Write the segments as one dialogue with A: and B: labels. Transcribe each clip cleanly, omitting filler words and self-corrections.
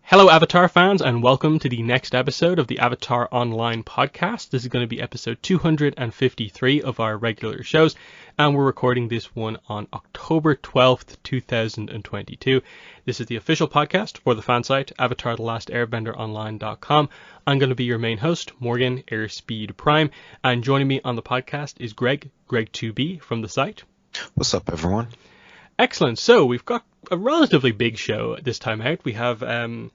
A: Hello, Avatar fans, and welcome to the next episode of the Avatar Online podcast. This is going to be episode 253 of our regular shows, and we're recording this one on October 12th, 2022. This is the official podcast for the fan site, AvatarTheLastAirbenderOnline.com. I'm going to be your main host, Morgan Airspeed Prime, and joining me on the podcast is Greg2B from the site.
B: What's up, everyone?
A: Excellent. So we've got a relatively big show this time out. We have a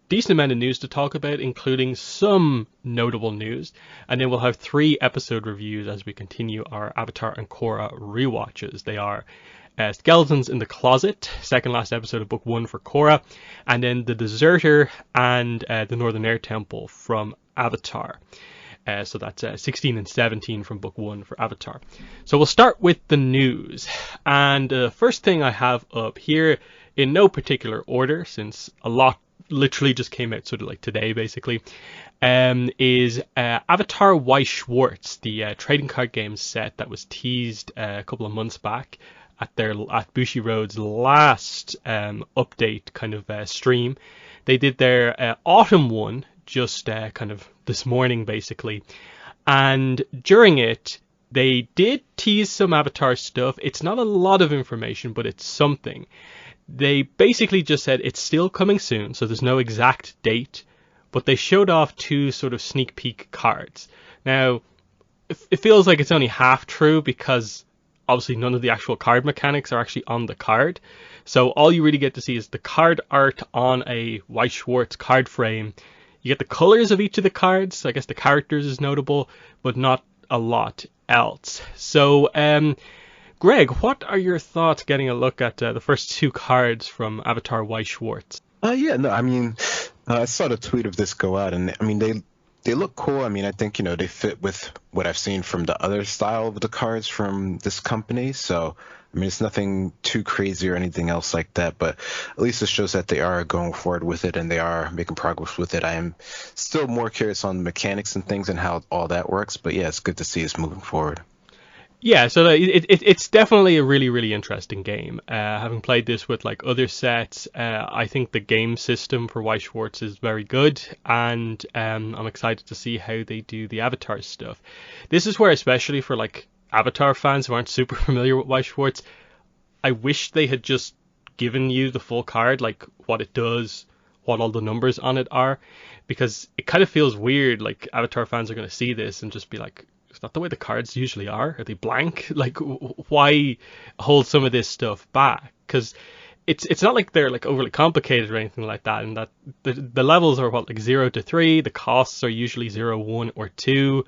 A: decent amount of news to talk about, including some notable news. And then we'll have 3 episode reviews as we continue our Avatar and Korra rewatches. They are Skeletons in the Closet, second last episode of Book 1 for Korra, and then The Deserter and The Northern Air Temple from Avatar. So that's 16 and 17 from Book 1 for Avatar. So we'll start with the news. And the first thing I have up here, in no particular order, since a lot literally just came out sort of like today, basically, is Avatar Weiss Schwarz, the trading card game set that was teased a couple of months back at Bushiroad's last update kind of stream. They did their autumn one just kind of this morning, basically, and during it they did tease some Avatar stuff. It's not a lot of information, but it's something. They basically just said it's still coming soon, so there's no exact date, but they showed off 2 sort of sneak peek cards. Now it feels like it's only half true, because obviously none of the actual card mechanics are actually on the card, so all you really get to see is the card art on a Weiss Schwarz card frame. You get the colors of each of the cards. I guess the characters is notable, but not a lot else. So, Greg, what are your thoughts getting a look at the first 2 cards from Avatar Weiss Schwarz?
B: I saw the tweet of this go out, and I mean, they look cool. I mean, I think, they fit with what I've seen from the other style of the cards from this company. So, I mean, it's nothing too crazy or anything else like that, but at least it shows that they are going forward with it and they are making progress with it. I am still more curious on the mechanics and things and how all that works, but yeah, it's good to see us moving forward.
A: Yeah, so it's definitely a really, really interesting game. Having played this with like other sets, I think the game system for Weiss Schwarz is very good, and I'm excited to see how they do the Avatar stuff. This is where, especially for like Avatar fans who aren't super familiar with Weiss Schwarz, I wish they had just given you the full card, like what it does, what all the numbers on it are, because it kind of feels weird. Like Avatar fans are going to see this and just be like, is that the way the cards usually are? Are they blank? Like, why hold some of this stuff back? Because it's not like they're like overly complicated or anything like that, and that the levels are what, like 0 to 3. The costs are usually 0, 1, or 2.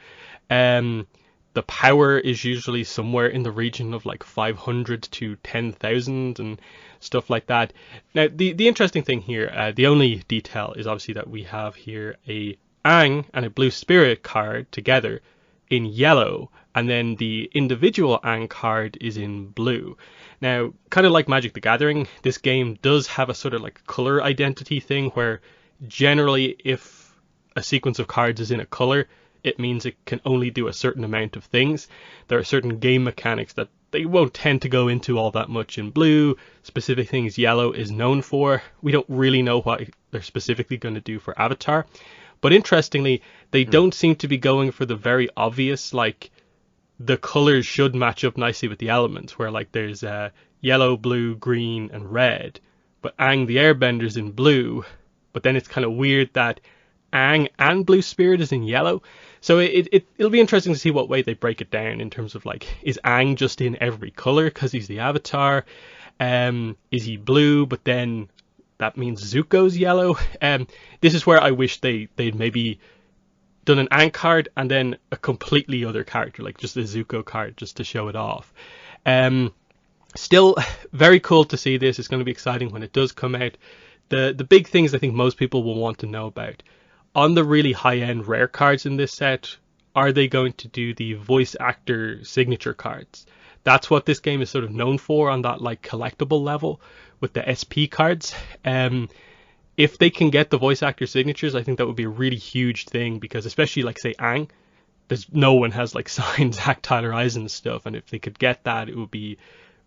A: The power is usually somewhere in the region of like 500 to 10,000 and stuff like that. Now, the interesting thing here, the only detail is obviously that we have here a Aang and a Blue Spirit card together in yellow, and then the individual Aang card is in blue. Now, kind of like Magic the Gathering, this game does have a sort of like color identity thing where generally if a sequence of cards is in a color, it means it can only do a certain amount of things. There are certain game mechanics that they won't tend to go into all that much in blue. Specific things yellow is known for. We don't really know what they're specifically going to do for Avatar. But interestingly, they don't seem to be going for the very obvious, like, the colors should match up nicely with the elements, where like there's yellow, blue, green, and red. But Aang the Airbender's in blue. But then it's kind of weird that Aang and Blue Spirit is in yellow. So it'll be interesting to see what way they break it down in terms of like, is Aang just in every color because he's the Avatar? Is he blue, but then that means Zuko's yellow? This is where I wish they'd maybe done an Aang card and then a completely other character, like just a Zuko card, just to show it off. Still very cool to see this. It's going to be exciting when it does come out. The big things I think most people will want to know about. On the really high-end rare cards in this set, are they going to do the voice actor signature cards? That's what this game is sort of known for on that like collectible level with the SP cards. If they can get the voice actor signatures, I think that would be a really huge thing, because especially like say Aang, there's no one has like signed Zach Tyler Eisen stuff, and if they could get that, it would be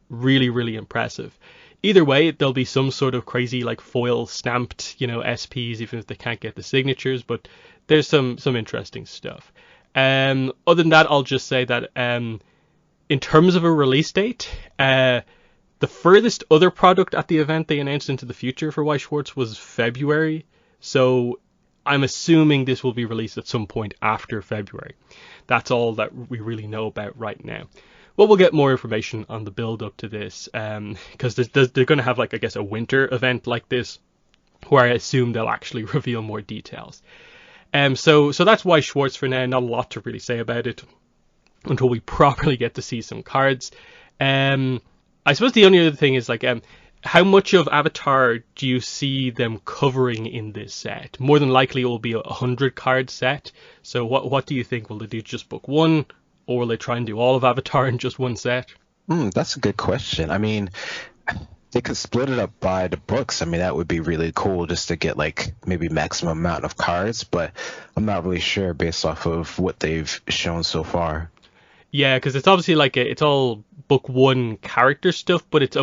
A: really, really impressive. either way, there'll be some sort of crazy like foil stamped, SPs, even if they can't get the signatures. But there's some interesting stuff. Other than that, I'll just say that in terms of a release date, the furthest other product at the event they announced into the future for Weiss Schwarz was February. So I'm assuming this will be released at some point after February. That's all that we really know about right now. Well, we'll get more information on the build up to this, because they're going to have, like, I guess, a winter event like this, where I assume they'll actually reveal more details. So that's Weiss Schwarz for now. Not a lot to really say about it until we properly get to see some cards. I suppose the only other thing is, like, how much of Avatar do you see them covering in this set? More than likely it will be a 100 card set. So what do you think? Will they do just book one? Or will they try and do all of Avatar in just one set?
B: That's a good question. I mean, they could split it up by the books. I mean, that would be really cool just to get, like, maybe maximum amount of cards. But I'm not really sure based off of what they've shown so far.
A: Yeah, because it's obviously like it's all book one character stuff, but it's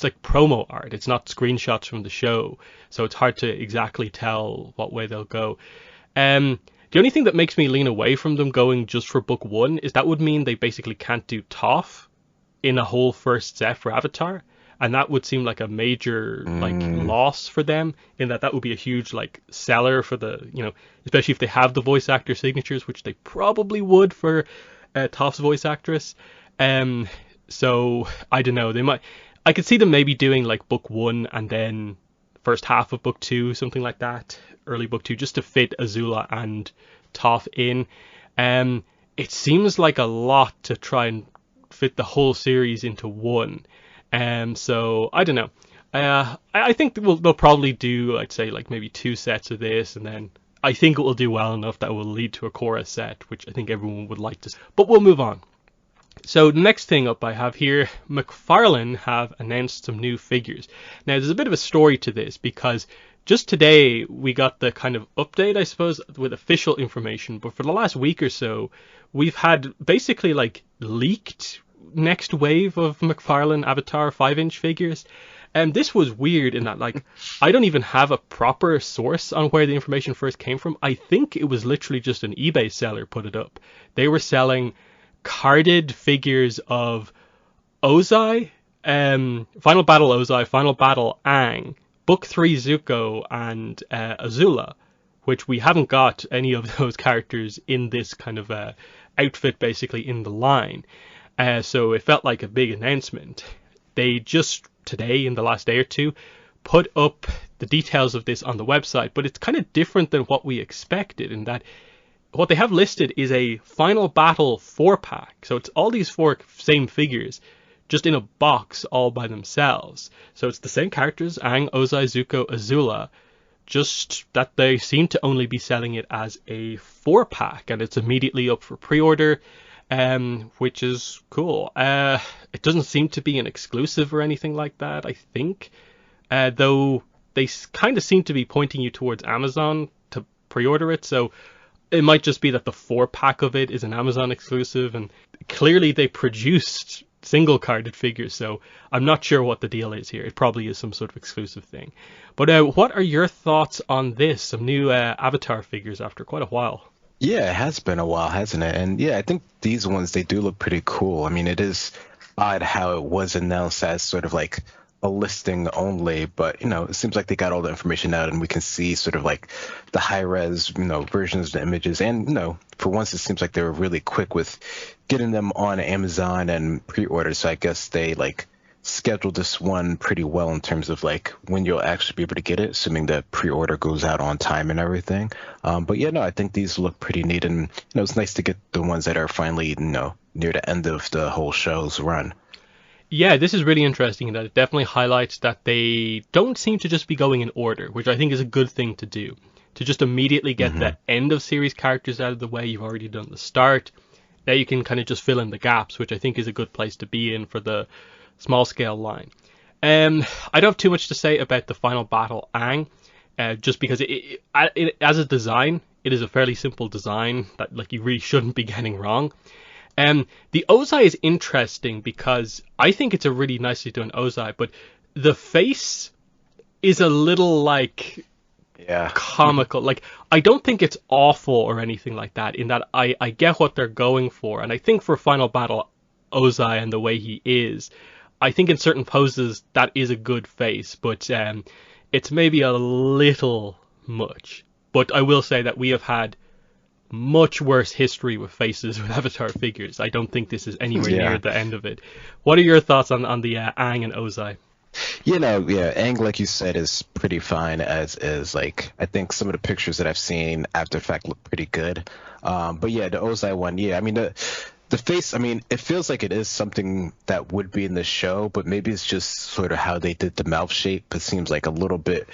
A: like promo art. It's not screenshots from the show, so it's hard to exactly tell what way they'll go. The only thing that makes me lean away from them going just for book one is that would mean they basically can't do Toph in a whole first set for Avatar, and that would seem like a major like loss for them. In that would be a huge like seller for the especially if they have the voice actor signatures, which they probably would for Toph's voice actress. So I don't know. I could see them maybe doing like book one and then first half of book two, something like that, early book two, just to fit Azula and Toph in. It seems like a lot to try and fit the whole series into one. So I don't know. I think they'll probably do, I'd say, like maybe 2 sets of this, and then I think it will do well enough that will lead to a Korra set, which I think everyone would like to see. But we'll move on. So the next thing up I have here, McFarlane have announced some new figures. Now there's a bit of a story to this, because just today we got the kind of update, I suppose, with official information, but for the last week or so we've had basically like leaked next wave of McFarlane Avatar 5-inch figures. And this was weird in that, like, I don't even have a proper source on where the information first came from. I think it was literally just an eBay seller put it up. They were selling carded figures of Ozai, Final Battle Ozai, Final Battle Aang, Book 3 Zuko, and Azula, which we haven't got any of those characters in this kind of outfit, basically, in the line. So it felt like a big announcement. They just today, in the last day or two, put up the details of this on the website, but it's kind of different than what we expected in that what they have listed is a Final Battle 4-pack. So it's all these 4 same figures just in a box all by themselves. So it's the same characters, Aang, Ozai, Zuko, Azula, just that they seem to only be selling it as a 4-pack, and it's immediately up for pre-order. Which is cool. It doesn't seem to be an exclusive or anything like that, I think. Though they kind of seem to be pointing you towards Amazon to pre-order it, so it might just be that the 4-pack of it is an Amazon exclusive, and clearly they produced single-carded figures, so I'm not sure what the deal is here. It probably is some sort of exclusive thing. But what are your thoughts on this? Some new Avatar figures after quite a while.
B: Yeah, it has been a while, hasn't it? And yeah, I think these ones, they do look pretty cool. I mean, it is odd how it was announced as sort of like a listing only, but it seems like they got all the information out and we can see sort of like the high res, versions of the images. And, for once, it seems like they were really quick with getting them on Amazon and pre-order. So I guess they like scheduled this one pretty well in terms of like when you'll actually be able to get it, assuming the pre-order goes out on time and everything. But yeah, no, I think these look pretty neat, and it's nice to get the ones that are finally near the end of the whole show's run.
A: Yeah, this is really interesting in that it definitely highlights that they don't seem to just be going in order, which I think is a good thing to do. To just immediately get the end of series characters out of the way, you've already done the start. Now you can kind of just fill in the gaps, which I think is a good place to be in for the small scale line. I don't have too much to say about the Final Battle Aang, just because it as a design, it is a fairly simple design that like you really shouldn't be getting wrong. The Ozai is interesting because I think it's a really nicely done Ozai, but the face is a little like
B: Yeah.
A: comical. Like, I don't think it's awful or anything like that, in that I get what they're going for. And I think for Final Battle, Ozai and the way he is, I think in certain poses that is a good face, but it's maybe a little much. But I will say that we have had much worse history with faces with Avatar figures. I don't think this is anywhere
B: Yeah.
A: near the end of it. What are your thoughts on the Aang and Ozai?
B: Yeah, Aang, like you said, is pretty fine as is. Like, I think some of the pictures that I've seen after the fact look pretty good. But yeah, the Ozai one, yeah, I mean, the face, I mean, it feels like it is something that would be in the show, but maybe it's just sort of how they did the mouth shape. It seems like a little bit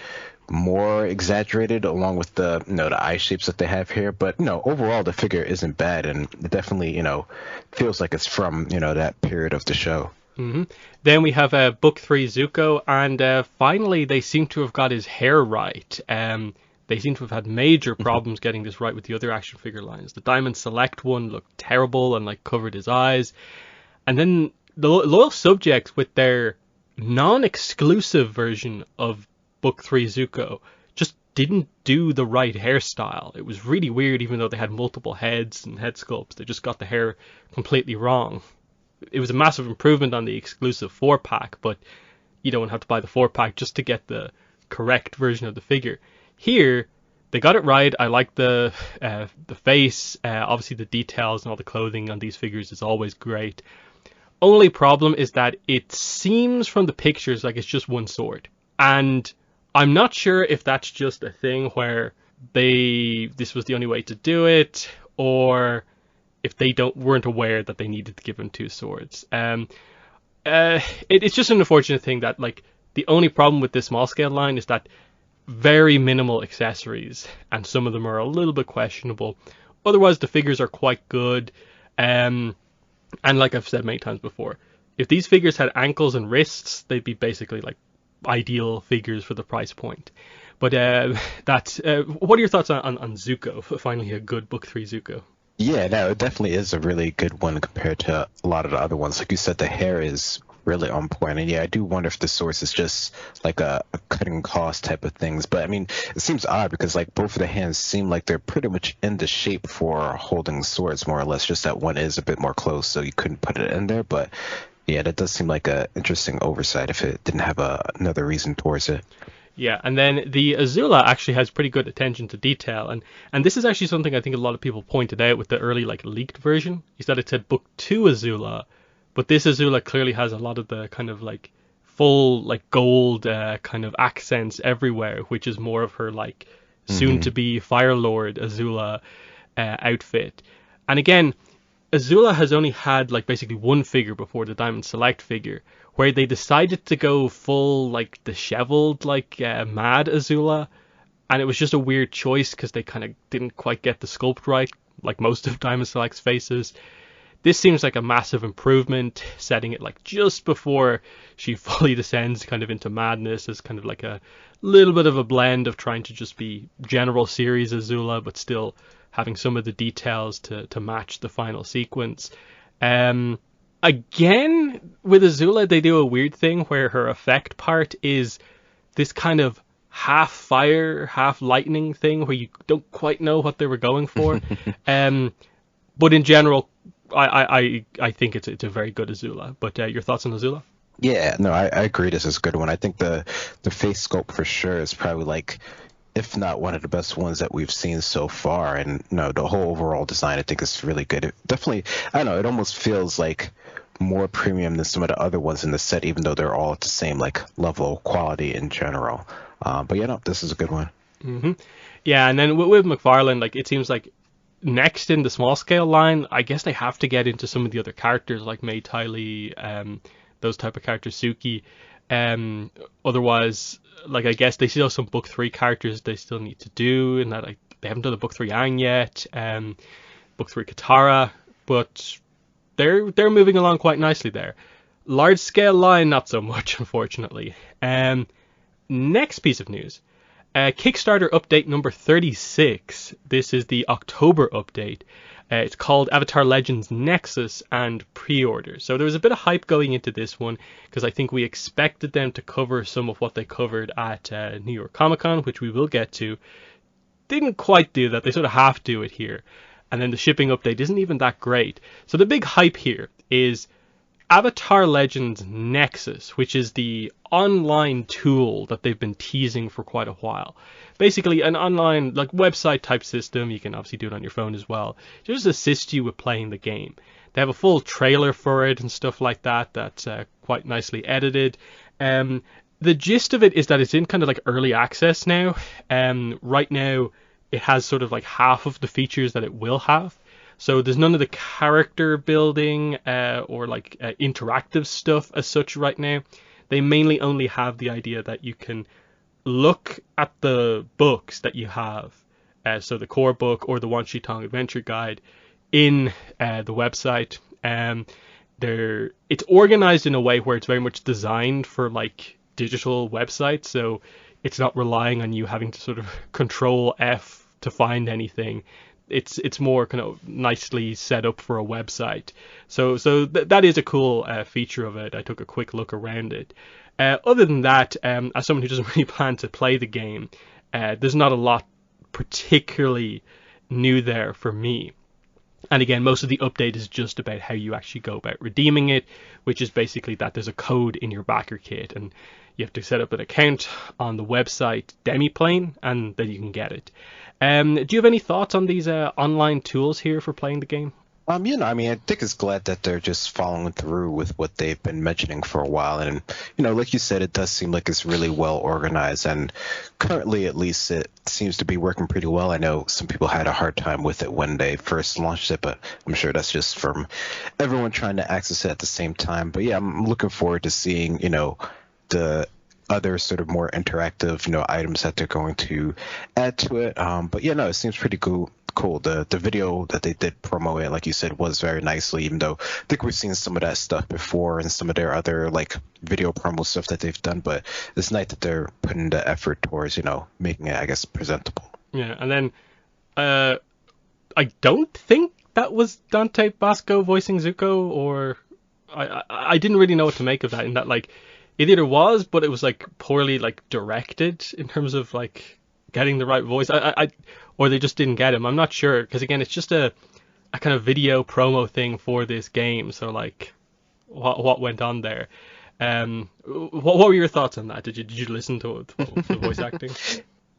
B: more exaggerated along with the, the eye shapes that they have here. But, overall, the figure isn't bad, and it definitely, feels like it's from, that period of the show.
A: Then we have Book 3 Zuko, and finally they seem to have got his hair right. They seem to have had major problems getting this right with the other action figure lines. The Diamond Select one looked terrible and like covered his eyes. And then the Loyal Subjects with their non-exclusive version of Book 3 Zuko just didn't do the right hairstyle. It was really weird, even though they had multiple heads and head sculpts. They just got the hair completely wrong. It was a massive improvement on the exclusive 4-pack, but you don't have to buy the 4-pack just to get the correct version of the figure. Here, they got it right. I like the face. Obviously, the details and all the clothing on these figures is always great. Only problem is that it seems from the pictures like it's just one sword. And I'm not sure if that's just a thing where this was the only way to do it, or if they weren't aware that they needed to give him two swords. It's just an unfortunate thing that, like, the only problem with this small scale line is that very minimal accessories, and some of them are a little bit questionable. Otherwise, the figures are quite good. And like I've said many times before, if these figures had ankles and wrists, they'd be basically like ideal figures for the price point. But what are your thoughts on Zuko? Finally, a good Book 3 Zuko.
B: Yeah, no, it definitely is a really good one compared to a lot of the other ones. Like you said, the hair is really on point. And yeah, I do wonder if the source is just like a cutting cost type of things. But I mean, it seems odd because like both of the hands seem like they're pretty much in the shape for holding swords, more or less. Just that one is a bit more close, so you couldn't put it in there. But yeah, that does seem like a interesting oversight if it didn't have another reason towards it.
A: Yeah, and then the Azula actually has pretty good attention to detail, and this is actually something I think a lot of people pointed out with the early like leaked version, is that it said Book 2 Azula, but this Azula clearly has a lot of the kind of like full like gold kind of accents everywhere, which is more of her like soon to be Fire Lord Azula outfit. And again, Azula has only had like basically one figure before, the Diamond Select figure, where they decided to go full like disheveled like mad Azula, and it was just a weird choice because they kind of didn't quite get the sculpt right, like most of Diamond Select's faces. This seems like a massive improvement, setting it like just before she fully descends kind of into madness, as kind of like a little bit of a blend of trying to just be general series Azula, but still having some of the details to match the final sequence. Again, with Azula, they do a weird thing where her effect part is this kind of half fire, half lightning thing where you don't quite know what they were going for. But in general, I think it's a very good Azula. But your thoughts on Azula?
B: Yeah, no, I agree. This is a good one. I think the face sculpt for sure is probably like, if not one of the best ones that we've seen so far. And no, the whole overall design I think is really good. It definitely, I don't know, it almost feels like more premium than some of the other ones in the set, even though they're all at the same like level of quality in general. But yeah, no, this is a good one.
A: Yeah, and then with McFarlane, like it seems like next in the small scale line, I guess they have to get into some of the other characters like Mei Tai Li, those type of characters, Suki. Otherwise, like I guess they still have some Book 3 characters they still need to do, and that like they haven't done the Book 3 Aang yet, Book 3 Katara, but they're moving along quite nicely there. Large scale line, not so much, unfortunately. Next piece of news. Kickstarter update number 36. This is the October update. It's called Avatar Legends Nexus and pre-order. So there was a bit of hype going into this one because I think we expected them to cover some of what they covered at New York Comic Con, which we will get to. Didn't quite do that. They sort of half do it here. And then the shipping update isn't even that great. So the big hype here is Avatar Legends Nexus, which is the online tool that they've been teasing for quite a while. Basically, an online like website type system. You can obviously do it on your phone as well. To just assist you with playing the game. They have a full trailer for it and stuff like that. That's quite nicely edited. The gist of it is that it's in kind of like early access now. Right now, it has sort of like half of the features that it will have. So there's none of the character building or like interactive stuff as such right now. They mainly only have the idea that you can look at the books that you have, so the core book or the Wan Shi Tong Adventure Guide in the website. It's organized in a way where it's very much designed for like digital websites, so it's not relying on you having to sort of control F to find anything. It's more kind of nicely set up for a website. So that is a cool feature of it. I took a quick look around it. Other than that, as someone who doesn't really plan to play the game, there's not a lot particularly new there for me. And again, most of the update is just about how you actually go about redeeming it, which is basically that there's a code in your backer kit and you have to set up an account on the website Demiplane and then you can get it. Do you have any thoughts on these online tools here for playing the game?
B: I think it's glad that they're just following through with what they've been mentioning for a while. And, like you said, it does seem like it's really well organized. And currently, at least, it seems to be working pretty well. I know some people had a hard time with it when they first launched it, but I'm sure that's just from everyone trying to access it at the same time. But yeah, I'm looking forward to seeing, the other sort of more interactive, items that they're going to add to it. But yeah, no, it seems pretty cool. The video that they did promo it, like you said, was very nicely, even though I think we've seen some of that stuff before and some of their other like video promo stuff that they've done, but it's nice that they're putting the effort towards, making it, I guess, presentable.
A: Yeah, and then I don't think that was Dante Basco voicing Zuko, or I didn't really know what to make of that, in that like it either was, but it was like poorly like directed in terms of like getting the right voice. Or they just didn't get him. I'm not sure, because again, it's just a kind of video promo thing for this game. So like, what went on there? What were your thoughts on that? Did you listen to the voice acting?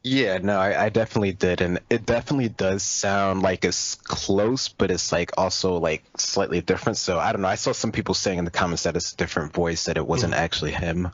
B: Yeah, no, I definitely did, and it definitely does sound like it's close, but it's like also like slightly different. So I don't know. I saw some people saying in the comments that it's a different voice, that it wasn't actually him.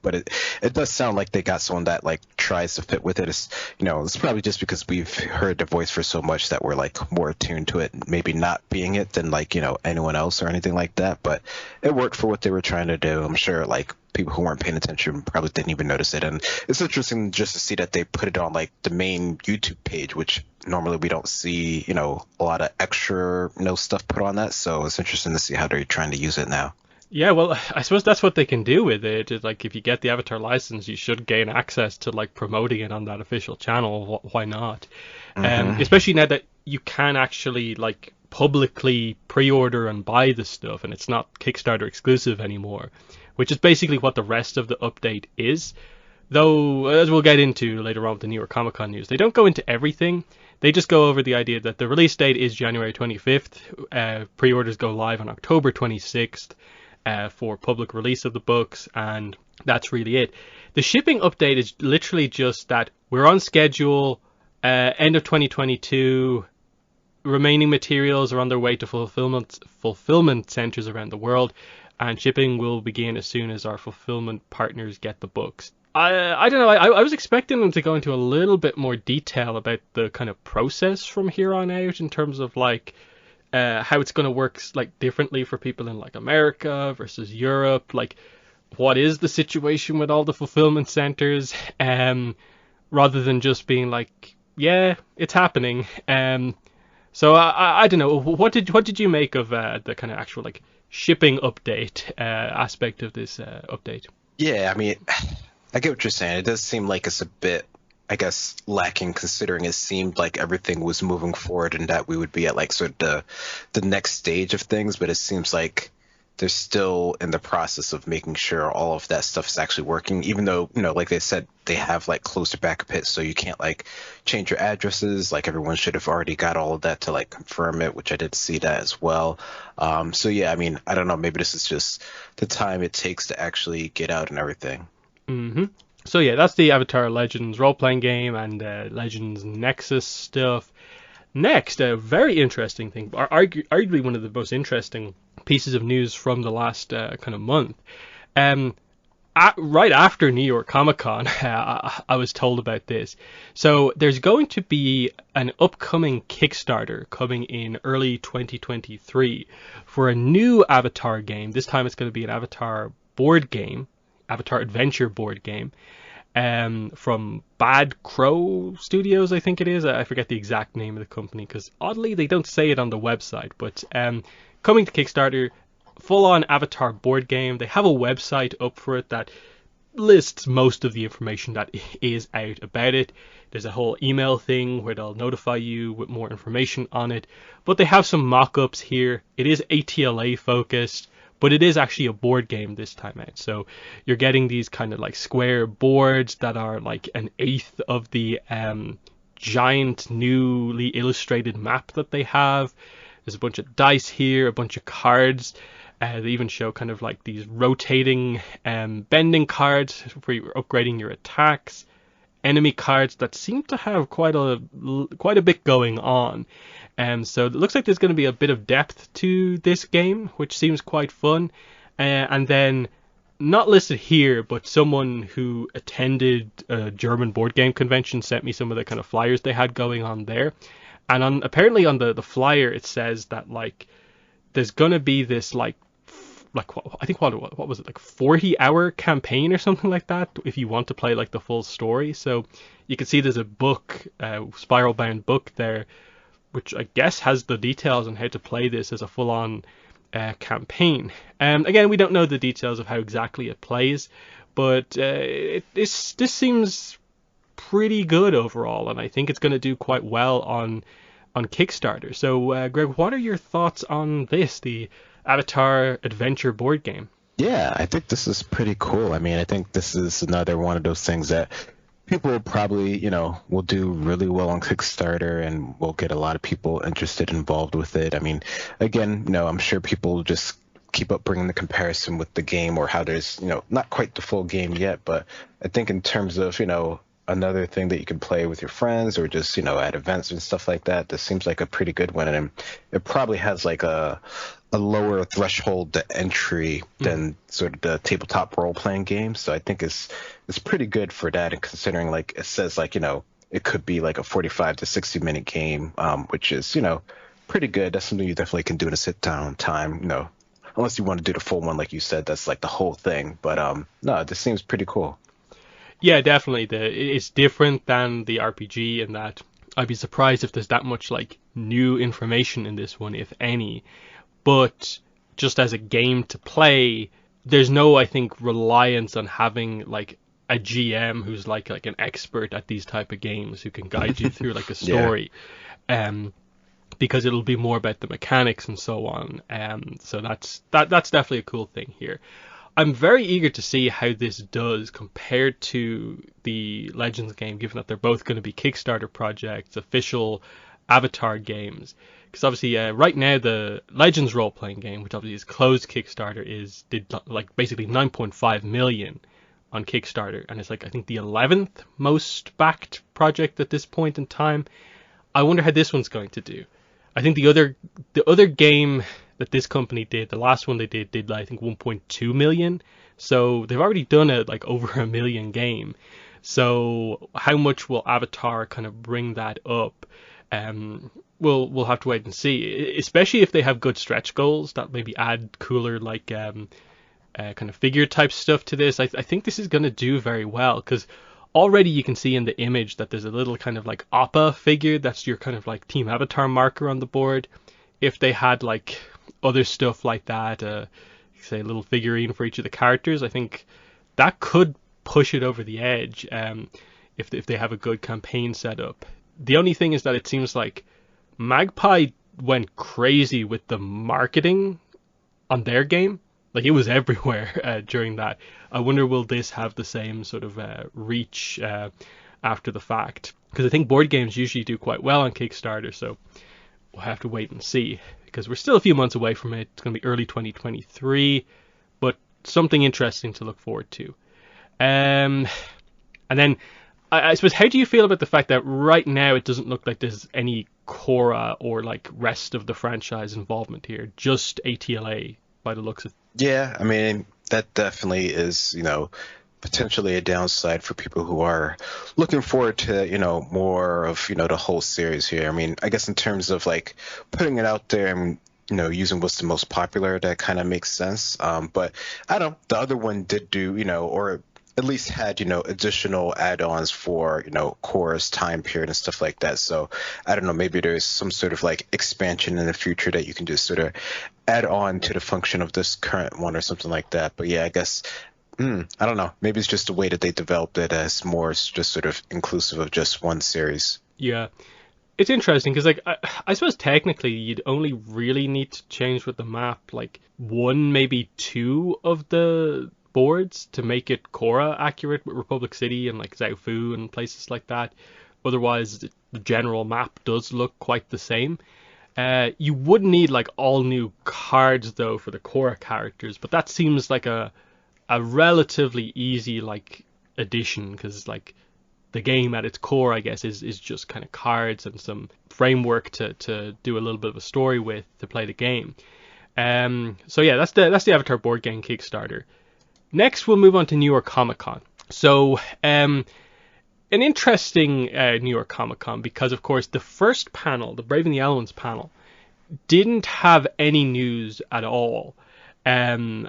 B: But it does sound like they got someone that like tries to fit with it. It's it's probably just because we've heard the voice for so much that we're like more attuned to it, maybe not being it than like anyone else or anything like that. But it worked for what they were trying to do. I'm sure like people who weren't paying attention probably didn't even notice it. And it's interesting just to see that they put it on like the main YouTube page, which normally we don't see a lot of extra stuff put on that. So it's interesting to see how they're trying to use it now.
A: Yeah, well, I suppose that's what they can do with it. It's like if you get the Avatar license, you should gain access to like promoting it on that official channel. Why not? Especially now that you can actually like publicly pre-order and buy the stuff, and it's not Kickstarter exclusive anymore, which is basically what the rest of the update is. Though, as we'll get into later on with the New York Comic Con news, they don't go into everything. They just go over the idea that the release date is January 25th. Pre-orders go live on October 26th. For public release of the books, and that's really it. The shipping update is literally just that we're on schedule, end of 2022, remaining materials are on their way to fulfillment centers around the world, and shipping will begin as soon as our fulfillment partners get the books. I don't know, I was expecting them to go into a little bit more detail about the kind of process from here on out in terms of like how it's going to work like differently for people in like America versus Europe, like what is the situation with all the fulfillment centers, rather than just being like, yeah, it's happening. So I don't know, what did you make of the kind of actual like shipping update aspect of this update?
B: Yeah, I mean, I get what you're saying. It does seem like it's a bit I guess, lacking, considering it seemed like everything was moving forward and that we would be at like sort of the next stage of things, but it seems like they're still in the process of making sure all of that stuff is actually working, even though, like they said, they have like closed their backup hits, so you can't like change your addresses. Like everyone should have already got all of that to like confirm it, which I did see that as well. So yeah, I mean, I don't know, maybe this is just the time it takes to actually get out and everything.
A: hmm So yeah, that's the Avatar Legends role-playing game and Legends Nexus stuff. Next, a very interesting thing, arguably one of the most interesting pieces of news from the last kind of month. Um, right after New York Comic Con, I was told about this. So there's going to be an upcoming Kickstarter coming in early 2023 for a new Avatar game. This time it's going to be an Avatar board game, Avatar Adventure board game, from Bad Crow Studios, I think it is. I forget the exact name of the company because oddly they don't say it on the website. But coming to Kickstarter, full-on Avatar board game. They have a website up for it that lists most of the information that is out about it. There's a whole email thing where they'll notify you with more information on it. But they have some mock-ups here. It is ATLA focused, but it is actually a board game this time out. So you're getting these kind of like square boards that are like an eighth of the giant newly illustrated map that they have. There's a bunch of dice here, a bunch of cards. They even show kind of like these rotating bending cards for you upgrading your attacks. Enemy cards that seem to have quite a bit going on. So it looks like there's going to be a bit of depth to this game, which seems quite fun. And then, not listed here, but someone who attended a German board game convention sent me some of the kind of flyers they had going on there. And apparently on the flyer, it says that like there's going to be this like I think what was it, like 40-hour campaign or something like that if you want to play like the full story. So you can see there's a book, spiral bound book there, which I guess has the details on how to play this as a full-on campaign. Again, we don't know the details of how exactly it plays, but this seems pretty good overall, and I think it's going to do quite well on Kickstarter. So Greg, what are your thoughts on this, the Avatar Adventure board game?
B: Yeah, I think this is pretty cool. I mean, I think this is another one of those things that people will probably, will do really well on Kickstarter and will get a lot of people interested, involved with it. I mean, again, I'm sure people will just keep up bringing the comparison with the game or how there's, not quite the full game yet, but I think in terms of, another thing that you can play with your friends or just, at events and stuff like that, this seems like a pretty good one. And it probably has like a lower threshold to entry than sort of the tabletop role-playing games. So I think it's pretty good for that. And considering like it says like, it could be like a 45 to 60 minute game, which is, pretty good. That's something you definitely can do in a sit down time, unless you want to do the full one, like you said, that's like the whole thing. But no, this seems pretty cool.
A: Yeah, definitely. It's different than the RPG in that I'd be surprised if there's that much like new information in this one, if any. But just as a game to play, there's no, I think, reliance on having like a GM who's like an expert at these type of games who can guide you through like a story. Because it'll be more about the mechanics and so on. So that's definitely a cool thing here. I'm very eager to see how this does compared to the Legends game, given that they're both going to be Kickstarter projects, official Avatar games. Because obviously, right now the Legends role-playing game, which obviously is closed Kickstarter, did like basically 9.5 million on Kickstarter, and it's like I think the 11th most backed project at this point in time. I wonder how this one's going to do. I think the other game that this company did, the last one they did I think 1.2 million. So they've already done it like over a million game. So how much will Avatar kind of bring that up? We'll have to wait and see. Especially if they have good stretch goals that maybe add cooler like kind of figure type stuff to this. I think this is going to do very well because already you can see in the image that there's a little kind of like Appa figure. That's your kind of like Team Avatar marker on the board. If they had like other stuff like that, say a little figurine for each of the characters, I think that could push it over the edge. if they have a good campaign set up. The only thing is that it seems like Magpie went crazy with the marketing on their game. Like, it was everywhere during that. I wonder, will this have the same sort of reach after the fact? Because I think board games usually do quite well on Kickstarter, so we'll have to wait and see. Because we're still a few months away from it. It's going to be early 2023, but something interesting to look forward to. And then, I suppose, how do you feel about the fact that right now it doesn't look like there's any Cora or like rest of the franchise involvement here, just ATLA by the looks of?
B: Yeah, I mean, that definitely is, potentially a downside for people who are looking forward to, more of, the whole series here. I mean, I guess in terms of like putting it out there and, using what's the most popular, that kind of makes sense. But I don't know, the other one did do, or at least had, additional add-ons for, Cora's time period and stuff like that. So I don't know, maybe there's some sort of like expansion in the future that you can just sort of add on to the function of this current one or something like that. But yeah, I guess, I don't know, maybe it's just the way that they developed it as more just sort of inclusive of just one series.
A: Yeah. It's interesting because, like, I suppose technically you'd only really need to change with the map, like, 1, maybe 2 of the boards to make it Cora accurate with Republic City and, like, Zaofu and places like that. Otherwise, the general map does look quite the same. You would need, like, all new cards, though, for the Cora characters, but that seems like a relatively easy, like, addition, because, like, the game at its core, I guess, is just kind of cards and some framework to do a little bit of a story with to play the game. So yeah, that's the Avatar board game Kickstarter. Next, we'll move on to New York Comic Con. So an interesting New York Comic Con, because of course the first panel, the Braving the Elements panel, didn't have any news at all. And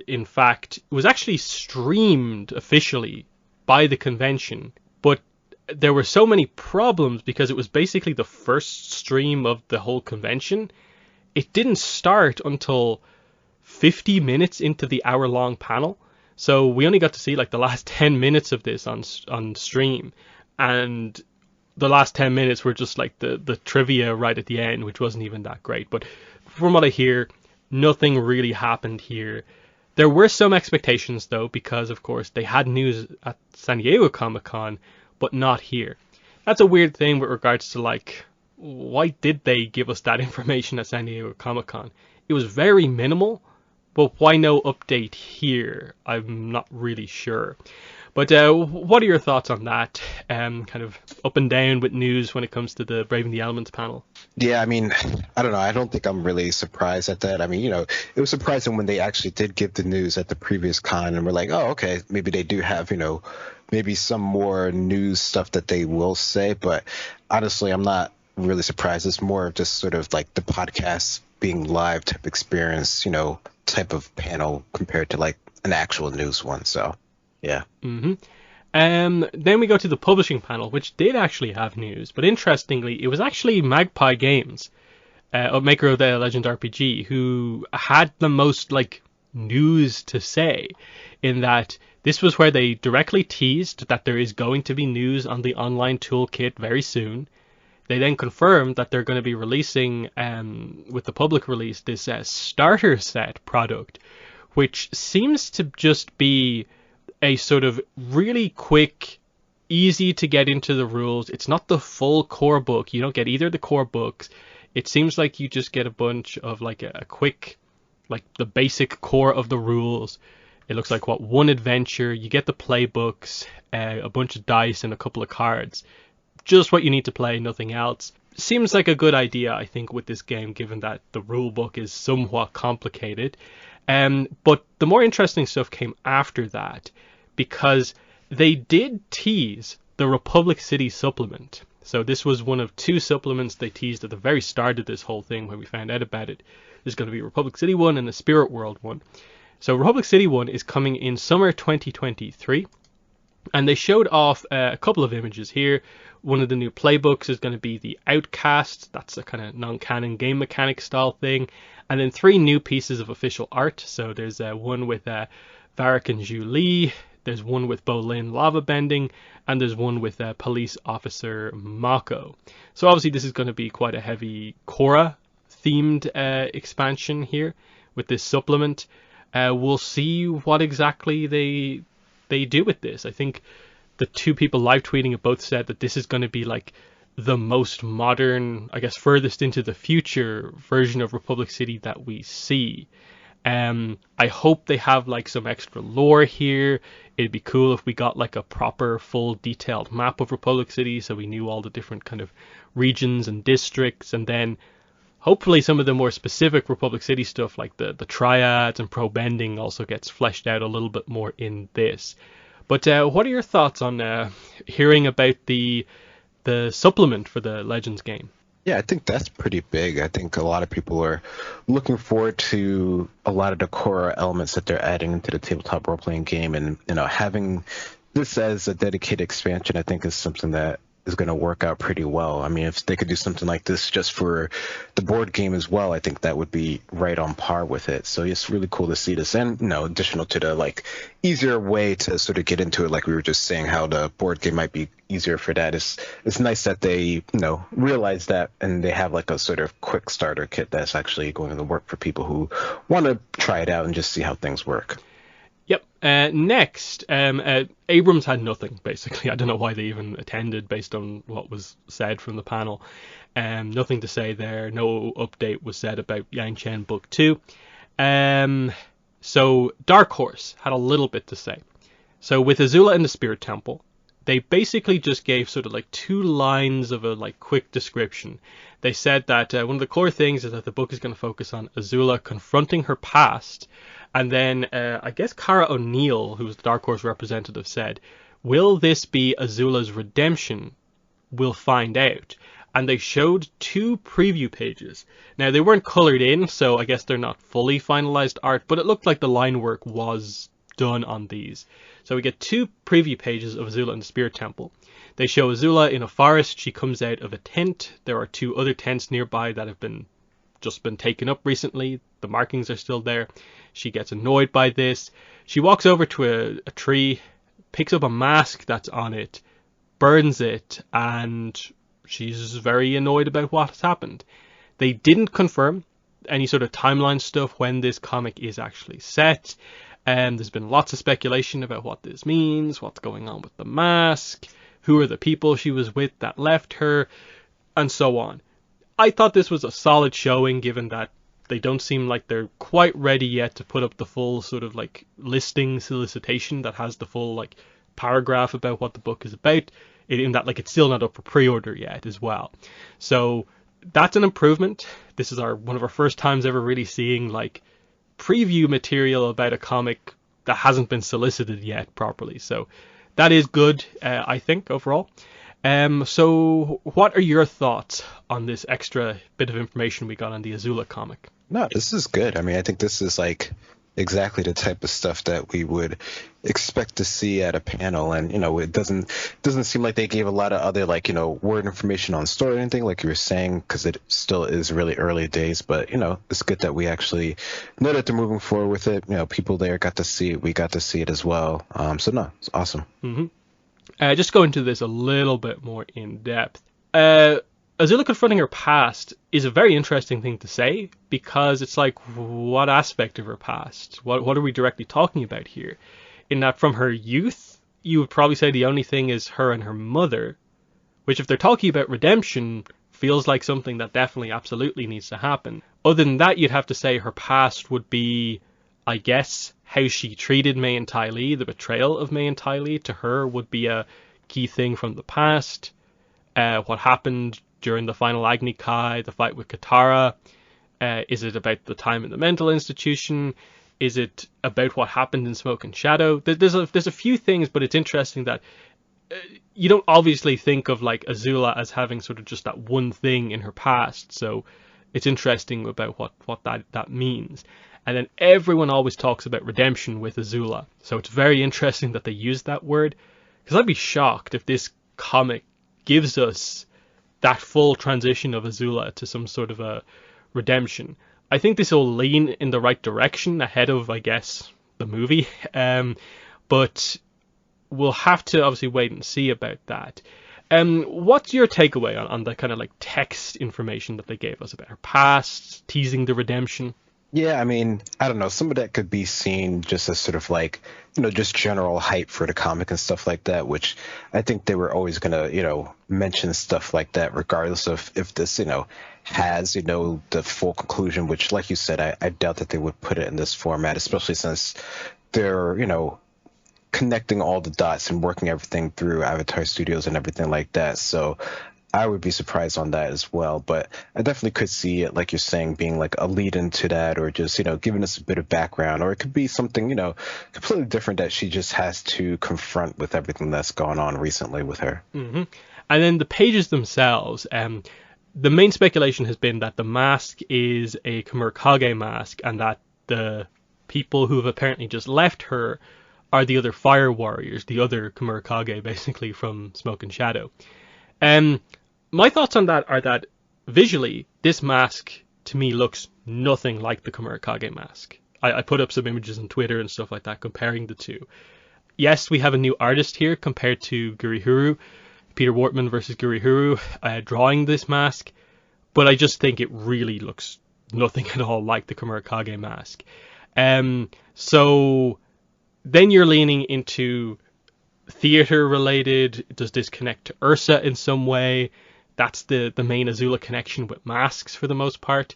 A: in fact, it was actually streamed officially by the convention, but there were so many problems because it was basically the first stream of the whole convention. It didn't start until 50 minutes into the hour-long panel, so we only got to see like the last 10 minutes of this on stream, and the last 10 minutes were just like the trivia right at the end, which wasn't even that great. But from what I hear, nothing really happened here. There were some expectations, though, because, of course, they had news at San Diego Comic-Con, but not here. That's a weird thing with regards to, like, why did they give us that information at San Diego Comic-Con? It was very minimal, but why no update here? I'm not really sure. But what are your thoughts on that? Kind of up and down with news when it comes to the Braving the Elements panel.
B: Yeah, I mean, I don't know. I don't think I'm really surprised at that. I mean, it was surprising when they actually did give the news at the previous con and we're like, oh, okay, maybe they do have, maybe some more news stuff that they will say. But honestly, I'm not really surprised. It's more of just sort of like the podcast being live type experience, type of panel compared to like an actual news one. So. Yeah.
A: Mm-hmm. Then we go to the publishing panel, which did actually have news, but interestingly, it was actually Magpie Games, maker of the Legend RPG, who had the most like news to say, in that this was where they directly teased that there is going to be news on the online toolkit very soon. They then confirmed that they're going to be releasing, with the public release, this starter set product, which seems to just be a sort of really quick, easy to get into the rules. It's not the full core book. You don't get either of the core books. It seems like you just get a bunch of like a quick, like the basic core of the rules. It looks like one adventure. You get the playbooks, a bunch of dice and a couple of cards. Just what you need to play, nothing else. Seems like a good idea, I think, with this game, given that the rule book is somewhat complicated. But the more interesting stuff came after that, because they did tease the Republic City supplement. So this was one of 2 supplements they teased at the very start of this whole thing when we found out about it. There's going to be a Republic City one and a Spirit World one. So Republic City one is coming in summer 2023. And they showed off a couple of images here. One of the new playbooks is going to be the Outcast. That's a kind of non-canon game mechanic style thing. And then 3 new pieces of official art. So there's one with Varric and Julie. there's one with Bolin lava bending, and there's one with police officer Mako. So obviously this is going to be quite a heavy Korra themed expansion here with this supplement. We'll see what exactly they do with this. I think the two people live tweeting have both said that this is going to be like the most modern, I guess, furthest into the future version of Republic City that we see. I hope they have like some extra lore here. It'd be cool if we got like a proper full detailed map of Republic City so we knew all the different kind of regions and districts, and then hopefully some of the more specific Republic City stuff like the triads and pro bending also gets fleshed out a little bit more in this. But what are your thoughts on hearing about the supplement for the Legends game?
B: Yeah, I think that's pretty big. I think a lot of people are looking forward to a lot of the core elements that they're adding into the tabletop role-playing game, and having this as a dedicated expansion, I think is something that is going to work out pretty well. I mean, if they could do something like this just for the board game as well, I think that would be right on par with it. So it's really cool to see this, and additional to the like easier way to sort of get into it, like we were just saying, how the board game might be easier for that. It's nice that they realize that, and they have like a sort of quick starter kit that's actually going to work for people who want to try it out and just see how things work.
A: Yep. Next, Abrams had nothing, basically. I don't know why they even attended based on what was said from the panel. Nothing to say there. No update was said about Yang Chen Book 2. So Dark Horse had a little bit to say. So with Azula in the Spirit Temple, they basically just gave sort of like 2 lines of a like quick description. They said that one of the core things is that the book is going to focus on Azula confronting her past. And then I guess Cara O'Neill, who was the Dark Horse representative, said, will this be Azula's redemption? We'll find out. And they showed 2 preview pages. Now, they weren't colored in, so I guess they're not fully finalized art, but it looked like the line work was done on these. So we get 2 preview pages of Azula in the Spirit Temple. They show Azula in a forest. She comes out of a tent. There are 2 other tents nearby that have just been taken up recently. The markings are still there. She gets annoyed by this. She walks over to a tree, picks up a mask that's on it, burns it, and she's very annoyed about what has happened. They didn't confirm any sort of timeline stuff when this comic is actually set. There's been lots of speculation about what this means, what's going on with the mask, who are the people she was with that left her, and so on. I thought this was a solid showing, given that they don't seem like they're quite ready yet to put up the full sort of like listing solicitation that has the full like paragraph about what the book is about, in that like it's still not up for pre-order yet as well. So that's an improvement. This is one of our first times ever really seeing like preview material about a comic that hasn't been solicited yet properly. So that is good, I think, overall. So what are your thoughts on this extra bit of information we got on the Azula comic?
B: No, this is good. I mean, I think this is like exactly the type of stuff that we would expect to see at a panel, and it doesn't seem like they gave a lot of other like word information on story or anything like you were saying, because it still is really early days. But it's good that we actually know that they're moving forward with it. People there got to see it, we got to see it as well. So no, it's awesome.
A: Just go into this a little bit more in depth. Azula confronting her past is a very interesting thing to say, because it's like, what aspect of her past? What are we directly talking about here? In that from her youth, you would probably say the only thing is her and her mother, which if they're talking about redemption, feels like something that definitely absolutely needs to happen. Other than that, you'd have to say her past would be, I guess, how she treated Mei and Ty Lee. The betrayal of Mei and Ty Lee to her would be a key thing from the past. What happened during the final Agni Kai, the fight with Katara. Is it about the time in the mental institution? Is it about what happened in Smoke and Shadow? There's a few things, but it's interesting that you don't obviously think of like Azula as having sort of just that one thing in her past. So it's interesting about what that means. And then everyone always talks about redemption with Azula. So it's very interesting that they use that word, because I'd be shocked if this comic gives us that full transition of Azula to some sort of a redemption. I think this will lean in the right direction ahead of, I guess, the movie. But we'll have to obviously wait and see about that. What's your takeaway on the kind of like text information that they gave us about her past, teasing the redemption?
B: Yeah, I mean, I don't know. Some of that could be seen just as sort of like, just general hype for the comic and stuff like that, which I think they were always going to, mention stuff like that, regardless of if this, has, the full conclusion, which, like you said, I doubt that they would put it in this format, especially since they're, connecting all the dots and working everything through Avatar Studios and everything like that. So I would be surprised on that as well. But I definitely could see it, like you're saying, being like a lead into that, or just, giving us a bit of background, or it could be something, completely different that she just has to confront with everything that's gone on recently with her.
A: Hmm. And then the pages themselves, the main speculation has been that the mask is a Kamurkage mask, and that the people who have apparently just left her are the other fire warriors, the other Kamurkage, basically, from Smoke and Shadow. My thoughts on that are that visually, this mask to me looks nothing like the Kamurkage mask. I put up some images on Twitter and stuff like that comparing the two. Yes, we have a new artist here compared to Gurihuru, Peter Wortman versus Gurihuru, drawing this mask, but I just think it really looks nothing at all like the Kamurkage mask. So then you're leaning into theater related. Does this connect to Ursa in some way? That's the main Azula connection with masks for the most part.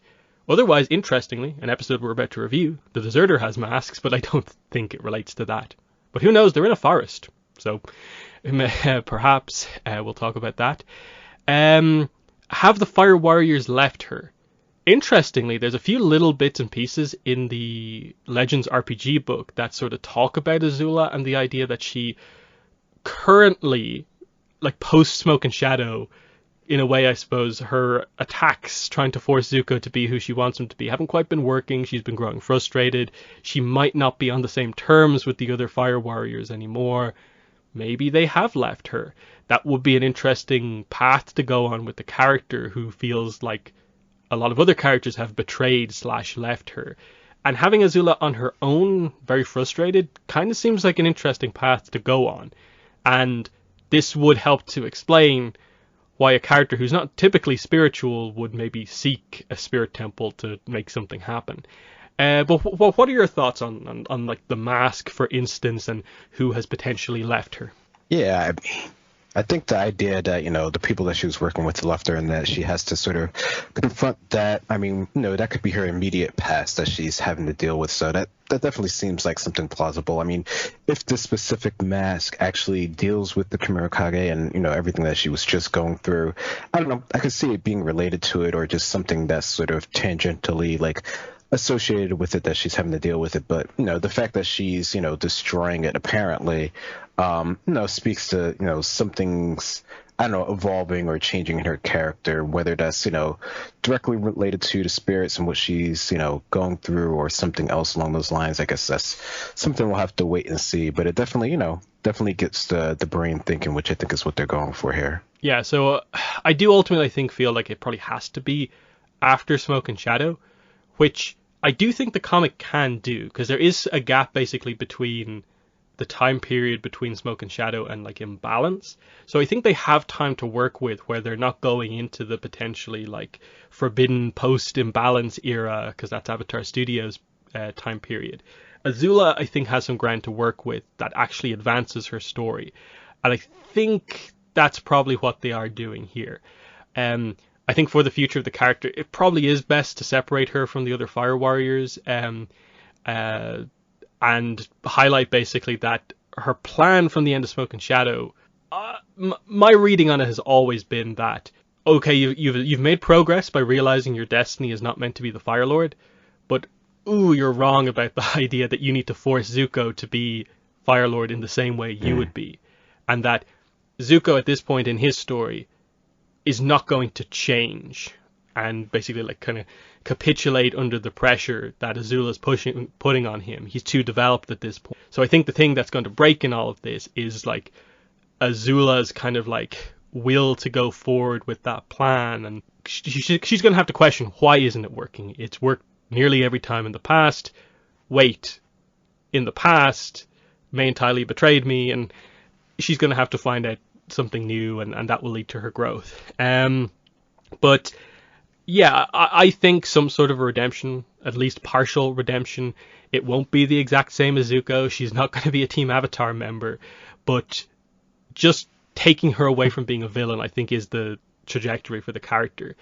A: Otherwise, interestingly, an episode we're about to review, the Deserter has masks, but I don't think it relates to that. But who knows? They're in a forest, so perhaps we'll talk about that. Have the Fire Warriors left her? Interestingly, there's a few little bits and pieces in the Legends RPG book that sort of talk about Azula and the idea that she currently, like post Smoke and Shadow, in a way, I suppose, her attacks trying to force Zuko to be who she wants him to be haven't quite been working. She's been growing frustrated. She might not be on the same terms with the other Fire Warriors anymore. Maybe they have left her. That would be an interesting path to go on with the character who feels like a lot of other characters have betrayed / left her. And having Azula on her own, very frustrated, kind of seems like an interesting path to go on. And this would help to explain why a character who's not typically spiritual would maybe seek a spirit temple to make something happen. But what are your thoughts on like the mask, for instance, and who has potentially left her?
B: Yeah, I think the idea that, the people that she was working with left her and that she has to sort of confront that, I mean, that could be her immediate past that she's having to deal with. So that definitely seems like something plausible. I mean, if this specific mask actually deals with the Kamurkage and, everything that she was just going through, I don't know, I could see it being related to it or just something that's sort of tangentially like associated with it that she's having to deal with it. But, the fact that she's, destroying it apparently, speaks to, something's, I don't know, evolving or changing in her character, whether that's, directly related to the spirits and what she's, going through or something else along those lines. I guess that's something we'll have to wait and see. But it definitely, definitely gets the brain thinking, which I think is what they're going for here.
A: Yeah, so I do ultimately feel like it probably has to be after Smoke and Shadow, which I do think the comic can do, because there is a gap basically between the time period between Smoke and Shadow and like Imbalance. So I think they have time to work with where they're not going into the potentially like forbidden post-Imbalance era, because that's Avatar Studios time period. Azula, I think, has some ground to work with that actually advances her story. And I think that's probably what they are doing here. I think for the future of the character, it probably is best to separate her from the other Fire Warriors and highlight basically that her plan from the end of Smoke and Shadow, my reading on it has always been that, okay, you've made progress by realizing your destiny is not meant to be the Fire Lord, but you're wrong about the idea that you need to force Zuko to be Fire Lord in the same way you would be. And that Zuko at this point in his story is not going to change and basically like kind of capitulate under the pressure that Azula's putting on him. He's too developed at this point. So I think the thing that's going to break in all of this is like Azula's kind of like will to go forward with that plan, and she's going to have to question, why isn't it working? It's worked nearly every time in the past. Wait, in the past, May entirely betrayed me, and she's going to have to find out something new, and that will lead to her growth. But yeah, I think some sort of a redemption, at least partial redemption. It won't be the exact same as Zuko. She's not going to be a Team Avatar member, but just taking her away from being a villain, I think, is the trajectory for the character.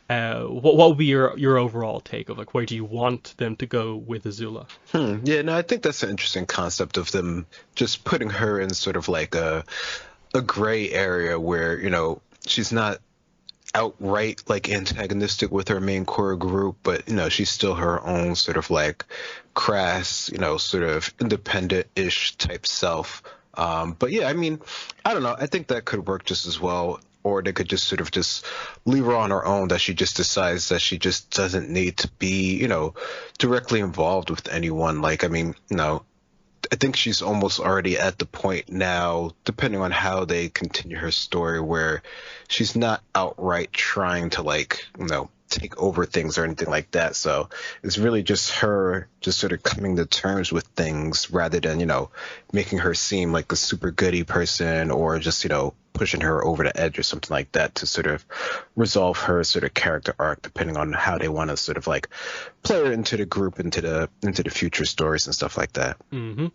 A: What would be your overall take of like where do you want them to go with Azula?
B: Yeah, no, I think that's an interesting concept of them just putting her in sort of like a gray area where, she's not outright like antagonistic with her main core group, but she's still her own sort of like crass, sort of independent-ish type self. But yeah, I mean, I don't know. I think that could work just as well. Or they could just sort of just leave her on her own, that she just decides that she just doesn't need to be, directly involved with anyone. Like, I mean, I think she's almost already at the point now, depending on how they continue her story, where she's not outright trying to like, take over things or anything like that. So it's really just her just sort of coming to terms with things rather than, making her seem like a super goody person or just, pushing her over the edge or something like that to sort of resolve her sort of character arc, depending on how they want to sort of like play her into the group, into the future stories and stuff like that.
A: Mm-hmm.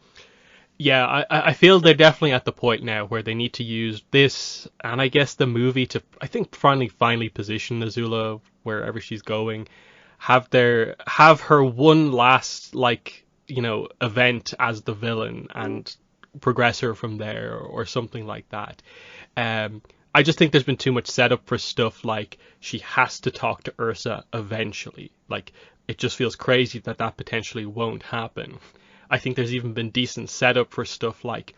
A: Yeah, I feel they're definitely at the point now where they need to use this and I guess the movie to, I think, finally position Azula wherever she's going. Have her one last event as the villain and progress her from there or something like that. I just think there's been too much setup for stuff like she has to talk to Ursa eventually. Like, it just feels crazy that potentially won't happen. I think there's even been decent setup for stuff like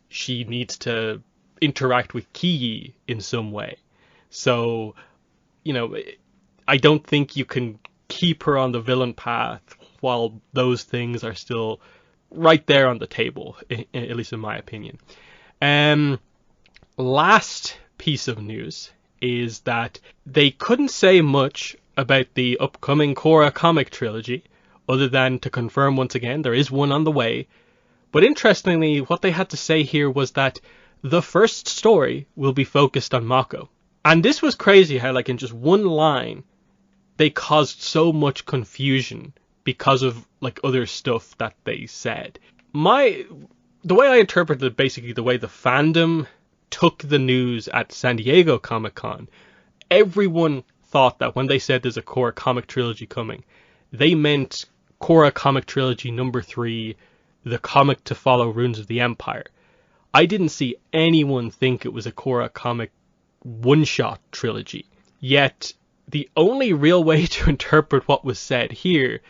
A: she needs to interact with Kiyi in some way. So, I don't think you can keep her on the villain path while those things are still right there on the table, at least in my opinion. Last piece of news is that they couldn't say much about the upcoming Korra comic trilogy, other than to confirm once again there is one on the way. But interestingly, what they had to say here was that the first story will be focused on Mako. And this was crazy how, like, in just one line, they caused so much confusion because of, like, other stuff that they said. The way I interpreted basically the way the fandom took the news at San Diego Comic-Con, everyone thought that when they said there's a Korra comic trilogy coming, they meant Korra comic trilogy number 3, the comic to follow Runes of the Empire. I didn't see anyone think it was a Korra comic one-shot trilogy. Yet, the only real way to interpret what was said here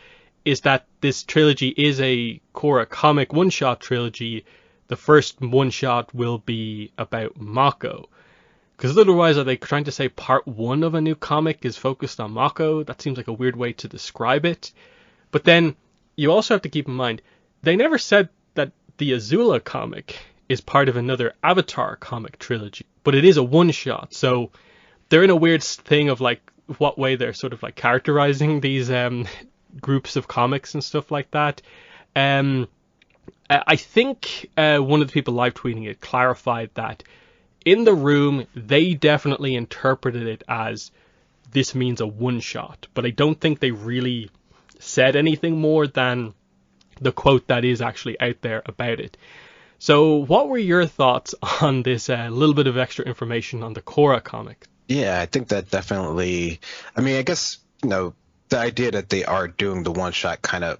A: is that this trilogy is a Korra comic one-shot trilogy. The first one-shot will be about Mako. Because otherwise, are they trying to say part 1 of a new comic is focused on Mako? That seems like a weird way to describe it. But then, you also have to keep in mind, they never said that the Azula comic is part of another Avatar comic trilogy. But it is a one-shot, so they're in a weird thing of like what way they're sort of like characterizing these groups of comics and stuff like that. I think one of the people live tweeting it clarified that in the room, they definitely interpreted it as this means a one-shot, but I don't think they really said anything more than the quote that is actually out there about it. So what were your thoughts on this little bit of extra information on the Korra comic?
B: Yeah, I think that definitely, I mean, I guess, the idea that they are doing the one shot kind of,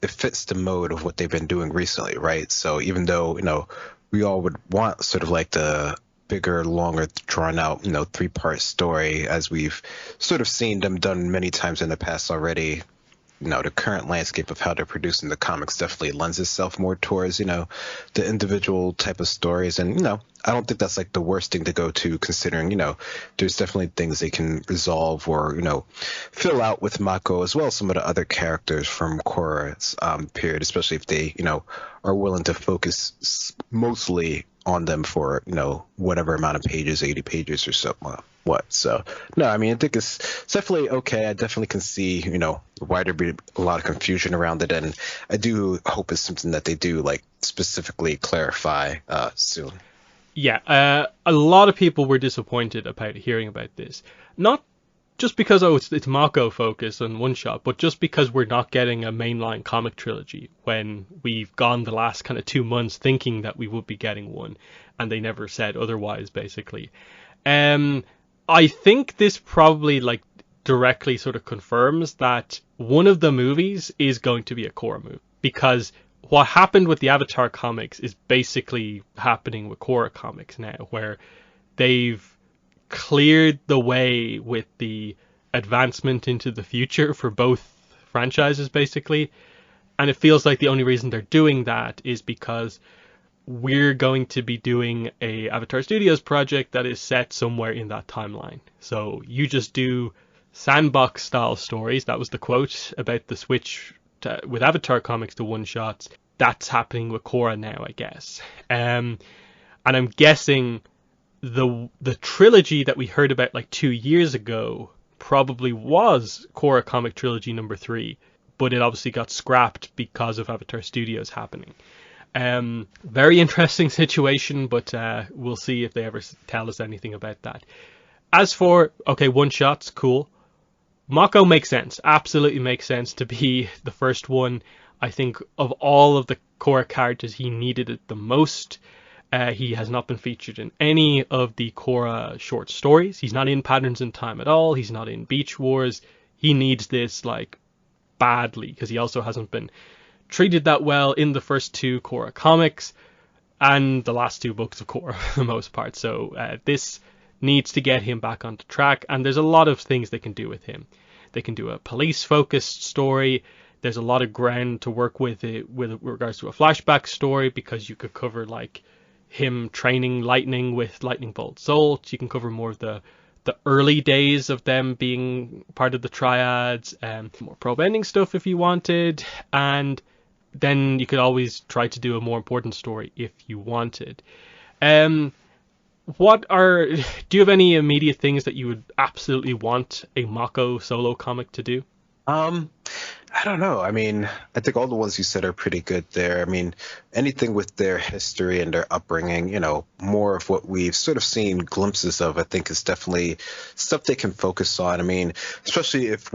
B: it fits the mode of what they've been doing recently, right? So even though, we all would want sort of like the bigger, longer, drawn out, 3-part story, as we've sort of seen them done many times in the past already. The current landscape of how they're producing the comics definitely lends itself more towards, the individual type of stories. And, I don't think that's like the worst thing to go to, considering, there's definitely things they can resolve or, fill out with Mako, as well as some of the other characters from Korra's period, especially if they, are willing to focus mostly on them for, whatever amount of pages, 80 pages or so. So, no, I mean, I think it's definitely okay. I definitely can see, why there'd be a lot of confusion around it. And I do hope it's something that they do, like, specifically clarify soon.
A: Yeah, a lot of people were disappointed about hearing about this. Not just because it's Mako focus and one shot, but just because we're not getting a mainline comic trilogy when we've gone the last kind of 2 months thinking that we would be getting one, and they never said otherwise, basically. Um, I think this probably like directly sort of confirms that one of the movies is going to be a Korra movie, because what happened with the Avatar comics is basically happening with Korra comics now, where they've cleared the way with the advancement into the future for both franchises, basically. And it feels like the only reason they're doing that is because we're going to be doing a Avatar Studios project that is set somewhere in that timeline. So you just do sandbox style stories. That was the quote about the switch with Avatar comics to one shots. That's happening with Korra now, I guess. And I'm guessing the trilogy that we heard about like 2 years ago probably was Korra comic trilogy number 3, but it obviously got scrapped because of Avatar Studios happening. Very interesting situation, but we'll see if they ever tell us anything about that. As for, okay, one shots, cool. Mako makes sense, absolutely makes sense to be the first one. I think of all of the core characters, he needed it the most. He has not been featured in any of the Korra short stories. He's not in Patterns in Time at all. He's not in Beach Wars. He needs this like badly because he also hasn't been treated that well in the first 2 Korra comics and the last 2 books of Korra for the most part. So this needs to get him back onto track, and there's a lot of things they can do with him. They can do a police-focused story. There's a lot of ground to work with it with regards to a flashback story, because you could cover like him training Lightning with Lightning Bolt Zolt. You can cover more of the early days of them being part of the triads, more probe ending stuff if you wanted, and then you could always try to do a more important story if you wanted. Do you have any immediate things that you would absolutely want a Mako solo comic to do?
B: I don't know. I mean, I think all the ones you said are pretty good there. I mean, anything with their history and their upbringing, more of what we've sort of seen glimpses of, I think is definitely stuff they can focus on. I mean, especially if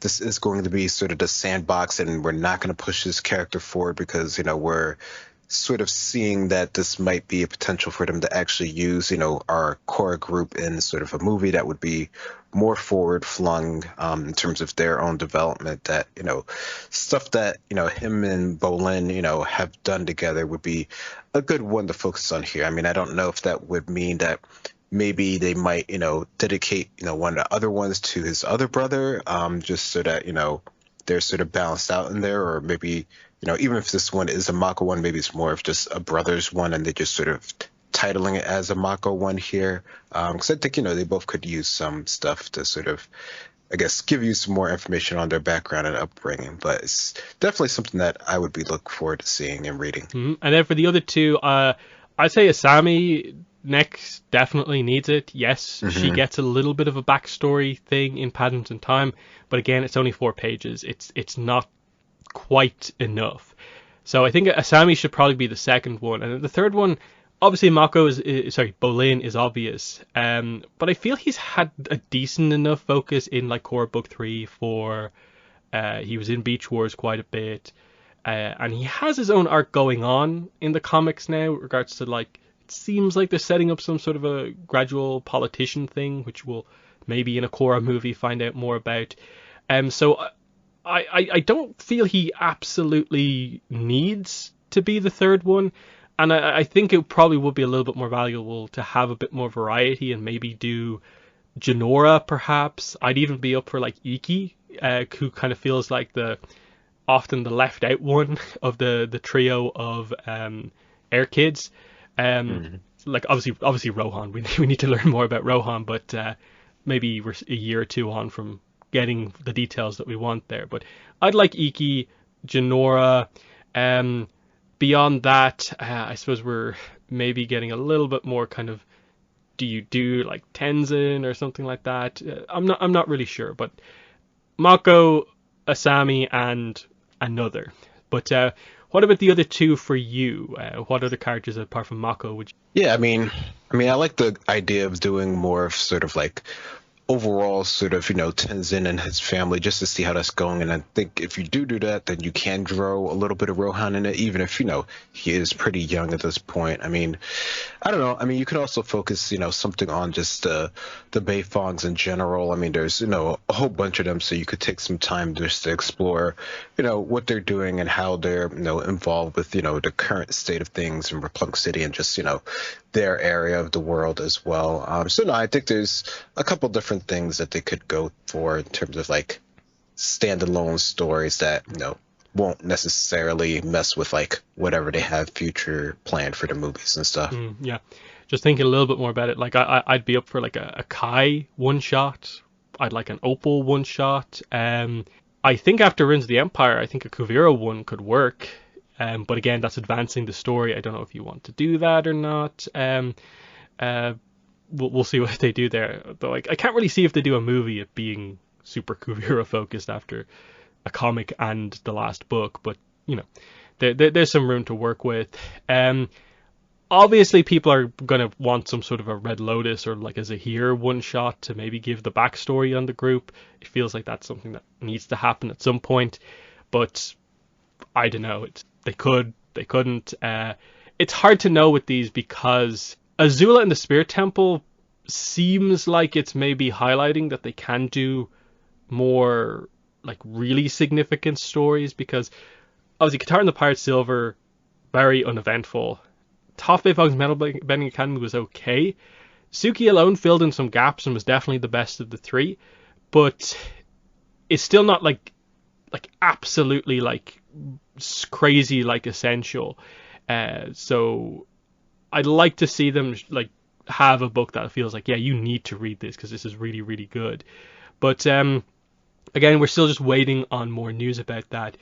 B: this is going to be sort of the sandbox and we're not going to push this character forward because, we're sort of seeing that this might be a potential for them to actually use, our core group in sort of a movie that would be more forward flung in terms of their own development. That, stuff that, him and Bolin, have done together would be a good one to focus on here. I mean, I don't know if that would mean that maybe they might, dedicate, one of the other ones to his other brother, just so that, they're sort of balanced out in there, or maybe, even if this one is a Mako one, maybe it's more of just a brothers one and they just sort of titling it as a Mako one here. Because I think, they both could use some stuff to sort of, I guess, give you some more information on their background and upbringing. But it's definitely something that I would be looking forward to seeing and reading.
A: Mm-hmm. And then for the other 2, I'd say Asami next definitely needs it. Yes, she gets a little bit of a backstory thing in Patterns in Time, but again, it's only 4 pages. It's not quite enough. So I think Asami should probably be the second one, and the third one, obviously Bolin is obvious. But I feel he's had a decent enough focus in like Korra Book 3 for. He was in Beach Wars quite a bit, and he has his own arc going on in the comics now with regards to like. Seems like they're setting up some sort of a gradual politician thing, which we'll maybe in a Korra movie find out more about. So I don't feel he absolutely needs to be the third one, and I think it probably would be a little bit more valuable to have a bit more variety and maybe do Janora perhaps. I'd even be up for like Iki, who kind of feels like often the left out one of the trio of Air Kids. Like obviously Rohan, we need to learn more about Rohan, but maybe we're a year or 2 on from getting the details that we want there. But I'd like Iki, Janora. Beyond that, I suppose we're maybe getting a little bit more kind of, do you do like Tenzin or something like that? I'm not really sure, but Mako, Asami, and another. But What about the other two for you? What other characters apart from Mako would you...
B: Yeah, I like the idea of doing more of sort of like overall sort of, Tenzin and his family just to see how that's going. And I think if you do that, then you can grow a little bit of Rohan in it, even if, he is pretty young at this point. I don't know. You could also focus, something on just the Beifongs in general. There's, a whole bunch of them, so you could take some time just to explore, what they're doing and how they're, involved with, the current state of things in Replunk City and just, their area of the world as well. So no, I think there's a couple different things that they could go for in terms of like standalone stories that, won't necessarily mess with like whatever they have future planned for the movies and stuff.
A: Yeah, just thinking a little bit more about it. Like I'd be up for like a Kai one shot. I'd like an Opal one shot. I think after Ruins of the Empire, I think a Kuvira one could work. But again, that's advancing the story. I don't know if you want to do that or not. We'll see what they do there. Though I can't really see if they do a movie it being super Kuvira focused after a comic and the last book. But there's some room to work with. Obviously, people are gonna want some sort of a Red Lotus or like a Zahir one shot to maybe give the backstory on the group. It feels like that's something that needs to happen at some point. But I don't know. They could, they couldn't. It's hard to know with these because Azula and the Spirit Temple seems like it's maybe highlighting that they can do more like really significant stories, because obviously Qatar and the Pirate Silver, very uneventful. Toph Beifong's Metal Bending Academy was okay. Suki alone filled in some gaps and was definitely the best of the three, but it's still not like absolutely like crazy like essential. So I'd like to see them like have a book that feels like, yeah, you need to read this because this is really, really good. But again, we're still just waiting on more news about that.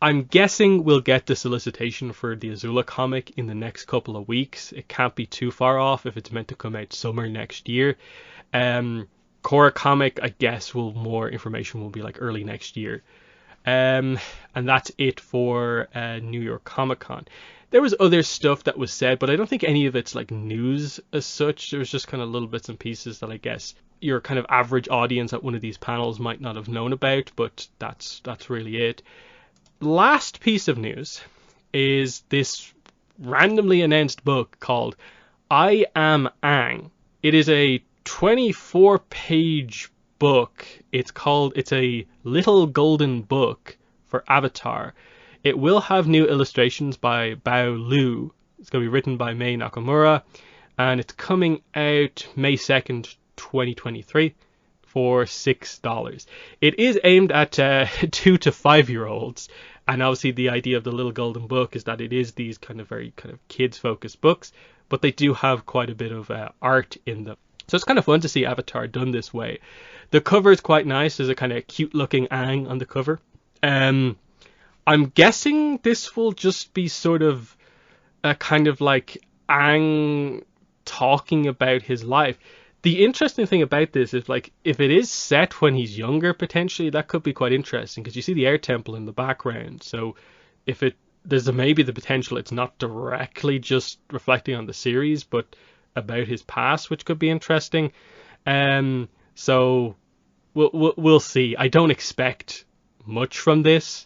A: I'm guessing we'll get the solicitation for the Azula comic in the next couple of weeks. It can't be too far off if it's meant to come out summer next year. Korra comic, I guess, more information will be like early next year. And that's it for New York Comic Con. There was other stuff that was said, but I don't think any of it's like news as such. There was just kind of little bits and pieces that I guess your kind of average audience at one of these panels might not have known about, but that's really it. Last piece of news is this randomly announced book called I Am Aang. It is a 24-page book. It's a little golden book for Avatar. It will have new illustrations by Bao Lu. It's going to be written by Mei Nakamura, and it's coming out May 2nd, 2023 for $6. It is aimed at 2 to 5 year olds, and obviously the idea of the little golden book is that it is these kind of very kind of kids focused books, but they do have quite a bit of art in them. So it's kind of fun to see Avatar done this way. The cover is quite nice. There's a kind of cute looking Aang on the cover. I'm guessing this will just be sort of a kind of like Aang talking about his life. The interesting thing about this is like if it is set when he's younger, potentially that could be quite interesting because you see the air temple in the background. So if there's maybe the potential it's not directly just reflecting on the series, but about his past, which could be interesting. So we'll see. I don't expect much from this,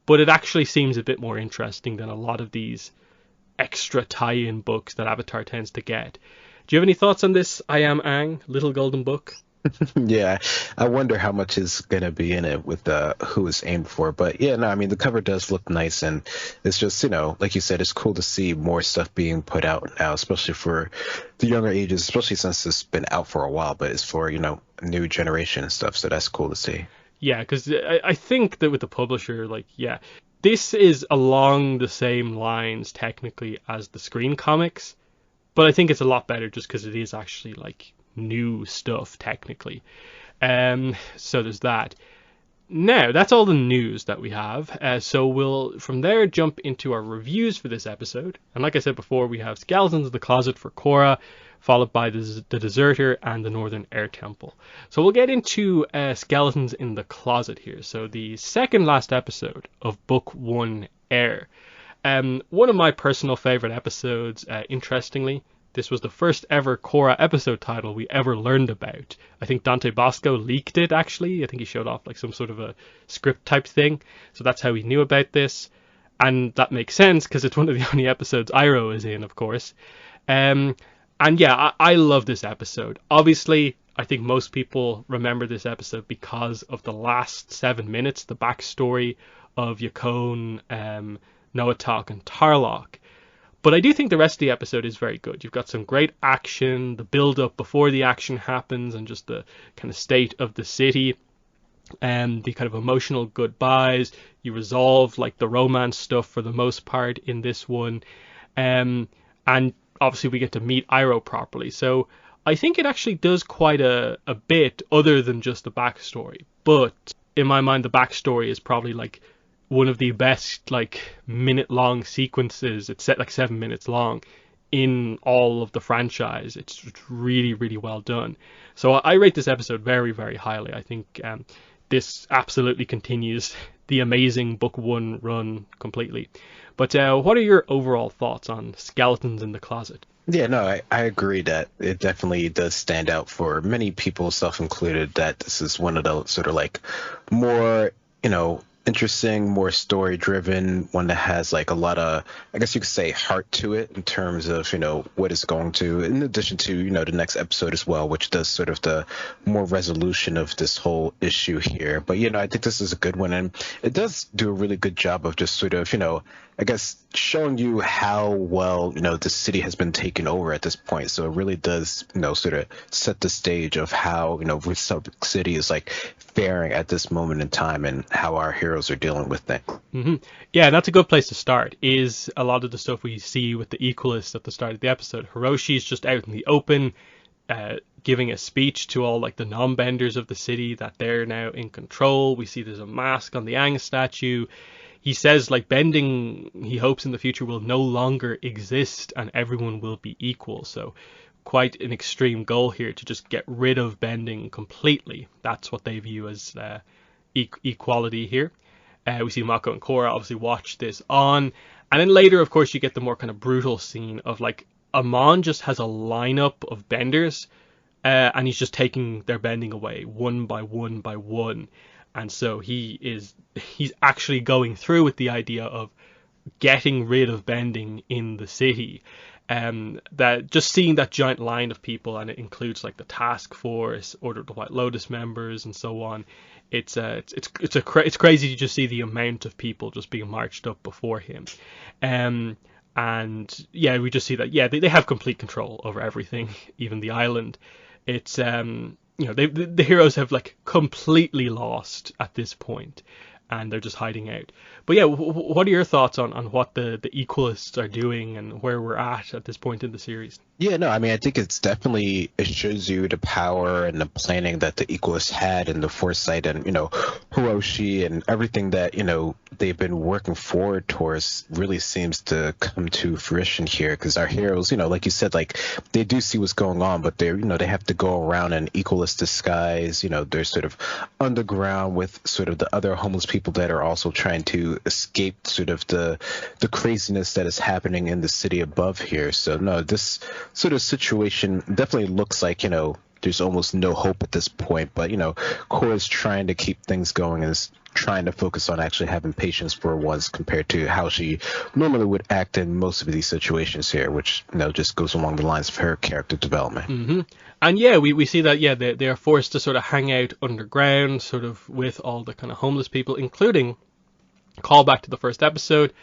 A: but it actually seems a bit more interesting than a lot of these extra tie-in books that Avatar tends to get. Do you have any thoughts on this I Am Aang, Little Golden Book?
B: Yeah, I wonder how much is going to be in it with who it's aimed for. But yeah, no, the cover does look nice, and it's just, like you said, it's cool to see more stuff being put out now, especially for the younger ages, especially since it's been out for a while, but it's for, a new generation and stuff. So that's cool to see.
A: Yeah, because I think that with the publisher, like, yeah, this is along the same lines technically as the Screen comics, but I think it's a lot better just because it is actually like new stuff technically. So there's that. Now, that's all the news that we have. So we'll, from there, jump into our reviews for this episode. And like I said before, we have Skeletons in the Closet for Korra, followed by the Deserter and the Northern Air Temple. So we'll get into Skeletons in the Closet here. So the second last episode of Book 1 Air. One of my personal favorite episodes, interestingly, this was the first ever Korra episode title we ever learned about. I think Dante Bosco leaked it, actually. I think he showed off like some sort of a script type thing. So that's how he knew about this. And that makes sense because it's one of the only episodes Iroh is in, of course. And yeah, I love this episode. Obviously, I think most people remember this episode because of the last 7 minutes, the backstory of Yakone, Noatak, and Tarlok. But I do think the rest of the episode is very good. You've got some great action, the build up before the action happens, and just the kind of state of the city, and the kind of emotional goodbyes. You resolve like the romance stuff for the most part in this one, and obviously we get to meet Iroh properly. So I think it actually does quite a bit other than just the backstory. But in my mind, the backstory is probably like one of the best like minute long sequences. It's set like 7 minutes long in all of the franchise. It's really, really well done. So I rate this episode very, very highly. I think this absolutely continues the amazing book one run completely. But what are your overall thoughts on Skeletons in the Closet?
B: Yeah, no, I agree that it definitely does stand out for many people, self included, that this is one of the sort of like more, interesting, more story driven, one that has like a lot of, I guess you could say, heart to it in terms of, what it's going to, in addition to, the next episode as well, which does sort of the more resolution of this whole issue here. But, I think this is a good one. And it does do a really good job of just sort of, I guess showing you how well, the city has been taken over at this point. So it really does, sort of set the stage of how, Republic City is like faring at this moment in time and how our heroes are dealing with things.
A: Mm-hmm. Yeah, that's a good place to start, is a lot of the stuff we see with the Equalists at the start of the episode. Hiroshi's just out in the open, giving a speech to all like the non-benders of the city that they're now in control. We see there's a mask on the Aang statue. He says like bending, he hopes in the future will no longer exist and everyone will be equal. So quite an extreme goal here to just get rid of bending completely. That's what they view as equality here. We see Mako and Korra obviously watch this on. And then later, of course, you get the more kind of brutal scene of like Amon just has a lineup of benders and he's just taking their bending away one by one by one. And so he's actually going through with the idea of getting rid of bending in the city. That just seeing that giant line of people, and it includes like the task force, Order of the White Lotus members, and so on. It's crazy to just see the amount of people just being marched up before him. And yeah, we just see that they have complete control over everything, even the island. It's the heroes have like completely lost at this point, and they're just hiding out. But yeah, what are your thoughts on what the Equalists are doing and where we're at this point in the series?
B: Yeah, no, I mean, I think it shows you the power and the planning that the Equalists had and the foresight and, Hiroshi and everything that, they've been working forward towards really seems to come to fruition here, because our heroes, like you said, like they do see what's going on, but they're, they have to go around in Equalist disguise. They're sort of underground with sort of the other homeless people that are also trying to escape sort of the craziness that is happening in the city above here. So no, this sort of situation definitely looks like, there's almost no hope at this point, but Korra's trying to keep things going and is trying to focus on actually having patience for once, compared to how she normally would act in most of these situations here, which just goes along the lines of her character development.
A: Mm-hmm. And yeah, we see that they are forced to sort of hang out underground, sort of with all the kind of homeless people, including, call back to the first episode,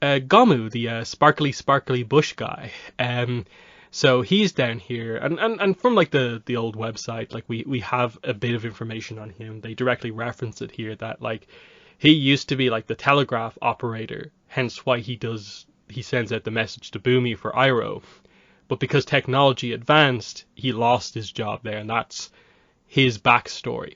A: Gomu, the sparkly bush guy. So he's down here, and from like the old website, like we have a bit of information on him. They directly reference it here that like he used to be like the telegraph operator, hence why he sends out the message to Bumi for Iroh. But because technology advanced, he lost his job there, and that's his backstory.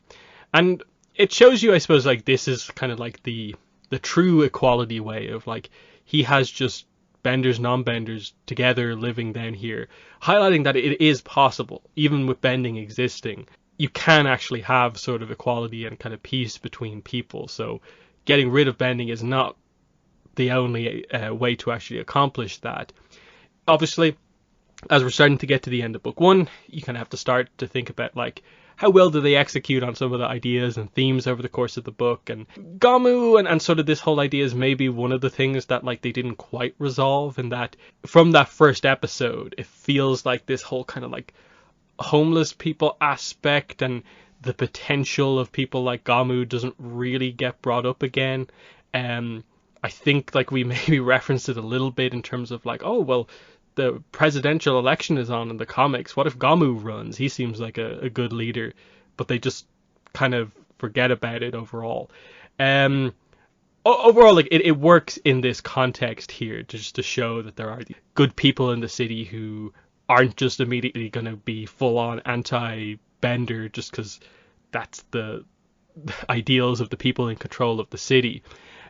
A: And it shows you, I suppose, like this is kind of like the true equality way of like he has just benders, non-benders together living down here, highlighting that it is possible, even with bending existing, you can actually have sort of equality and kind of peace between people. So getting rid of bending is not the only way to actually accomplish that. Obviously, as we're starting to get to the end of book one, you kind of have to start to think about like how well do they execute on some of the ideas and themes over the course of the book. And Gamu and sort of this whole idea is maybe one of the things that like they didn't quite resolve, in that from that first episode it feels like this whole kind of like homeless people aspect and the potential of people like Gamu doesn't really get brought up again. I think like we maybe referenced it a little bit in terms of like, oh well, the presidential election is on in the comics. What if Gamu runs? He seems like a good leader, but they just kind of forget about it overall. Overall, like it works in this context here, just to show that there are good people in the city who aren't just immediately going to be full on anti-Bender just because that's the ideals of the people in control of the city.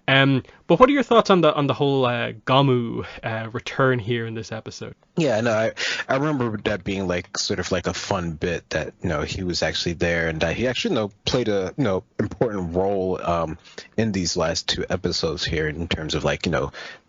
A: But what are your thoughts on the whole Gamu return here in this episode?
B: Yeah, no, I remember that being like sort of like a fun bit that he was actually there, and that he actually played a important role in these last two episodes here in terms of like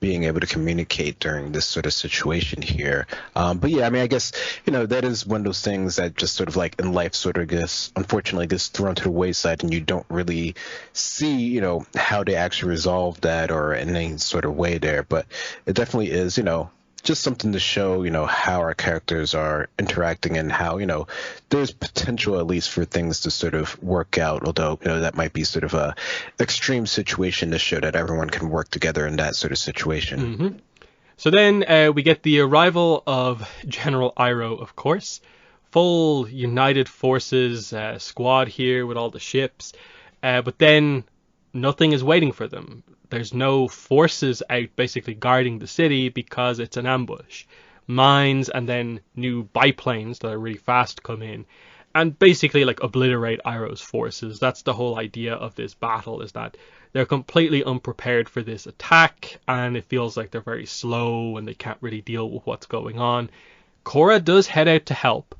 B: being able to communicate during this sort of situation here. But yeah, I mean, I guess that is one of those things that just sort of like in life sort of unfortunately gets thrown to the wayside, and you don't really see how they actually resolve that or in any sort of way there. But it definitely is just something to show, how our characters are interacting and how, there's potential at least for things to sort of work out, although, that might be sort of a extreme situation to show that everyone can work together in that sort of situation.
A: Mm-hmm. So then we get the arrival of General Iroh, of course. Full United Forces squad here with all the ships. But then nothing is waiting for them. There's no forces out basically guarding the city because it's an ambush. Mines and then new biplanes that are really fast come in and basically like obliterate Iroh's forces. That's the whole idea of this battle, is that they're completely unprepared for this attack and it feels like they're very slow and they can't really deal with what's going on. Korra does head out to help,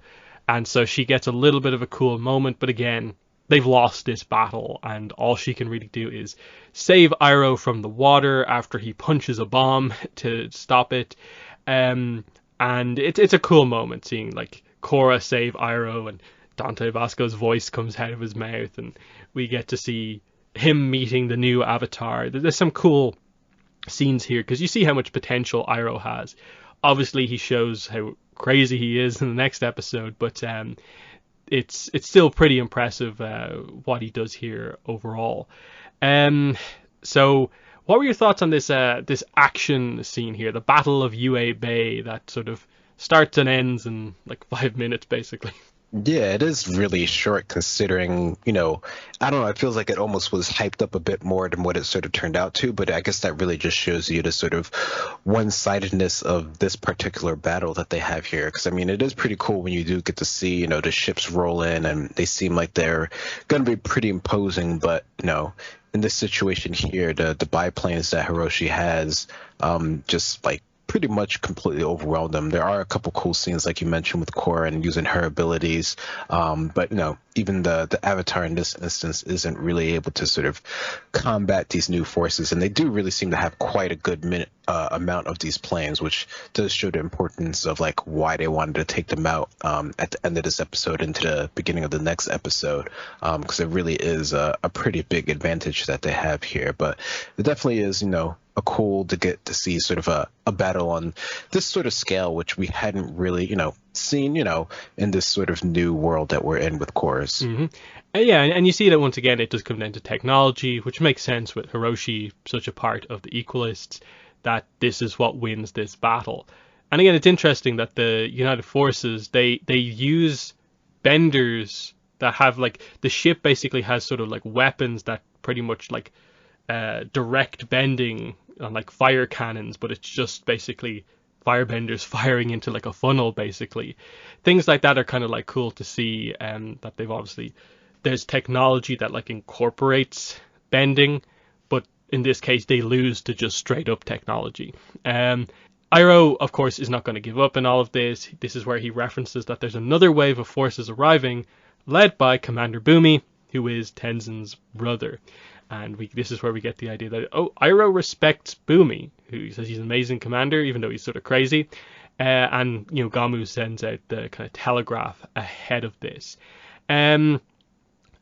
A: and so she gets a little bit of a cool moment, but again, they've lost this battle, and all she can really do is save Iroh from the water after he punches a bomb to stop it. And it's a cool moment seeing like Korra save Iroh, and Dante Vasco's voice comes out of his mouth, and we get to see him meeting the new Avatar. There's some cool scenes here because you see how much potential Iroh has. Obviously, he shows how crazy he is in the next episode, but it's still pretty impressive what he does here overall. So what were your thoughts on this action scene here, the Battle of Yue Bay, that sort of starts and ends in like 5 minutes basically?
B: Yeah, it is really short considering, I don't know, it feels like it almost was hyped up a bit more than what it sort of turned out to, but I guess that really just shows you the sort of one-sidedness of this particular battle that they have here. Because, I mean, it is pretty cool when you do get to see, the ships roll in and they seem like they're going to be pretty imposing, but, in this situation here, the biplanes that Hiroshi has just like pretty much completely overwhelmed them. There are a couple cool scenes, like you mentioned, with Korra and using her abilities, but even the Avatar in this instance isn't really able to sort of combat these new forces, and they do really seem to have quite a good amount of these planes, which does show the importance of like why they wanted to take them out at the end of this episode into the beginning of the next episode, because it really is a pretty big advantage that they have here. But it definitely is, a cool to get to see sort of a battle on this sort of scale, which we hadn't really, seen, in this sort of new world that we're in with Chorus.
A: Mm-hmm. Yeah, and you see that once again, it does come down to technology, which makes sense with Hiroshi, such a part of the Equalists, that this is what wins this battle. And again, it's interesting that the United Forces, they use benders that have like, the ship basically has sort of like weapons that pretty much like direct bending on like fire cannons, but it's just basically firebenders firing into like a funnel basically. Things like that are kind of like cool to see, that they've obviously, there's technology that like incorporates bending, but in this case they lose to just straight up technology. Iroh, of course, is not going to give up in all of this. This is where he references that there's another wave of forces arriving, led by Commander Bumi, who is Tenzin's brother. And this is where we get the idea that, oh, Iroh respects Bumi, who says he's an amazing commander, even though he's sort of crazy. And, Gamu sends out the kind of telegraph ahead of this.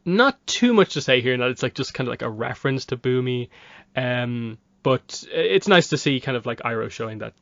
A: Not too much to say here, that it's like just kind of like a reference to Bumi. But it's nice to see kind of like Iroh showing that,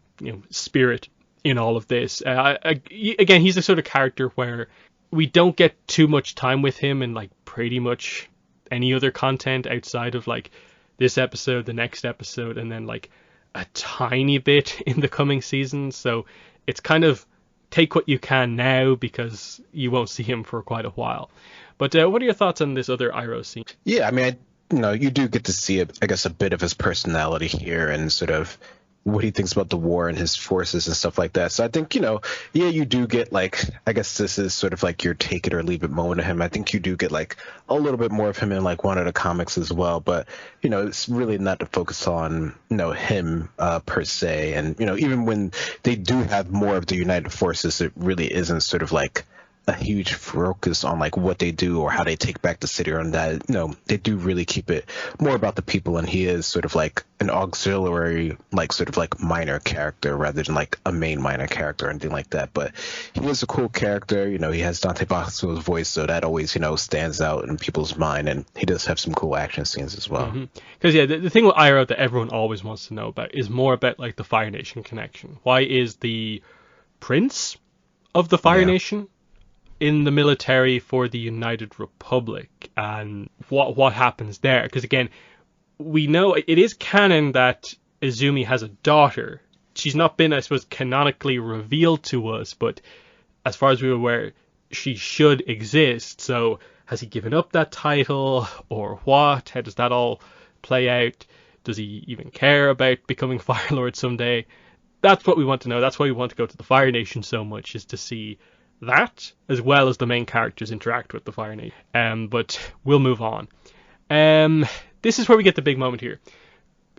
A: spirit in all of this. Again, he's the sort of character where we don't get too much time with him in like pretty much any other content outside of like this episode, the next episode, and then like a tiny bit in the coming seasons. So it's kind of take what you can now, because you won't see him for quite a while. But what are your thoughts on this other Iroh scene?
B: Yeah, I mean, you do get to see, I guess, a bit of his personality here and sort of what he thinks about the war and his forces and stuff like that. So I think, yeah, you do get like, I guess this is sort of like your take it or leave it moment of him. I think you do get like a little bit more of him in like one of the comics as well. But, it's really not to focus on, him per se. And, even when they do have more of the United Forces, it really isn't sort of like a huge focus on like what they do or how they take back the city or on that. They do really keep it more about the people, and he is sort of like an auxiliary, like sort of like minor character rather than like a main minor character or anything like that. But he is a cool character. He has Dante Basco's voice, so that always stands out in people's mind, and he does have some cool action scenes as well.
A: Because the thing with Iroh that everyone always wants to know about is more about like the Fire Nation connection. Why is the prince of the Fire Nation in the military for the United Republic, and what happens there? Because again, we know it is canon that Izumi has a daughter. She's not been, I suppose, canonically revealed to us, but as far as we're aware, she should exist. So has he given up that title, or what? How does that all play out? Does he even care about becoming Fire Lord someday? That's what we want to know. That's why we want to go to the Fire Nation so much, is to see that, as well as the main characters interact with the Fire Nation. But we'll move on. This is where we get the big moment here.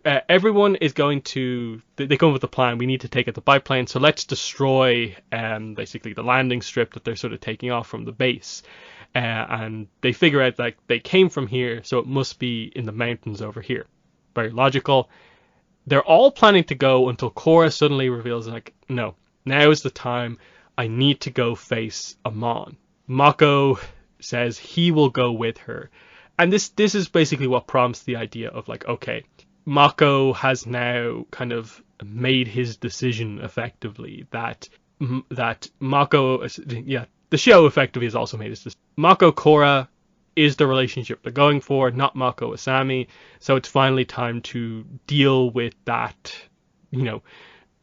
A: Everyone is going to... They come up with a plan. We need to take out the biplane, so let's destroy basically the landing strip that they're sort of taking off from the base. And they figure out like they came from here, so it must be in the mountains over here. Very logical. They're all planning to go until Korra suddenly reveals like, no, now is the time. I need to go face Amon. Mako says he will go with her. And this is basically what prompts the idea of like, okay, Mako has now kind of made his decision effectively that Mako, the show effectively has also made his decision. Mako Korra is the relationship they're going for, not Mako Asami. So it's finally time to deal with that,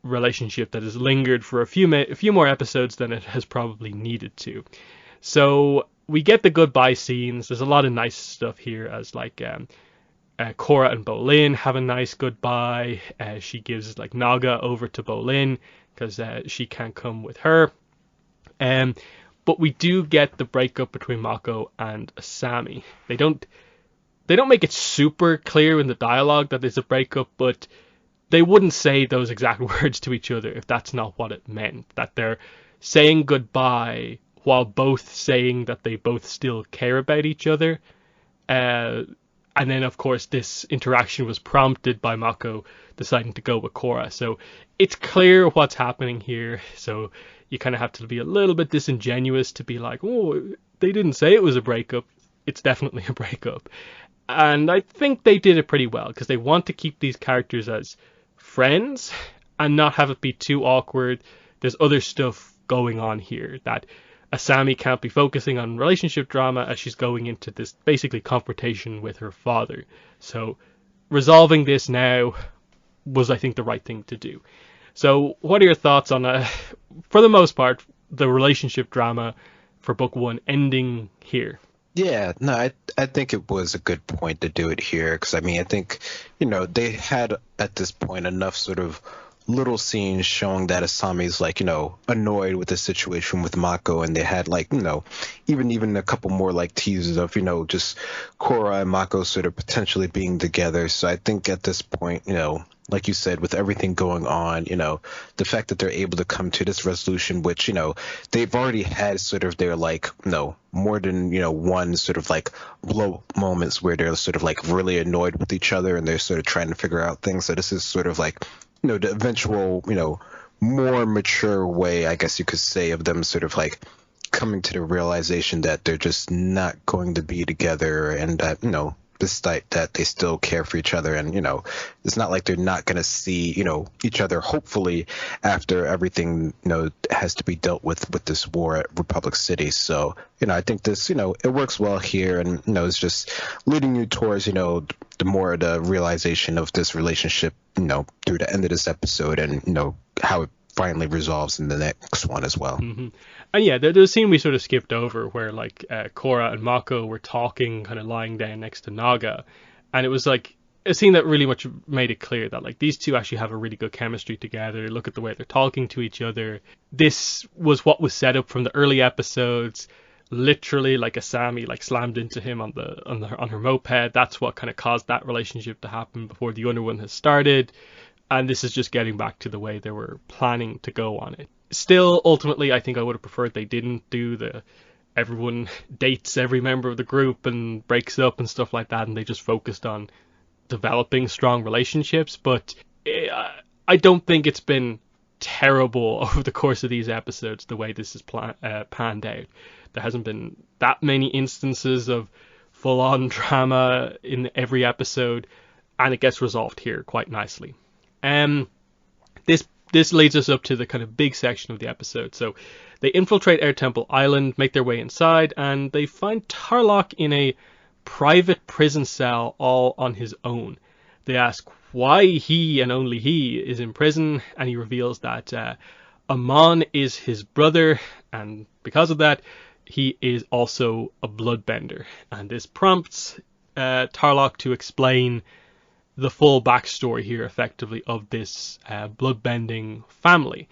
A: relationship that has lingered for a few more episodes than it has probably needed to. So we get the goodbye scenes. There's a lot of nice stuff here, as like Korra and Bolin have a nice goodbye. She gives like Naga over to Bolin because she can't come with her. But we do get the breakup between Mako and Asami. They don't make it super clear in the dialogue that there's a breakup, but they wouldn't say those exact words to each other if that's not what it meant. That they're saying goodbye while both saying that they both still care about each other. And then, of course, this interaction was prompted by Mako deciding to go with Korra. So it's clear what's happening here. So you kind of have to be a little bit disingenuous to be like, oh, they didn't say it was a breakup. It's definitely a breakup. And I think they did it pretty well, because they want to keep these characters as friends and not have it be too awkward. There's other stuff going on here that Asami can't be focusing on relationship drama as she's going into this basically confrontation with her father. So resolving this now was, I think, the right thing to do. So what are your thoughts on, for the most part, the relationship drama for book one ending here?
B: Yeah, no, I think it was a good point to do it here, because I mean, I think, they had at this point enough sort of little scenes showing that Asami's like, annoyed with the situation with Mako, and they had like, even a couple more like teasers of, just Korra and Mako sort of potentially being together. So I think at this point, like you said, with everything going on, the fact that they're able to come to this resolution, which, they've already had sort of their like, more than, one sort of like blow moments where they're sort of like really annoyed with each other and they're sort of trying to figure out things. So this is sort of like, the eventual, more mature way, I guess you could say, of them sort of like coming to the realization that they're just not going to be together, and that, despite that they still care for each other, and it's not like they're not going to see each other, hopefully, after everything has to be dealt with this war at Republic City. So I think this it works well here, and it's just leading you towards the more the realization of this relationship through the end of this episode, and how it finally resolves in the next one as well.
A: Mm-hmm. And yeah, there's a scene we sort of skipped over where like Korra and Mako were talking, kind of lying down next to Naga, and it was like a scene that really much made it clear that like these two actually have a really good chemistry together. Look at the way they're talking to each other. This was what was set up from the early episodes. Literally, like Asami like slammed into him on her moped. That's what kind of caused that relationship to happen before the other one has started. And this is just getting back to the way they were planning to go on it. Still, ultimately, I think I would have preferred they didn't do the everyone dates every member of the group and breaks up and stuff like that, and they just focused on developing strong relationships. But I don't think it's been terrible over the course of these episodes, the way this is panned out. There hasn't been that many instances of full-on drama in every episode, and it gets resolved here quite nicely. This leads us up to the kind of big section of the episode. So they infiltrate Air Temple Island, make their way inside, and they find Tarlok in a private prison cell all on his own. They ask why he and only he is in prison, and he reveals that Amon is his brother, and because of that, he is also a bloodbender. And this prompts Tarlok to explain the full backstory here, effectively, of this bloodbending family.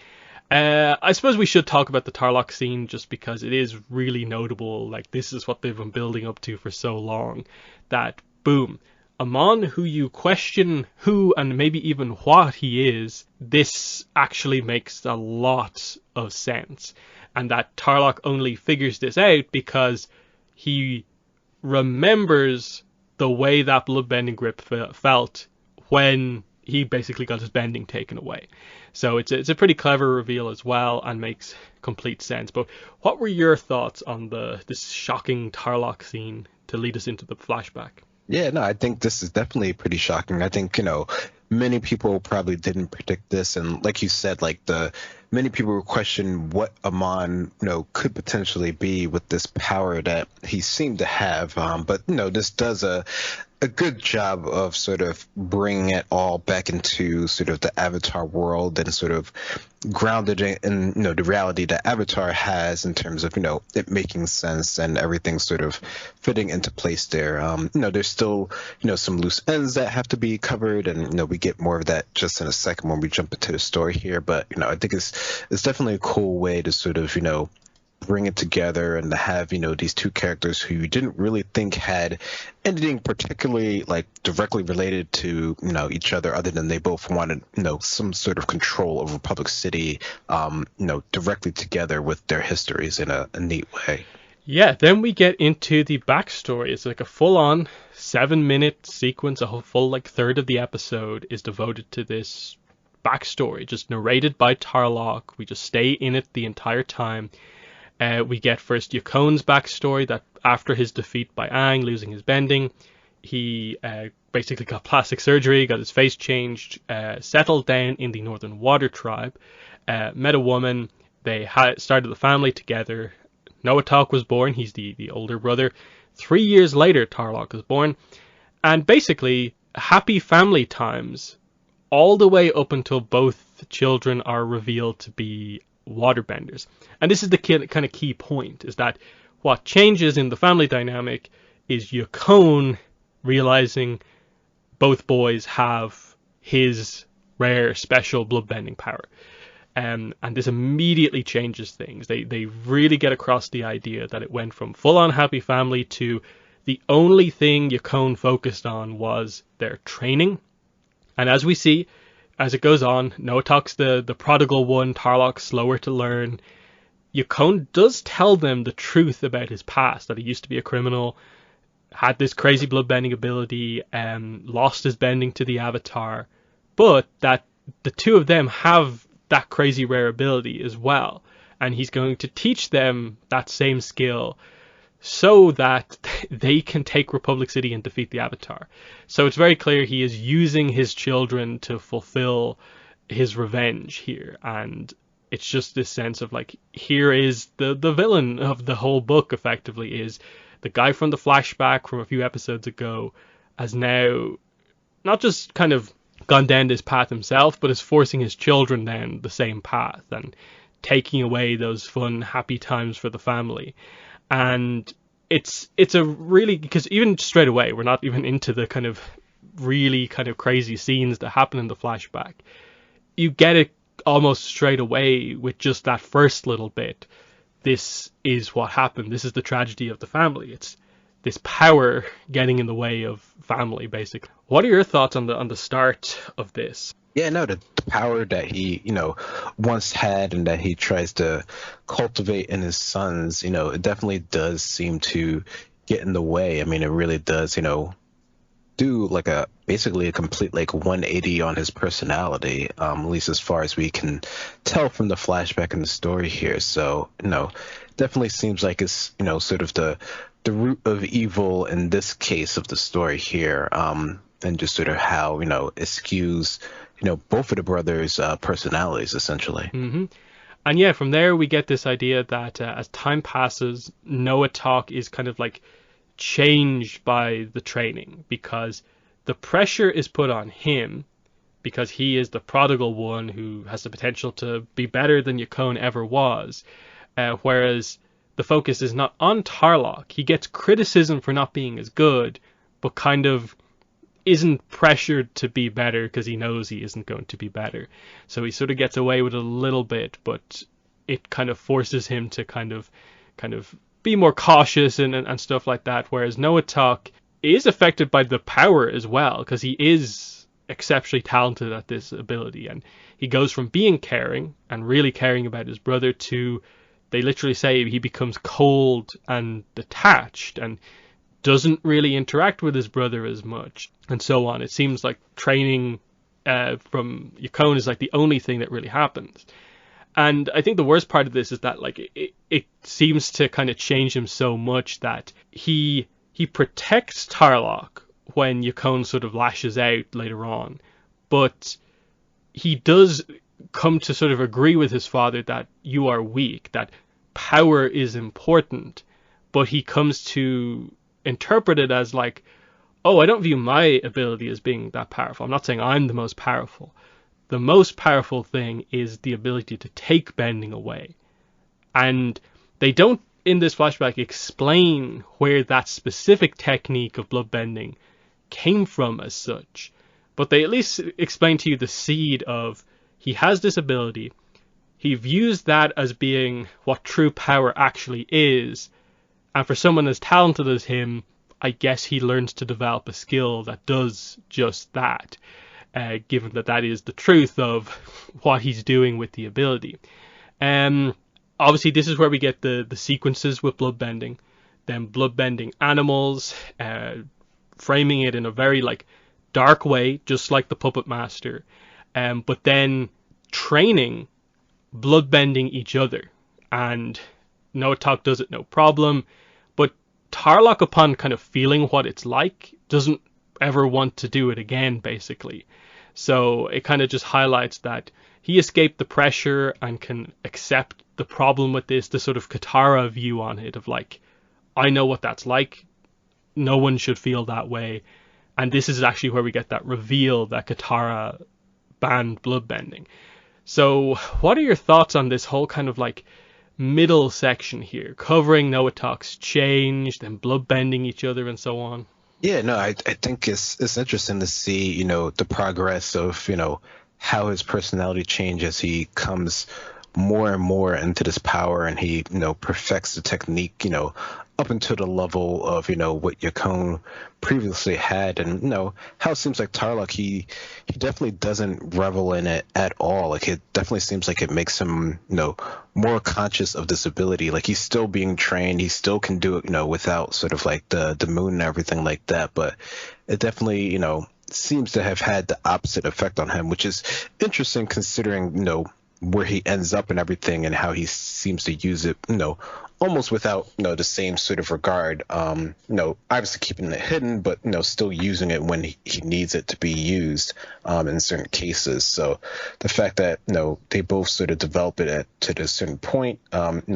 A: I suppose we should talk about the Tarlok scene, just because it is really notable. Like, this is what they've been building up to for so long, that boom, Amon, who you question who and maybe even what he is, this actually makes a lot of sense. And that Tarlok only figures this out because he remembers the way that bloodbending grip felt when he basically got his bending taken away. So it's a pretty clever reveal as well, and makes complete sense. But what were your thoughts on this shocking Tarlok scene to lead us into the flashback?
B: Yeah, no, I think this is definitely pretty shocking. I think, many people probably didn't predict this. And like you said, like many people question what Amon, could potentially be with this power that he seemed to have. But, this does a good job of sort of bringing it all back into sort of the Avatar world, and sort of grounded in the reality that Avatar has, in terms of it making sense and everything sort of fitting into place there. There's still some loose ends that have to be covered, and we get more of that just in a second when we jump into the story here. But I think it's definitely a cool way to sort of bring it together, and to have these two characters who you didn't really think had anything particularly like directly related to each other than they both wanted some sort of control over Republic City, directly together with their histories in a neat way.
A: Yeah, then we get into the backstory. It's like a full-on 7-minute sequence. A whole full like third of the episode is devoted to this backstory, just narrated by Tarlok. We just stay in it the entire time. We get first Yakone's backstory, that after his defeat by Aang, losing his bending, he basically got plastic surgery, got his face changed, settled down in the Northern Water Tribe, met a woman, they started the family together. Noatok was born, he's the older brother. 3 years later, Tarlok was born, and basically happy family times all the way up until both children are revealed to be waterbenders. And this is the kind of key point, is that what changes in the family dynamic is Yakone realizing both boys have his rare special bloodbending power. And this immediately changes things. They really get across the idea that it went from full-on happy family to the only thing Yakone focused on was their training. And as we see, as it goes on, Noatak's the prodigal one, Tarlok's slower to learn. Yukon does tell them the truth about his past, that he used to be a criminal, had this crazy bloodbending ability, lost his bending to the Avatar, but that the two of them have that crazy rare ability as well. And he's going to teach them that same skill so that they can take Republic City and defeat the Avatar. So it's very clear he is using his children to fulfill his revenge here. And it's just this sense of like, here is the villain of the whole book, effectively, is the guy from the flashback from a few episodes ago has now not just kind of gone down this path himself, but is forcing his children down the same path and taking away those fun, happy times for the family. And it's a really, because even straight away, we're not even into the kind of really kind of crazy scenes that happen in the flashback. You get it almost straight away with just that first little bit. This is what happened. This is the tragedy of the family. It's this power getting in the way of family, basically. What are your thoughts on the start of this?
B: Yeah, no, the power that he, once had and that he tries to cultivate in his sons, it definitely does seem to get in the way. I mean, it really does, do like basically a complete like 180 on his personality, at least as far as we can tell from the flashback in the story here. So, definitely seems like it's, sort of the root of evil in this case of the story here, and just sort of how, it skews, both of the brothers' personalities, essentially.
A: Mm-hmm. And yeah, from there we get this idea that as time passes, Noatak is kind of like changed by the training, because the pressure is put on him because he is the prodigal one who has the potential to be better than Yukon ever was, whereas the focus is not on Tarlok. He gets criticism for not being as good, but kind of isn't pressured to be better because he knows he isn't going to be better. So he sort of gets away with it a little bit, but it kind of forces him to kind of be more cautious and stuff like that. Whereas Noatak is affected by the power as well, because he is exceptionally talented at this ability, and he goes from being caring and really caring about his brother to, they literally say, he becomes cold and detached and doesn't really interact with his brother as much, and so on. It seems like training from Yukon is like the only thing that really happens. And I think the worst part of this is that like it seems to kind of change him so much that he protects Tarlok when Yukon sort of lashes out later on, but he does come to sort of agree with his father that you are weak, that power is important, but he comes to interpret it as like, oh, I don't view my ability as being that powerful. I'm not saying I'm the most powerful. The most powerful thing is the ability to take bending away. And they don't, in this flashback, explain where that specific technique of bloodbending came from as such. But they at least explain to you the seed of, he has this ability, he views that as being what true power actually is, and for someone as talented as him, I guess he learns to develop a skill that does just that, given that that is the truth of what he's doing with the ability. Obviously, this is where we get the sequences with bloodbending, then bloodbending animals, framing it in a very like dark way, just like the Puppet Master, but then training bloodbending each other. And Noatak does it no problem, but Tarlok, upon kind of feeling what it's like, doesn't ever want to do it again, basically. So it kind of just highlights that he escaped the pressure and can accept the problem with this, the sort of Katara view on it of like, I know what that's like, no one should feel that way. And this is actually where we get that reveal that Katara banned bloodbending. So what are your thoughts on this whole kind of like middle section here, covering Noatak's change, then bloodbending each other and so on?
B: Yeah, no, I think it's interesting to see, the progress of, how his personality changes. He comes more and more into this power, and he, perfects the technique, up until the level of, what Yakone previously had. And, how it seems like Tarlok, he definitely doesn't revel in it at all. Like, it definitely seems like it makes him, more conscious of this ability. Like, he's still being trained. He still can do it, without sort of like the moon and everything like that. But it definitely, seems to have had the opposite effect on him, which is interesting considering, where he ends up and everything, and how he seems to use it, almost without, the same sort of regard. Obviously keeping it hidden, but, still using it when he needs it to be used, in certain cases. So the fact that, they both sort of develop it to a certain point,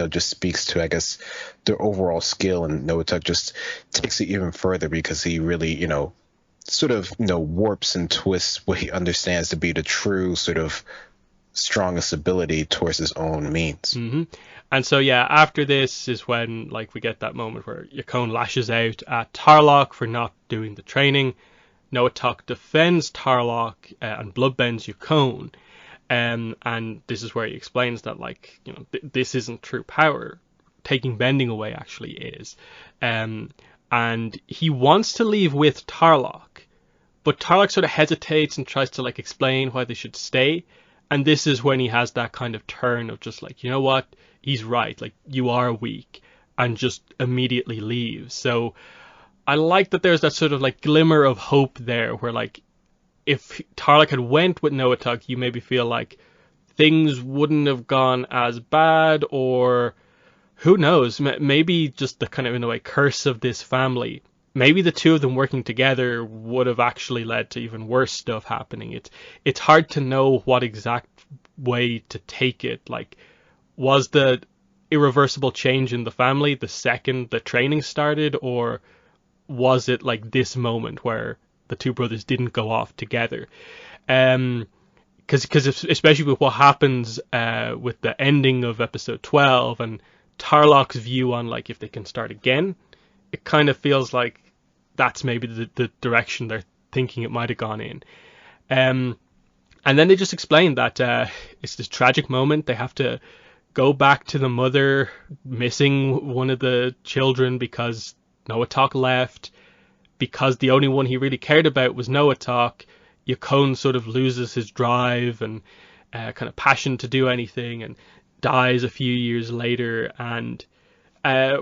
B: just speaks to, I guess, their overall skill. And Noatak just takes it even further because he really, sort of, warps and twists what he understands to be the true sort of strongest ability towards his own means.
A: Mm-hmm. And so, yeah, after this is when, like, we get that moment where Yakone lashes out at Tarlok for not doing the training. Noatak defends Tarlok and bloodbends Yakone. And this is where he explains that, like, this isn't true power. Taking bending away actually is. And he wants to leave with Tarlok, but Tarlok sort of hesitates and tries to, like, explain why they should stay. And this is when he has that kind of turn of just like, you know what, he's right, like, you are weak, and just immediately leaves. So I like that there's that sort of like glimmer of hope there, where like if Tarlok had went with Noatak, you maybe feel like things wouldn't have gone as bad, or who knows, maybe just the kind of, in a way, curse of this family. Maybe the two of them working together would have actually led to even worse stuff happening. It's hard to know what exact way to take it. Like, was the irreversible change in the family the second the training started, or was it like this moment where the two brothers didn't go off together? Because especially with what happens with the ending of episode 12 and Tarlok's view on, like, if they can start again, it kind of feels like that's maybe the direction they're thinking it might have gone in. And then they just explain that it's this tragic moment. They have to go back to the mother missing one of the children because Noatak left, because the only one he really cared about was Noatak. Yakone sort of loses his drive and kind of passion to do anything and dies a few years later. And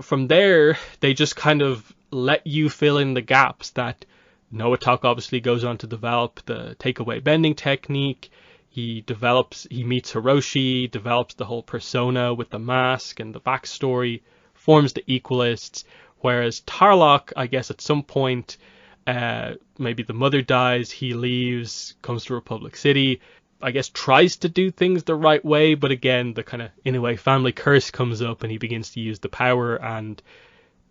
A: from there, they just kind of let you fill in the gaps that Noatak obviously goes on to develop the takeaway bending technique. He meets Hiroshi, develops the whole persona with the mask and the backstory, forms the Equalists. Whereas Tarlok, I guess at some point, maybe the mother dies, he leaves, comes to Republic City, I guess tries to do things the right way, but again, the kind of, in a way, family curse comes up and he begins to use the power. And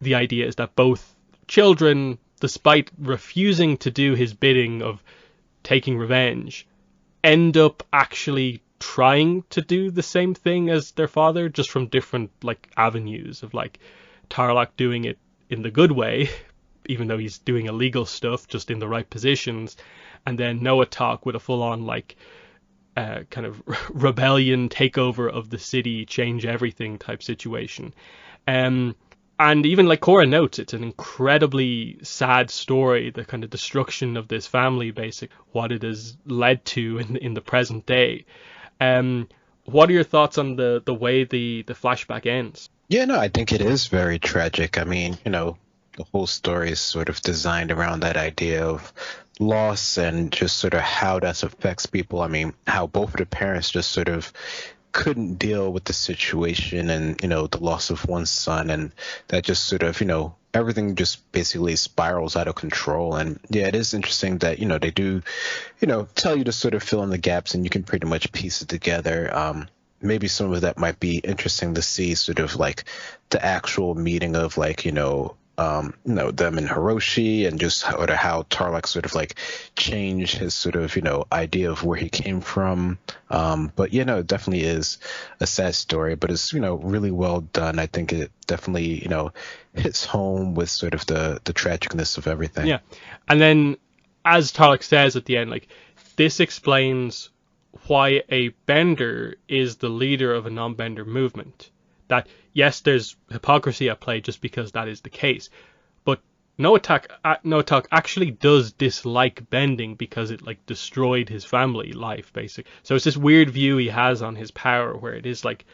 A: the idea is that both children, despite refusing to do his bidding of taking revenge, end up actually trying to do the same thing as their father, just from different, like, avenues of, like, Tarlok doing it in the good way, even though he's doing illegal stuff, just in the right positions, and then Noatak with a full-on, like, kind of rebellion, takeover of the city, change everything type situation. And even, like Cora notes, it's an incredibly sad story, the kind of destruction of this family, basically, what it has led to in the present day. What are your thoughts on the way the flashback ends?
B: Yeah, no, I think it is very tragic. I mean, the whole story is sort of designed around that idea of loss and just sort of how that affects people. I mean, how both of the parents just sort of couldn't deal with the situation and, the loss of one son, and that just sort of, everything just basically spirals out of control. And yeah, it is interesting that, they do, tell you to sort of fill in the gaps and you can pretty much piece it together. Maybe some of that might be interesting to see, sort of like the actual meeting of, like, them and Hiroshi, and just how Tarlok sort of like changed his sort of, idea of where he came from. But, it definitely is a sad story, but it's, really well done. I think it definitely, hits home with sort of the tragicness of everything.
A: Yeah. And then, as Tarlok says at the end, like, this explains why a bender is the leader of a non-bender movement. That, yes, there's hypocrisy at play just because that is the case, but Noatak actually does dislike bending because it like destroyed his family life basically. So it's this weird view he has on his power where it is like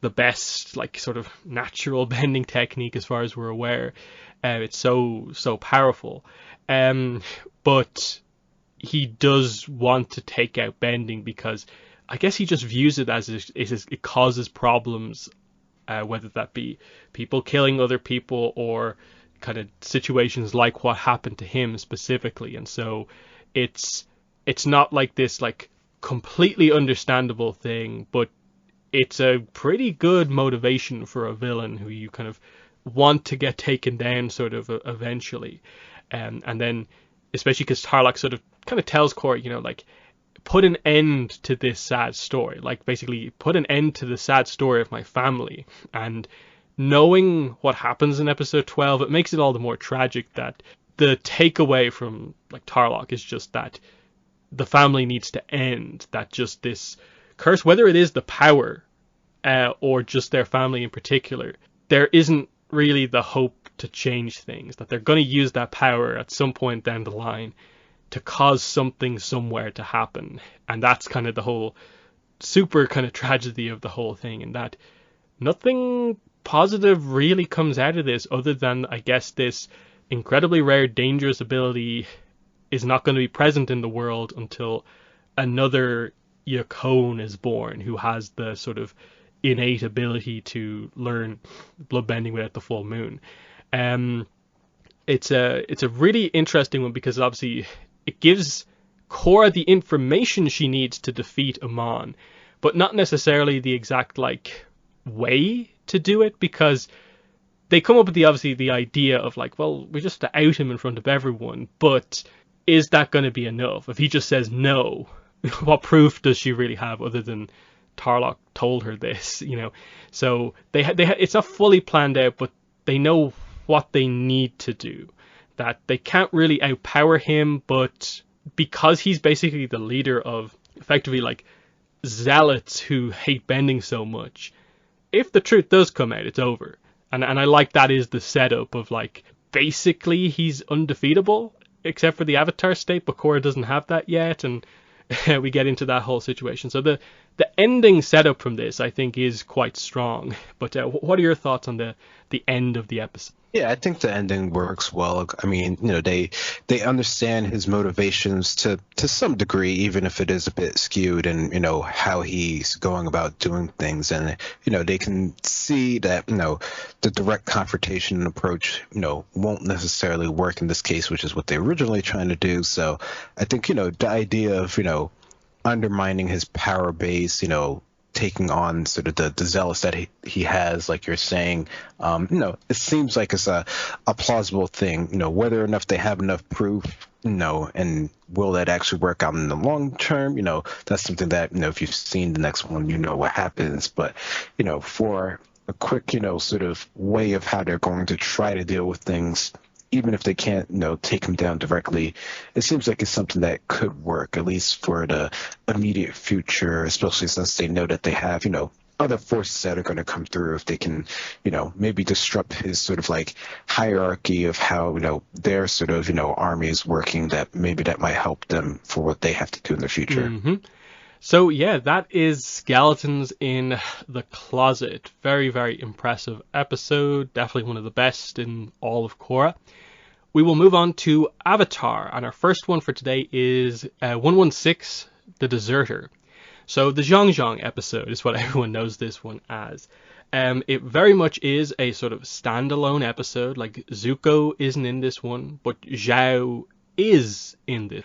A: the best like sort of natural bending technique as far as we're aware. It's so powerful, but he does want to take out bending because I guess he just views it as it causes problems, whether that be people killing other people or kind of situations like what happened to him specifically. And so it's not like this like completely understandable thing, but it's a pretty good motivation for a villain who you kind of want to get taken down sort of eventually. And then especially because Tarlok sort of kind of tells Korra, like, put an end to this sad story. Like, basically, put an end to the sad story of my family. And knowing what happens in episode 12, it makes it all the more tragic that the takeaway from, like, Tarlok is just that the family needs to end. That just this curse, whether it is the power or just their family in particular, there isn't really the hope to change things, that they're going to use that power at some point down the line to cause something somewhere to happen. And that's kind of the whole super kind of tragedy of the whole thing, and that nothing positive really comes out of this other than, I guess, this incredibly rare dangerous ability is not going to be present in the world until another Yakone is born who has the sort of innate ability to learn bloodbending without the full moon. It's a really interesting one because obviously it gives Korra the information she needs to defeat Amon, but not necessarily the exact like way to do it, because they come up with the idea of like, well, we just have to out him in front of everyone, but is that going to be enough? If he just says no, what proof does she really have other than Tarlok told her this, So it's not fully planned out, but they know what they need to do. That they can't really outpower him, but because he's basically the leader of effectively like zealots who hate bending so much, if the truth does come out, it's over. And I like that is the setup of like basically he's undefeatable except for the Avatar state, but Korra doesn't have that yet, and we get into that whole situation. So the ending setup from this, I think, is quite strong. But what are your thoughts on the end of the episode?
B: Yeah, I think the ending works well. I mean, they understand his motivations to some degree, even if it is a bit skewed, and how he's going about doing things, and they can see that the direct confrontation approach won't necessarily work in this case, which is what they're originally trying to do. So I think the idea of undermining his power base, taking on sort of the zealous that he has, like you're saying, it seems like it's a plausible thing, whether or not they have enough proof, and will that actually work out in the long term, that's something that, if you've seen the next one, what happens. But, for a quick, sort of way of how they're going to try to deal with things, even if they can't, take him down directly, it seems like it's something that could work, at least for the immediate future, especially since they know that they have, other forces that are going to come through if they can, maybe disrupt his sort of like hierarchy of how, their sort of, army is working, that maybe that might help them for what they have to do in the future.
A: Mm-hmm. So yeah, that is Skeletons in the Closet. Very, very impressive episode. Definitely one of the best in all of Korra. We will move on to Avatar, and our first one for today is 116, The Deserter. So the Zhang Zhang episode is what everyone knows this one as. It very much is a sort of standalone episode. Like, Zuko isn't in this one, but Zhao is in this.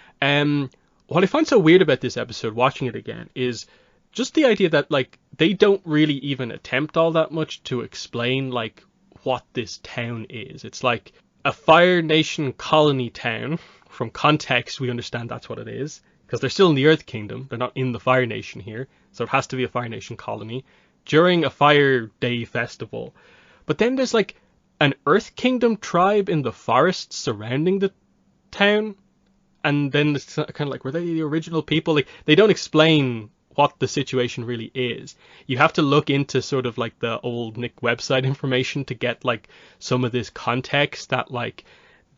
A: What I find so weird about this episode, watching it again, is just the idea that, like, they don't really even attempt all that much to explain, like, what this town is. It's like a Fire Nation colony town. From context, we understand that's what it is, because they're still in the Earth Kingdom. They're not in the Fire Nation here, so it has to be a Fire Nation colony during a Fire Day festival. But then there's, like, an Earth Kingdom tribe in the forests surrounding the town, and then it's kind of like, were they the original people? Like, they don't explain what the situation really is. You have to look into sort of like the old Nick website information to get like some of this context that like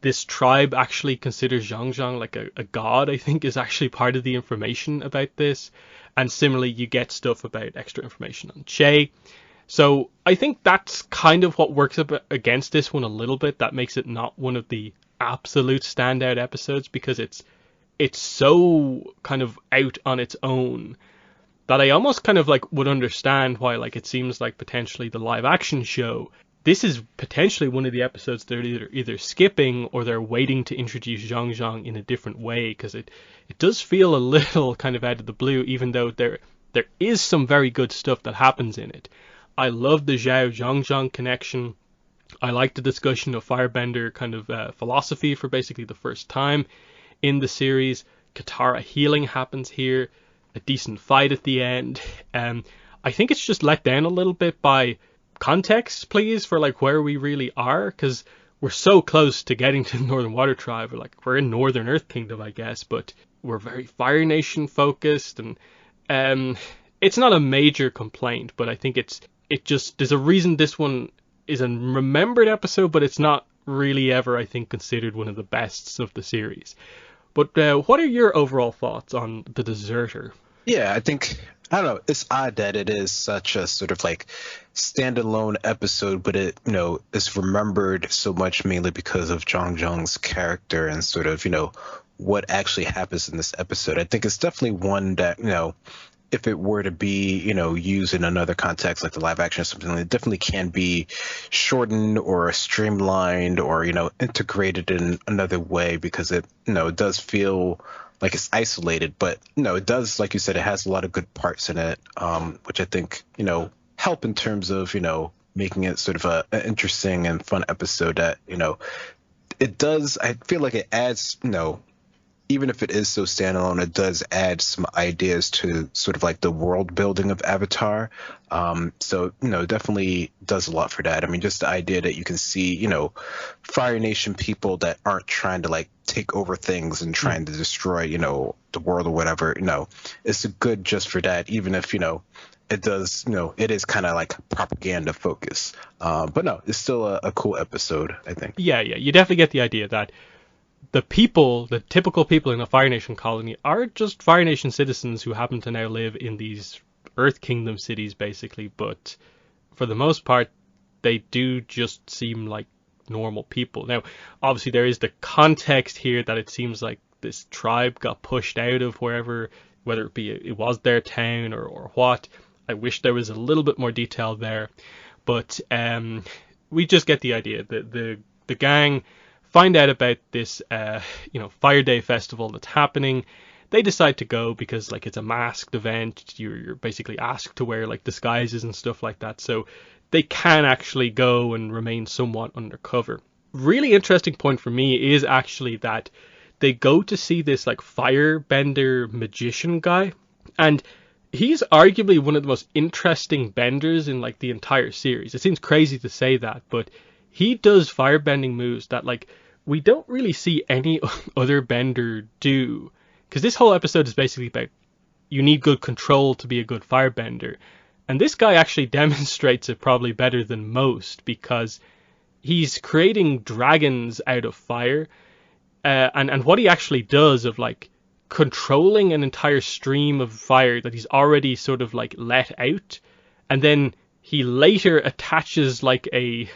A: this tribe actually considers Zhang Zhang like a god, I think, is actually part of the information about this. And similarly, you get stuff about extra information on Che. So I think that's kind of what works against this one a little bit. That makes it not one of the absolute standout episodes, because it's so kind of out on its own that I almost kind of like would understand why like it seems like potentially the live action show, this is potentially one of the episodes they're either skipping or they're waiting to introduce Zhang Zhang in a different way, because it does feel a little kind of out of the blue, even though there is some very good stuff that happens in it. I love the Zhao Zhang Zhang connection. I like the discussion of Firebender kind of philosophy for basically the first time in the series. Katara healing happens here. A decent fight at the end. I think it's just let down a little bit by context, please, for like where we really are, because we're so close to getting to the Northern Water Tribe. We're in Northern Earth Kingdom, I guess, but we're very Fire Nation focused, and it's not a major complaint, but I think it just, there's a reason this one is a remembered episode, but it's not really ever, I think, considered one of the bests of the series. But what are your overall thoughts on The Deserter?
B: Yeah, I think, I don't know, it's odd that it is such a sort of like standalone episode, but it, is remembered so much mainly because of Zhang Zhang's character and sort of, what actually happens in this episode. I think it's definitely one that, if it were to be, used in another context like the live action or something, it definitely can be shortened or streamlined or, integrated in another way, because it, it does feel like it's isolated, but it does, like you said, it has a lot of good parts in it, which I think, help in terms of, making it sort of an interesting and fun episode that, it does, I feel like it adds, even if it is so standalone, it does add some ideas to sort of like the world building of Avatar. So, definitely does a lot for that. I mean, just the idea that you can see, Fire Nation people that aren't trying to like take over things and trying to destroy, the world or whatever, it's good just for that, even if, it does, it is kind of like propaganda focus. But no, it's still a cool episode, I think.
A: Yeah, you definitely get the idea that the people, the typical people in a Fire Nation colony, are just Fire Nation citizens who happen to now live in these Earth Kingdom cities, basically. But for the most part, they do just seem like normal people. Now, obviously, there is the context here that it seems like this tribe got pushed out of wherever, whether it be it was their town or what. I wish there was a little bit more detail there. But we just get the idea that the gang find out about this, Fire Day festival that's happening. They decide to go because like it's a masked event. You're basically asked to wear like disguises and stuff like that, so they can actually go and remain somewhat undercover. Really interesting point for me is actually that they go to see this like firebender magician guy, and he's arguably one of the most interesting benders in like the entire series. It seems crazy to say that, but he does firebending moves that like we don't really see any other bender do, because this whole episode is basically about you need good control to be a good firebender, and this guy actually demonstrates it probably better than most, because he's creating dragons out of fire, and what he actually does of like controlling an entire stream of fire that he's already sort of like let out, and then he later attaches like a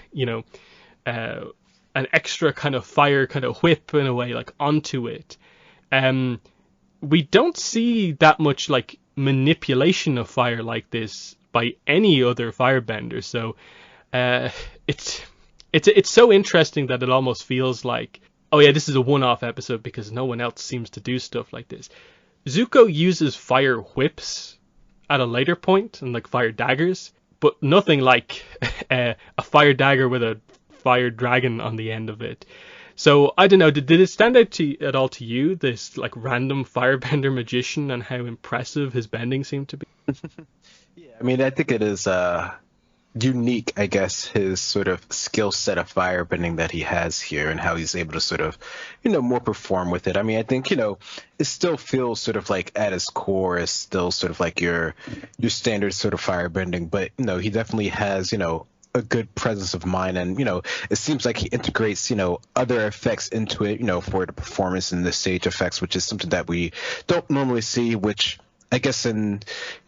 A: an extra kind of fire kind of whip in a way like onto it. We don't see that much like manipulation of fire like this by any other firebender, so it's so interesting that it almost feels like, oh yeah, this is a one-off episode because no one else seems to do stuff like this. Zuko uses fire whips at a later point and like fire daggers, but nothing like a fire dagger with a fire dragon on the end of it. So I don't know, did it stand out at all to you, this like random firebender magician, and how impressive his bending seemed to be?
B: Yeah, I mean, I think it is unique, I guess, his sort of skill set of firebending that he has here and how he's able to sort of, more perform with it. I mean, I think, it still feels sort of like at its core is still sort of like your standard sort of firebending, but, he definitely has, a good presence of mind, and it seems like he integrates other effects into it, for the performance and the stage effects, which is something that we don't normally see, which I guess in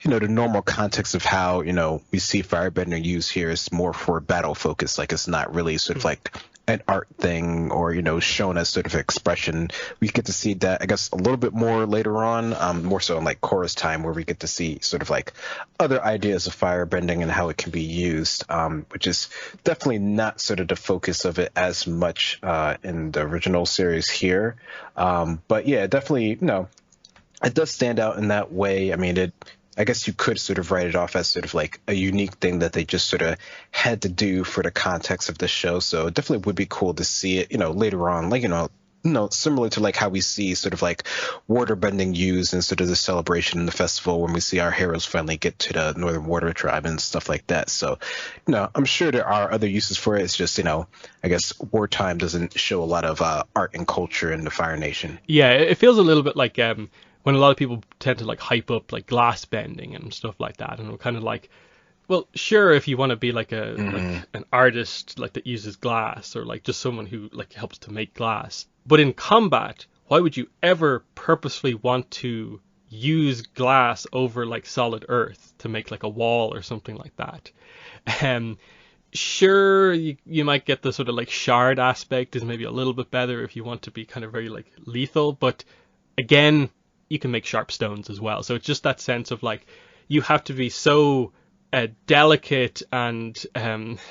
B: the normal context of how we see firebender used here is more for battle focus. Like it's not really sort of like an art thing or shown as sort of expression. We get to see that I guess a little bit more later on, more so in like chorus time, where we get to see sort of like other ideas of firebending and how it can be used, which is definitely not sort of the focus of it as much in the original series here. But yeah, definitely it does stand out in that way. I mean, I guess you could sort of write it off as sort of like a unique thing that they just sort of had to do for the context of the show. So it definitely would be cool to see it, later on, like, similar to like how we see sort of like water bending used in sort of the celebration in the festival when we see our heroes finally get to the Northern Water Tribe and stuff like that. So, I'm sure there are other uses for it. It's just, I guess wartime doesn't show a lot of art and culture in the Fire Nation.
A: Yeah, it feels a little bit like when a lot of people tend to like hype up like glass bending and stuff like that, and we're kind of like, well, sure, if you want to be like like an artist like that uses glass, or like just someone who like helps to make glass, but in combat, why would you ever purposefully want to use glass over like solid earth to make like a wall or something like that? Sure, you might get the sort of like shard aspect is maybe a little bit better if you want to be kind of very like lethal, but again, you can make sharp stones as well. So it's just that sense of like you have to be so delicate and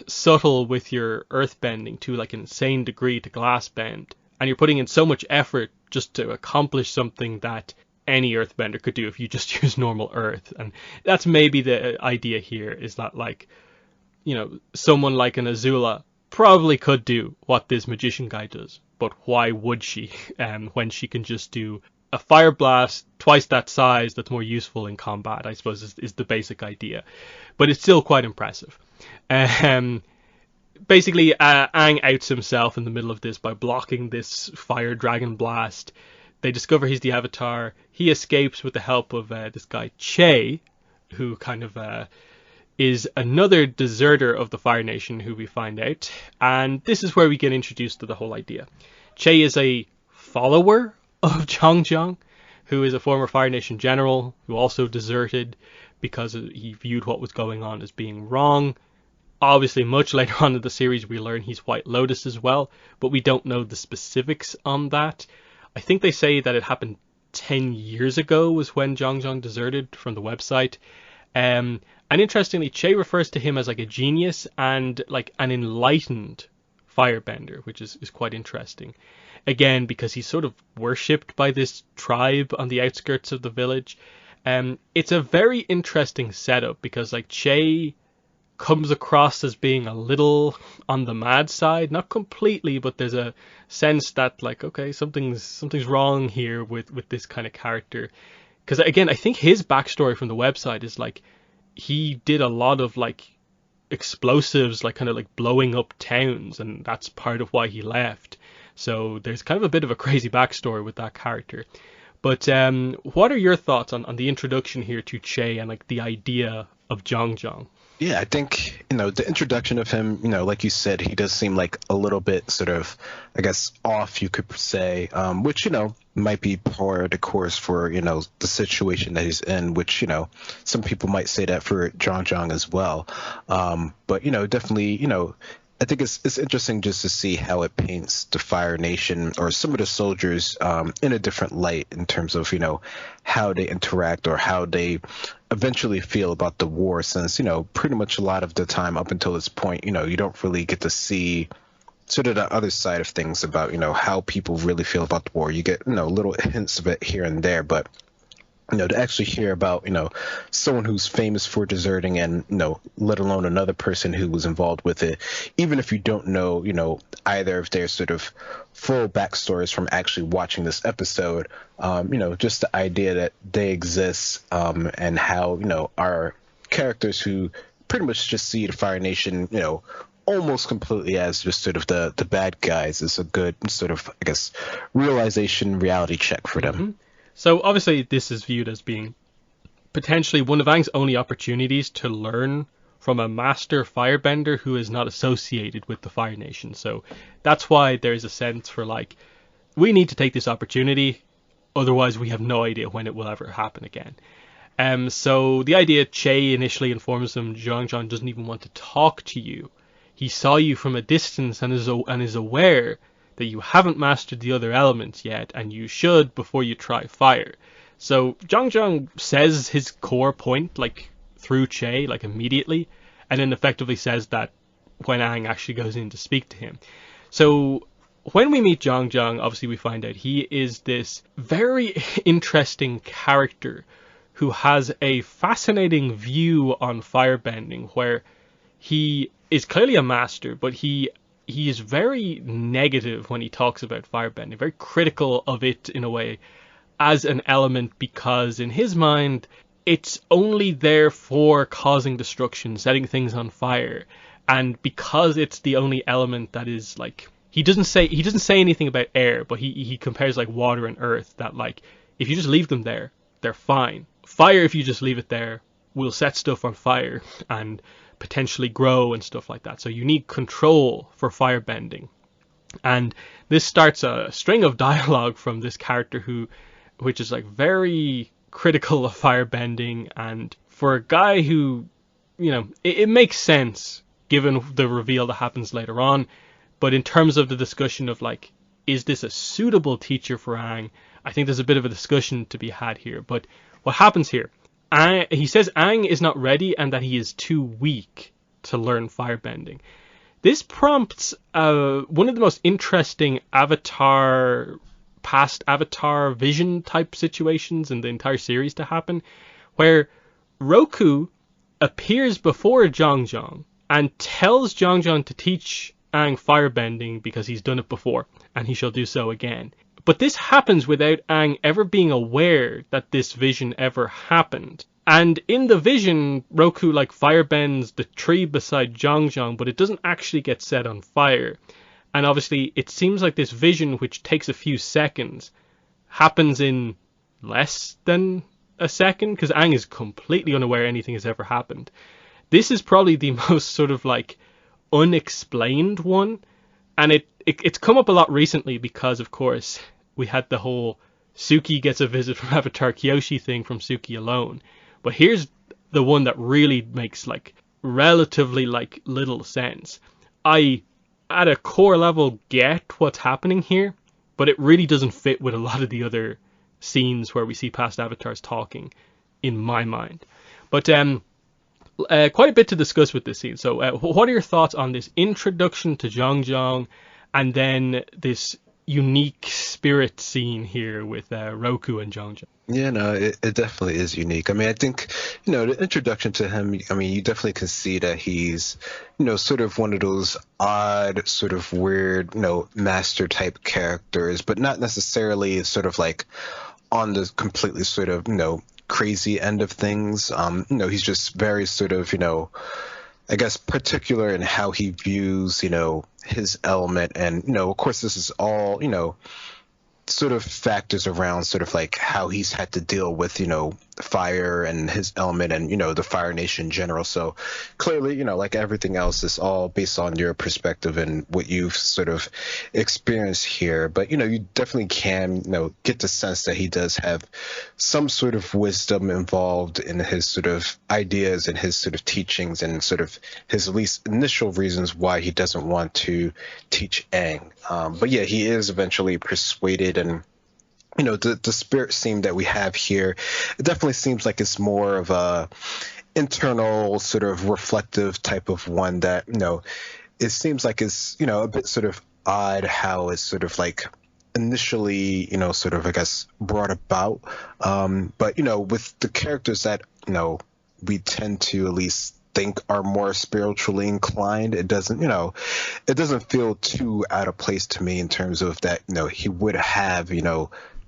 A: subtle with your earth bending to like an insane degree to glass bend, and you're putting in so much effort just to accomplish something that any earthbender could do if you just use normal earth. And that's maybe the idea here, is that like someone like an Azula probably could do what this magician guy does, but why would she when she can just do a fire blast twice that size that's more useful in combat, I suppose, is the basic idea. But it's still quite impressive. Basically, Aang outs himself in the middle of this by blocking this fire dragon blast. They discover he's the Avatar. He escapes with the help of this guy, Che, who kind of is another deserter of the Fire Nation, who we find out. And this is where we get introduced to the whole idea. Che is a follower of Zhang, who is a former Fire Nation general who also deserted because he viewed what was going on as being wrong. Obviously, much later on in the series, we learn he's White Lotus as well, but we don't know the specifics on that. I think they say that it happened 10 years ago was when Zhang deserted from the website. And interestingly, Che refers to him as like a genius and like an enlightened firebender, which is quite interesting. Again, because he's sort of worshipped by this tribe on the outskirts of the village. It's a very interesting setup because like Che comes across as being a little on the mad side, not completely, but there's a sense that like, okay, something's wrong here with this kind of character. Because again, I think his backstory from the website is like he did a lot of like explosives, like kind of like blowing up towns, and that's part of why he left. So there's kind of a bit of a crazy backstory with that character. But what are your thoughts on the introduction here to Che and like the idea of Zhang?
B: Yeah, I think, the introduction of him, like you said, he does seem like a little bit sort of, I guess, off, you could say, which, might be par of the course for, the situation that he's in, which, some people might say that for Zhang as well. But, definitely, I think it's interesting just to see how it paints the Fire Nation or some of the soldiers in a different light in terms of, how they interact or how they eventually feel about the war, since, pretty much a lot of the time up until this point, you don't really get to see sort of the other side of things about, how people really feel about the war. You get, little hints of it here and there, but to actually hear about, someone who's famous for deserting and, let alone another person who was involved with it, even if you don't know, either of their sort of full backstories from actually watching this episode, just the idea that they exist, and how, our characters who pretty much just see the Fire Nation, almost completely as just sort of the bad guys is a good sort of, I guess, reality check for them.
A: Mm-hmm. So obviously this is viewed as being potentially one of Aang's only opportunities to learn from a master firebender who is not associated with the Fire Nation. So that's why there's a sense for like, we need to take this opportunity, otherwise we have no idea when it will ever happen again. So the idea, Che initially informs him Zhang Zhang doesn't even want to talk to you. He saw you from a distance and is aware that you haven't mastered the other elements yet, and you should before you try fire. So Zhang Zhang says his core point, like through Che, like immediately, and then effectively says that when Aang actually goes in to speak to him. So when we meet Zhang Zhang, obviously we find out he is this very interesting character who has a fascinating view on firebending, where he is clearly a master, but he is very negative when he talks about firebending, very critical of it in a way as an element, because in his mind it's only there for causing destruction, setting things on fire, and because it's the only element that is like, he doesn't say anything about air, but he compares like water and earth, that like if you just leave them there, they're fine. Fire, if you just leave it there, will set stuff on fire and potentially grow and stuff like that. So you need control for firebending. And this starts a string of dialogue from this character which is like very critical of firebending, and for a guy who, it makes sense given the reveal that happens later on, but in terms of the discussion of like, is this a suitable teacher for Aang, I think there's a bit of a discussion to be had here. But what happens here, he says Aang is not ready and that he is too weak to learn firebending. This prompts one of the most interesting past Avatar vision type situations in the entire series to happen, where Roku appears before Zhang Zhang and tells Zhang Zhang to teach Aang firebending because he's done it before and he shall do so again. But this happens without Aang ever being aware that this vision ever happened. And in the vision, Roku like firebends the tree beside Zhang Zhang, but it doesn't actually get set on fire. And obviously it seems like this vision, which takes a few seconds, happens in less than a second, because Aang is completely unaware anything has ever happened. This is probably the most sort of like unexplained one, and it's come up a lot recently because, of course, we had the whole Suki gets a visit from Avatar Kyoshi thing from Suki alone. But here's the one that really makes like relatively like little sense. I, at a core level, get what's happening here, but it really doesn't fit with a lot of the other scenes where we see past avatars talking, in my mind. But quite a bit to discuss with this scene. So what are your thoughts on this introduction to Zhang Zhang, and then this unique spirit scene here with Roku and Zhang Zhang?
B: Yeah, no, it definitely is unique. I mean, I think, the introduction to him, I mean, you definitely can see that he's, sort of one of those odd, sort of weird, master type characters, but not necessarily sort of like on the completely sort of, crazy end of things. He's just very sort of, I guess, particular in how he views, his element. And, of course, this is all, sort of factors around sort of like how he's had to deal with, fire and his element and, the Fire Nation in general. So clearly, like everything else, is all based on your perspective and what you've sort of experienced here. But, you definitely can, get the sense that he does have some sort of wisdom involved in his sort of ideas and his sort of teachings and sort of his at least initial reasons why he doesn't want to teach Aang. But yeah, he is eventually persuaded, and the spirit scene that we have here, it definitely seems like it's more of a internal sort of reflective type of one that, it seems like it's, a bit sort of odd how it's sort of like initially, sort of, I guess, brought about. But, with the characters that, we tend to at least think are more spiritually inclined, it doesn't feel too out of place to me in terms of that, he would have,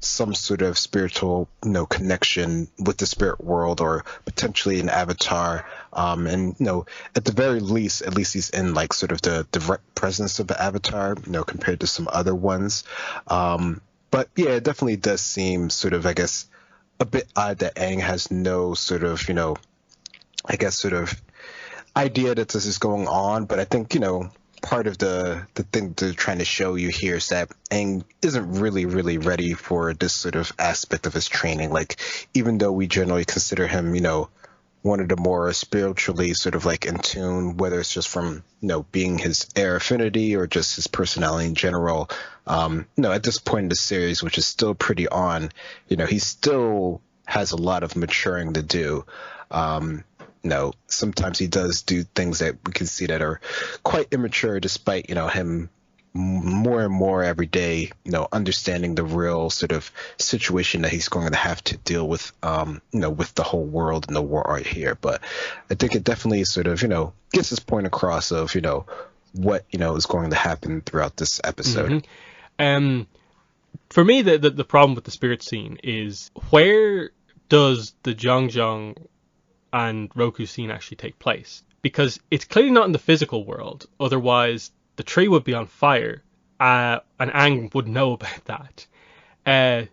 B: some sort of spiritual, connection with the spirit world, or potentially an avatar. And at the very least, at least he's in like sort of the direct presence of the avatar, compared to some other ones. But yeah, it definitely does seem sort of, I guess, a bit odd that Aang has no sort of, I guess, sort of idea that this is going on. But I think, part of the thing they're trying to show you here is that Aang isn't really ready for this sort of aspect of his training. Like, even though we generally consider him, one of the more spiritually sort of like in tune, whether it's just from, being his air affinity or just his personality in general, at this point in the series, which is still pretty on, he still has a lot of maturing to do. Sometimes he does do things that we can see that are quite immature, despite, him more and more every day, understanding the real sort of situation that he's going to have to deal with, with the whole world and the war right here. But I think it definitely sort of, gets his point across of, what, is going to happen throughout this episode.
A: Mm-hmm. For me, the problem with the spirit scene is, where does the Zhang and Roku scene actually take place? Because it's clearly not in the physical world, otherwise the tree would be on fire, and Aang would know about that.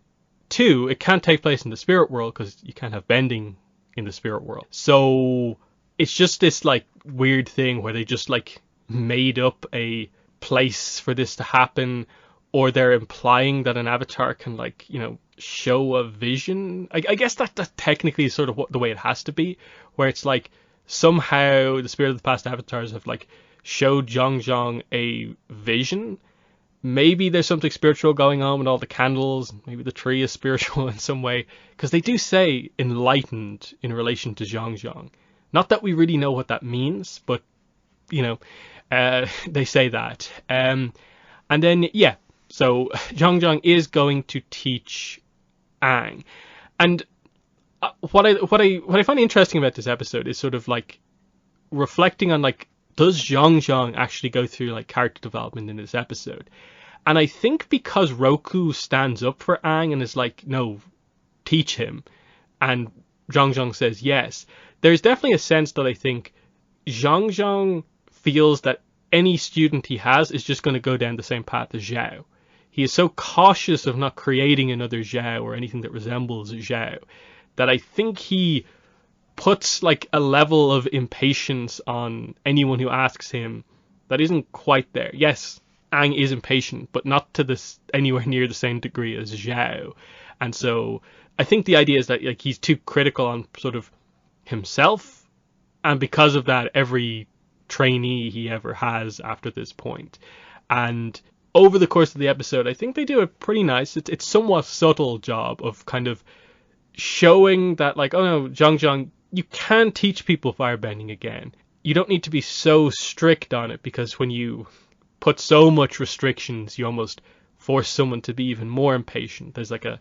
A: Two, it can't take place in the spirit world because you can't have bending in the spirit world. So it's just this like weird thing where they just like made up a place for this to happen, or they're implying that an avatar can like, show a vision. I guess that technically is sort of the way it has to be, where it's like somehow the spirit of the past avatars have like showed Zhang a vision. Maybe there's something spiritual going on with all the candles. Maybe the tree is spiritual in some way, because they do say enlightened in relation to Zhang. Not that we really know what that means, but they say that. And then so Zhang is going to teach Aang, and what I find interesting about this episode is sort of like reflecting on like, does Zhang actually go through like character development in this episode? And I think because Roku stands up for Aang and is like, no, teach him, and Zhang says yes, there's definitely a sense that I think Zhang feels that any student he has is just going to go down the same path as Zhao. He is so cautious of not creating another Zhao or anything that resembles Zhao that I think he puts like a level of impatience on anyone who asks him that isn't quite there. Yes, Aang is impatient, but not to this anywhere near the same degree as Zhao. And so I think the idea is that like he's too critical on sort of himself, and because of that, every trainee he ever has after this point. And over the course of the episode, I think they do a pretty nice, it's somewhat subtle job of kind of showing that like, oh no, Zhang, you can teach people firebending again. You don't need to be so strict on it, because when you put so much restrictions, you almost force someone to be even more impatient. There's like a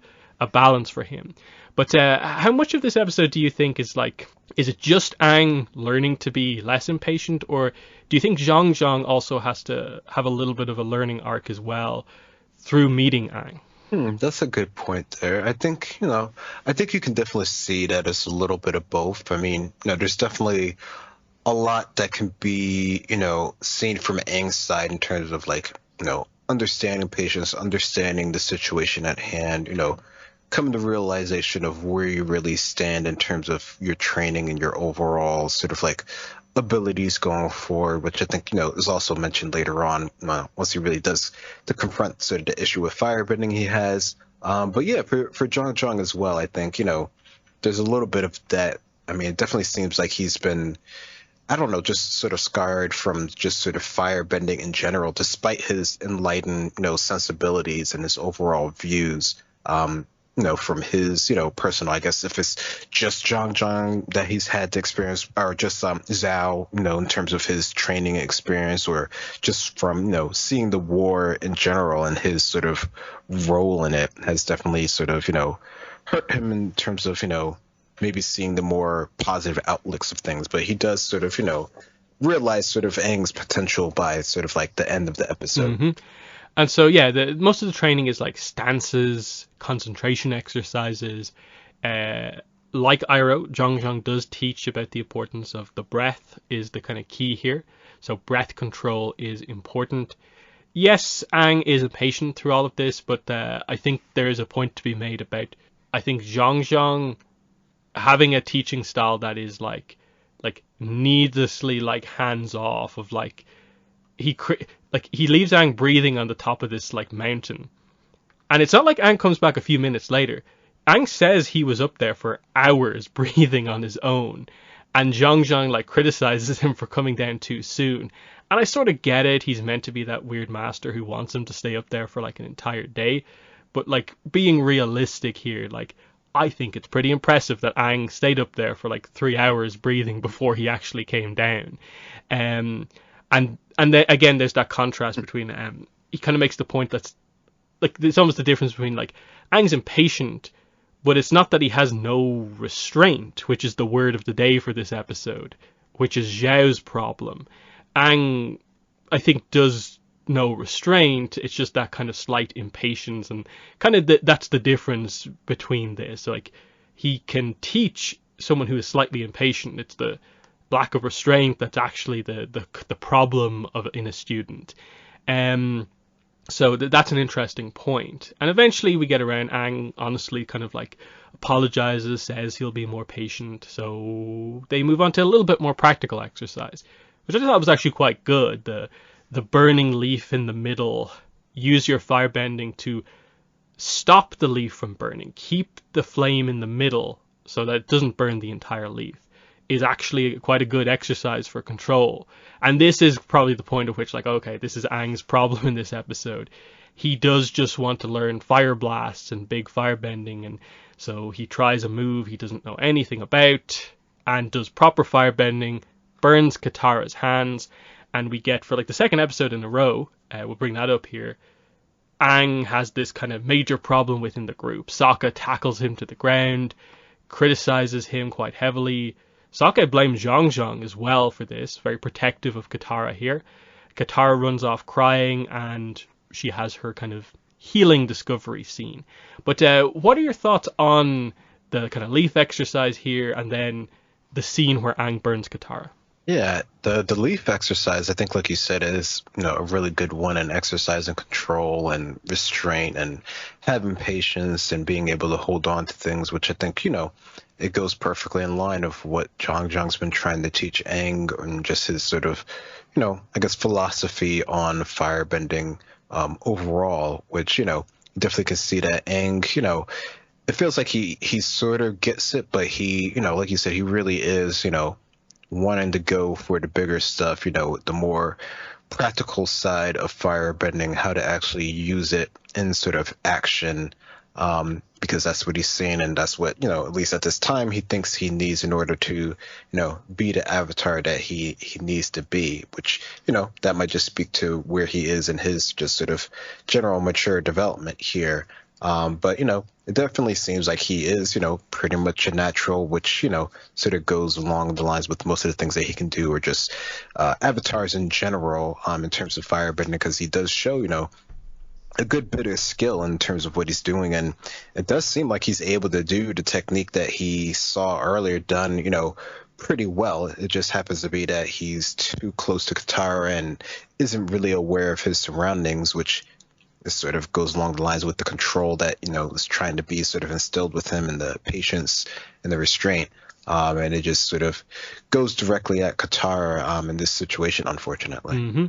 A: balance for him. But how much of this episode do you think is like, is it just Aang learning to be less impatient, or do you think Zhang also has to have a little bit of a learning arc as well through meeting Aang?
B: That's a good point there. I think, I think you can definitely see that as a little bit of both. I mean, there's definitely a lot that can be, seen from Aang's side in terms of like, understanding patience, understanding the situation at hand, coming to realization of where you really stand in terms of your training and your overall sort of like abilities going forward, which I think, is also mentioned later on, once he really does to confront sort of the issue with firebending he has. But yeah, for Zhang as well, I think, there's a little bit of that. I mean, it definitely seems like he's been, I don't know, just sort of scarred from just sort of firebending in general, despite his enlightened, sensibilities and his overall views. From his, personal, I guess if it's just Zhang that he's had to experience, or just Zhao, in terms of his training experience, or just from, seeing the war in general and his sort of role in it has definitely sort of, hurt him in terms of, maybe seeing the more positive outlooks of things. But he does sort of, realize sort of Aang's potential by sort of like the end of the episode.
A: Mm-hmm. And so yeah, most of the training is like stances, concentration exercises. Uh, like Iroh, Zhang does teach about the importance of the breath is the kind of key here. So breath control is important. Yes, Aang is impatient through all of this, but I think there is a point to be made about, I think Zhang having a teaching style that is like needlessly like hands off of like he leaves Aang breathing on the top of this like mountain, and it's not like Aang comes back a few minutes later. Aang says he was up there for hours breathing on his own, and Zhang like criticizes him for coming down too soon. And I sort of get it. He's meant to be that weird master who wants him to stay up there for like an entire day. But like being realistic here, like I think it's pretty impressive that Aang stayed up there for like 3 hours breathing before he actually came down. Um, and then again, there's that contrast between he kind of makes the point that's like there's almost the difference between like Aang's impatient, but it's not that he has no restraint, which is the word of the day for this episode, which is Zhao's problem. Aang, I think, does no restraint. It's just that kind of slight impatience, and kind of that's the difference between this. Like he can teach someone who is slightly impatient. It's the lack of restraint that's actually the problem of in a student. So that's an interesting point. And eventually we get around Aang honestly kind of like apologizes, says he'll be more patient. So they move on to a little bit more practical exercise, which I thought was actually quite good. The burning leaf in the middle. Use your firebending to stop the leaf from burning. Keep the flame in the middle so that it doesn't burn the entire leaf. Is actually quite a good exercise for control. And this is probably the point at which, like, okay, this is Aang's problem in this episode. He does just want to learn fire blasts and big firebending, and so he tries a move he doesn't know anything about and does proper firebending, burns Katara's hands, and we get, for like the second episode in a row, we'll bring that up here, Aang has this kind of major problem within the group. Sokka tackles him to the ground, criticizes him quite heavily. Sokka blames Zhang as well for this, very protective of Katara here. Katara runs off crying, and she has her kind of healing discovery scene. But what are your thoughts on the kind of leaf exercise here, and then the scene where Aang burns Katara?
B: Yeah, the leaf exercise, I think, like you said, is a really good one in exercising control and restraint and having patience and being able to hold on to things, which I think it goes perfectly in line of what Zhang's been trying to teach Aang, and just his sort of I guess philosophy on firebending overall, which definitely can see that Aang it feels like he sort of gets it, but he like you said, he really is wanting to go for the bigger stuff, the more practical side of firebending, how to actually use it in sort of action, because that's what he's seeing, and that's what, at least at this time, he thinks he needs in order to, be the avatar that he needs to be, which, that might just speak to where he is in his just sort of general mature development here. But it definitely seems like he is, pretty much a natural, which, sort of goes along the lines with most of the things that he can do, or just avatars in general, in terms of firebending, because he does show, a good bit of skill in terms of what he's doing. And it does seem like he's able to do the technique that he saw earlier done, pretty well. It just happens to be that he's too close to Katara and isn't really aware of his surroundings, which this sort of goes along the lines with the control that is trying to be sort of instilled with him, and the patience and the restraint, and it just sort of goes directly at Katara in this situation, unfortunately.
A: Mm-hmm.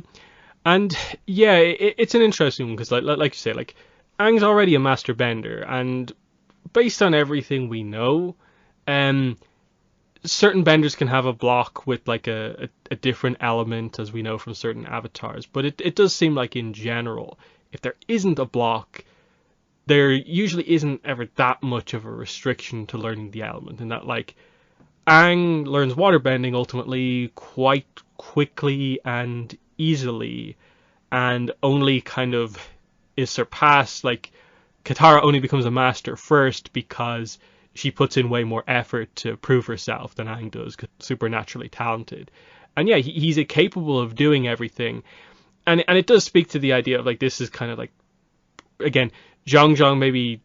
A: And yeah, it's an interesting one because, like you say, like Aang's already a master bender, and based on everything we know, certain benders can have a block with like a different element, as we know from certain avatars. But it does seem like in general, if there isn't a block, there usually isn't ever that much of a restriction to learning the element. And that, like, Aang learns waterbending ultimately quite quickly and easily, and only kind of is surpassed, like, Katara only becomes a master first because she puts in way more effort to prove herself than Aang does, supernaturally talented. And yeah, he's capable of doing everything. and it does speak to the idea of like this is kind of like, again, Zhang maybe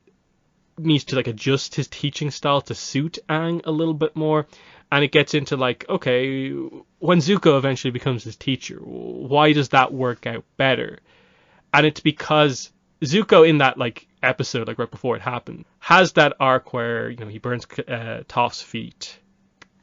A: needs to like adjust his teaching style to suit Aang a little bit more, and it gets into like, okay, when Zuko eventually becomes his teacher, why does that work out better? And it's because Zuko in that like episode, like right before it happened, has that arc where, you know, he burns Toph's feet,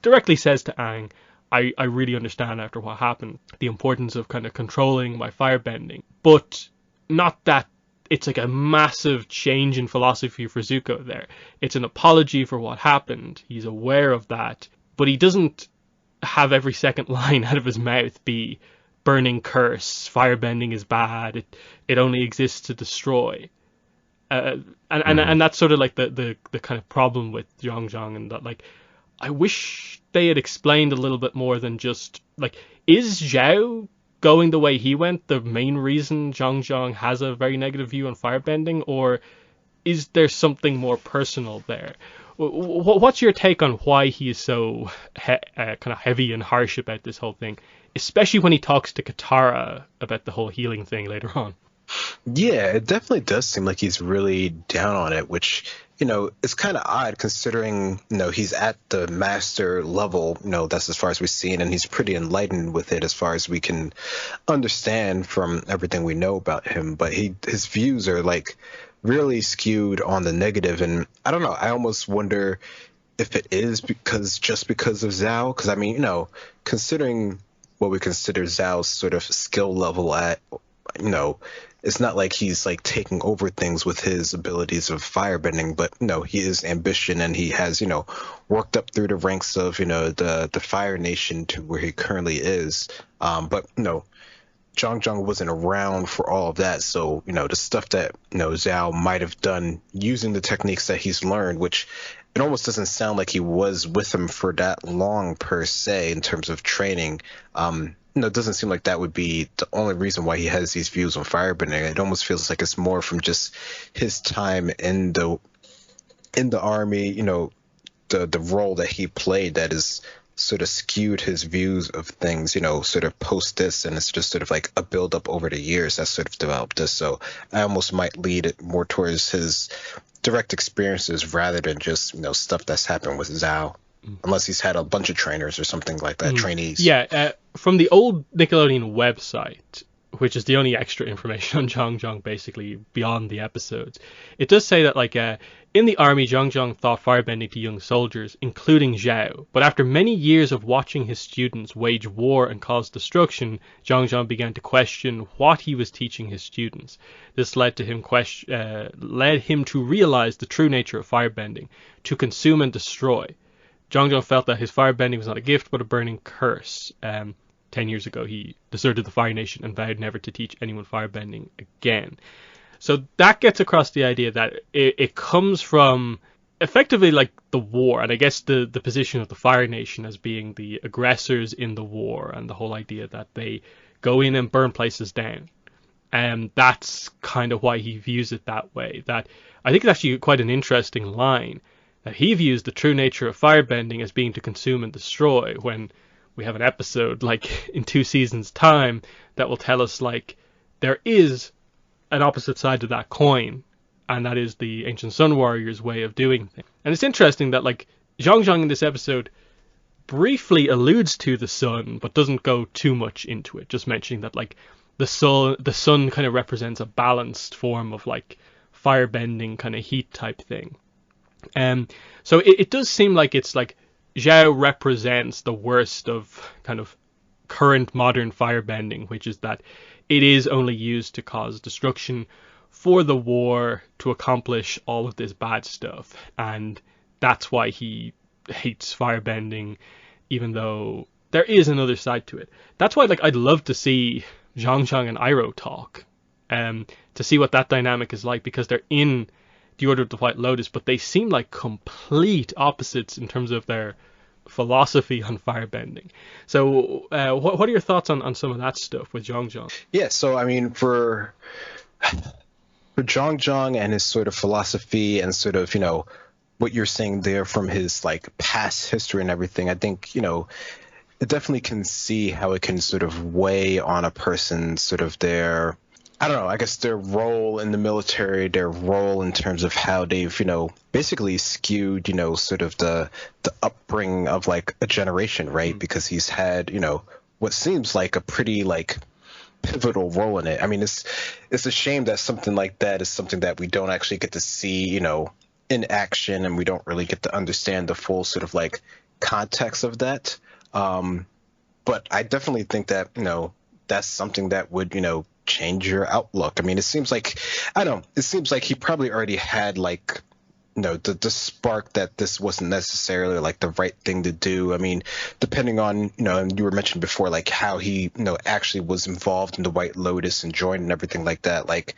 A: directly says to Aang, I really understand after what happened the importance of kind of controlling my firebending, but not that it's like a massive change in philosophy for Zuko there. It's an apology for what happened. He's aware of that, but he doesn't have every second line out of his mouth be burning curse, firebending is bad, it only exists to destroy. And that's sort of like the kind of problem with Zhang, and that like I wish they had explained a little bit more than just like, is Zhao going the way he went the main reason Zhang has a very negative view on firebending, or is there something more personal there? What's your take on why he is so kind of heavy and harsh about this whole thing, especially when he talks to Katara about the whole healing thing later on?
B: Yeah, it definitely does seem like he's really down on it, which, you know, it's kind of odd considering, you know, he's at the master level, you know, that's as far as we've seen, and he's pretty enlightened with it as far as we can understand from everything we know about him. But his views are like really skewed on the negative, and I don't know, I almost wonder if it is just because of Zhao, because I mean, you know, considering what we consider Zhao's sort of skill level at, you know, it's not like he's like taking over things with his abilities of firebending, but no, he is ambition, and he has, you know, worked up through the ranks of, you know, the Fire Nation to where he currently is. But you know, Zhang wasn't around for all of that, so you know, the stuff that, you know, Zhao might have done using the techniques that he's learned, which it almost doesn't sound like he was with him for that long per se in terms of training. You know, it doesn't seem like that would be the only reason why he has these views on firebending. It almost feels like it's more from just his time in the army, you know, the role that he played that is sort of skewed his views of things, you know, sort of post this, and it's just sort of like a build up over the years that sort of developed this. So I almost might lead it more towards his direct experiences rather than just, you know, stuff that's happened with Zhao. Unless he's had a bunch of trainers or something like that, trainees.
A: Yeah, from the old Nickelodeon website, which is the only extra information on Zhang basically beyond the episodes, it does say that like in the army, Zhang taught firebending to young soldiers, including Zhao. But after many years of watching his students wage war and cause destruction, Zhang began to question what he was teaching his students. This led him to realize the true nature of firebending, to consume and destroy. Zhang felt that his firebending was not a gift, but a burning curse. 10 years ago, he deserted the Fire Nation and vowed never to teach anyone firebending again. So that gets across the idea that it comes from effectively like the war, and I guess the position of the Fire Nation as being the aggressors in the war, and the whole idea that they go in and burn places down. And that's kind of why he views it that way. That I think it's actually quite an interesting line, that he views the true nature of firebending as being to consume and destroy, when we have an episode like in 2 seasons time that will tell us like there is an opposite side to that coin, and that is the Ancient Sun Warriors' way of doing things. And it's interesting that like Zhang in this episode briefly alludes to the sun, but doesn't go too much into it, just mentioning that like the sun kind of represents a balanced form of like firebending kind of heat type thing. So it does seem like it's like Zhao represents the worst of kind of current modern firebending, which is that it is only used to cause destruction for the war, to accomplish all of this bad stuff, and that's why he hates firebending, even though there is another side to it. That's why like I'd love to see Zhang and Iroh talk, to see what that dynamic is like, because they're in the Order of the White Lotus, but they seem like complete opposites in terms of their philosophy on firebending. So what are your thoughts on some of that stuff with Zhang?
B: Yeah, so I mean, for Zhang and his sort of philosophy and sort of, you know, what you're saying there from his like past history and everything, I think, you know, it definitely can see how it can sort of weigh on a person's sort of their, I don't know, I guess their role in the military, their role in terms of how they've, basically skewed, sort of the upbringing of like a generation, right? Because he's had, what seems like a pretty like pivotal role in it. I mean, it's a shame that something like that is something that we don't actually get to see, in action, and we don't really get to understand the full sort of like context of that. But I definitely think that, that's something that would, change your outlook. I mean, it seems like, I don't know, it seems like he probably already had like, the spark that this wasn't necessarily like the right thing to do. I mean, depending on, and you were mentioning before, like how he, actually was involved in the White Lotus and joined and everything like that. Like,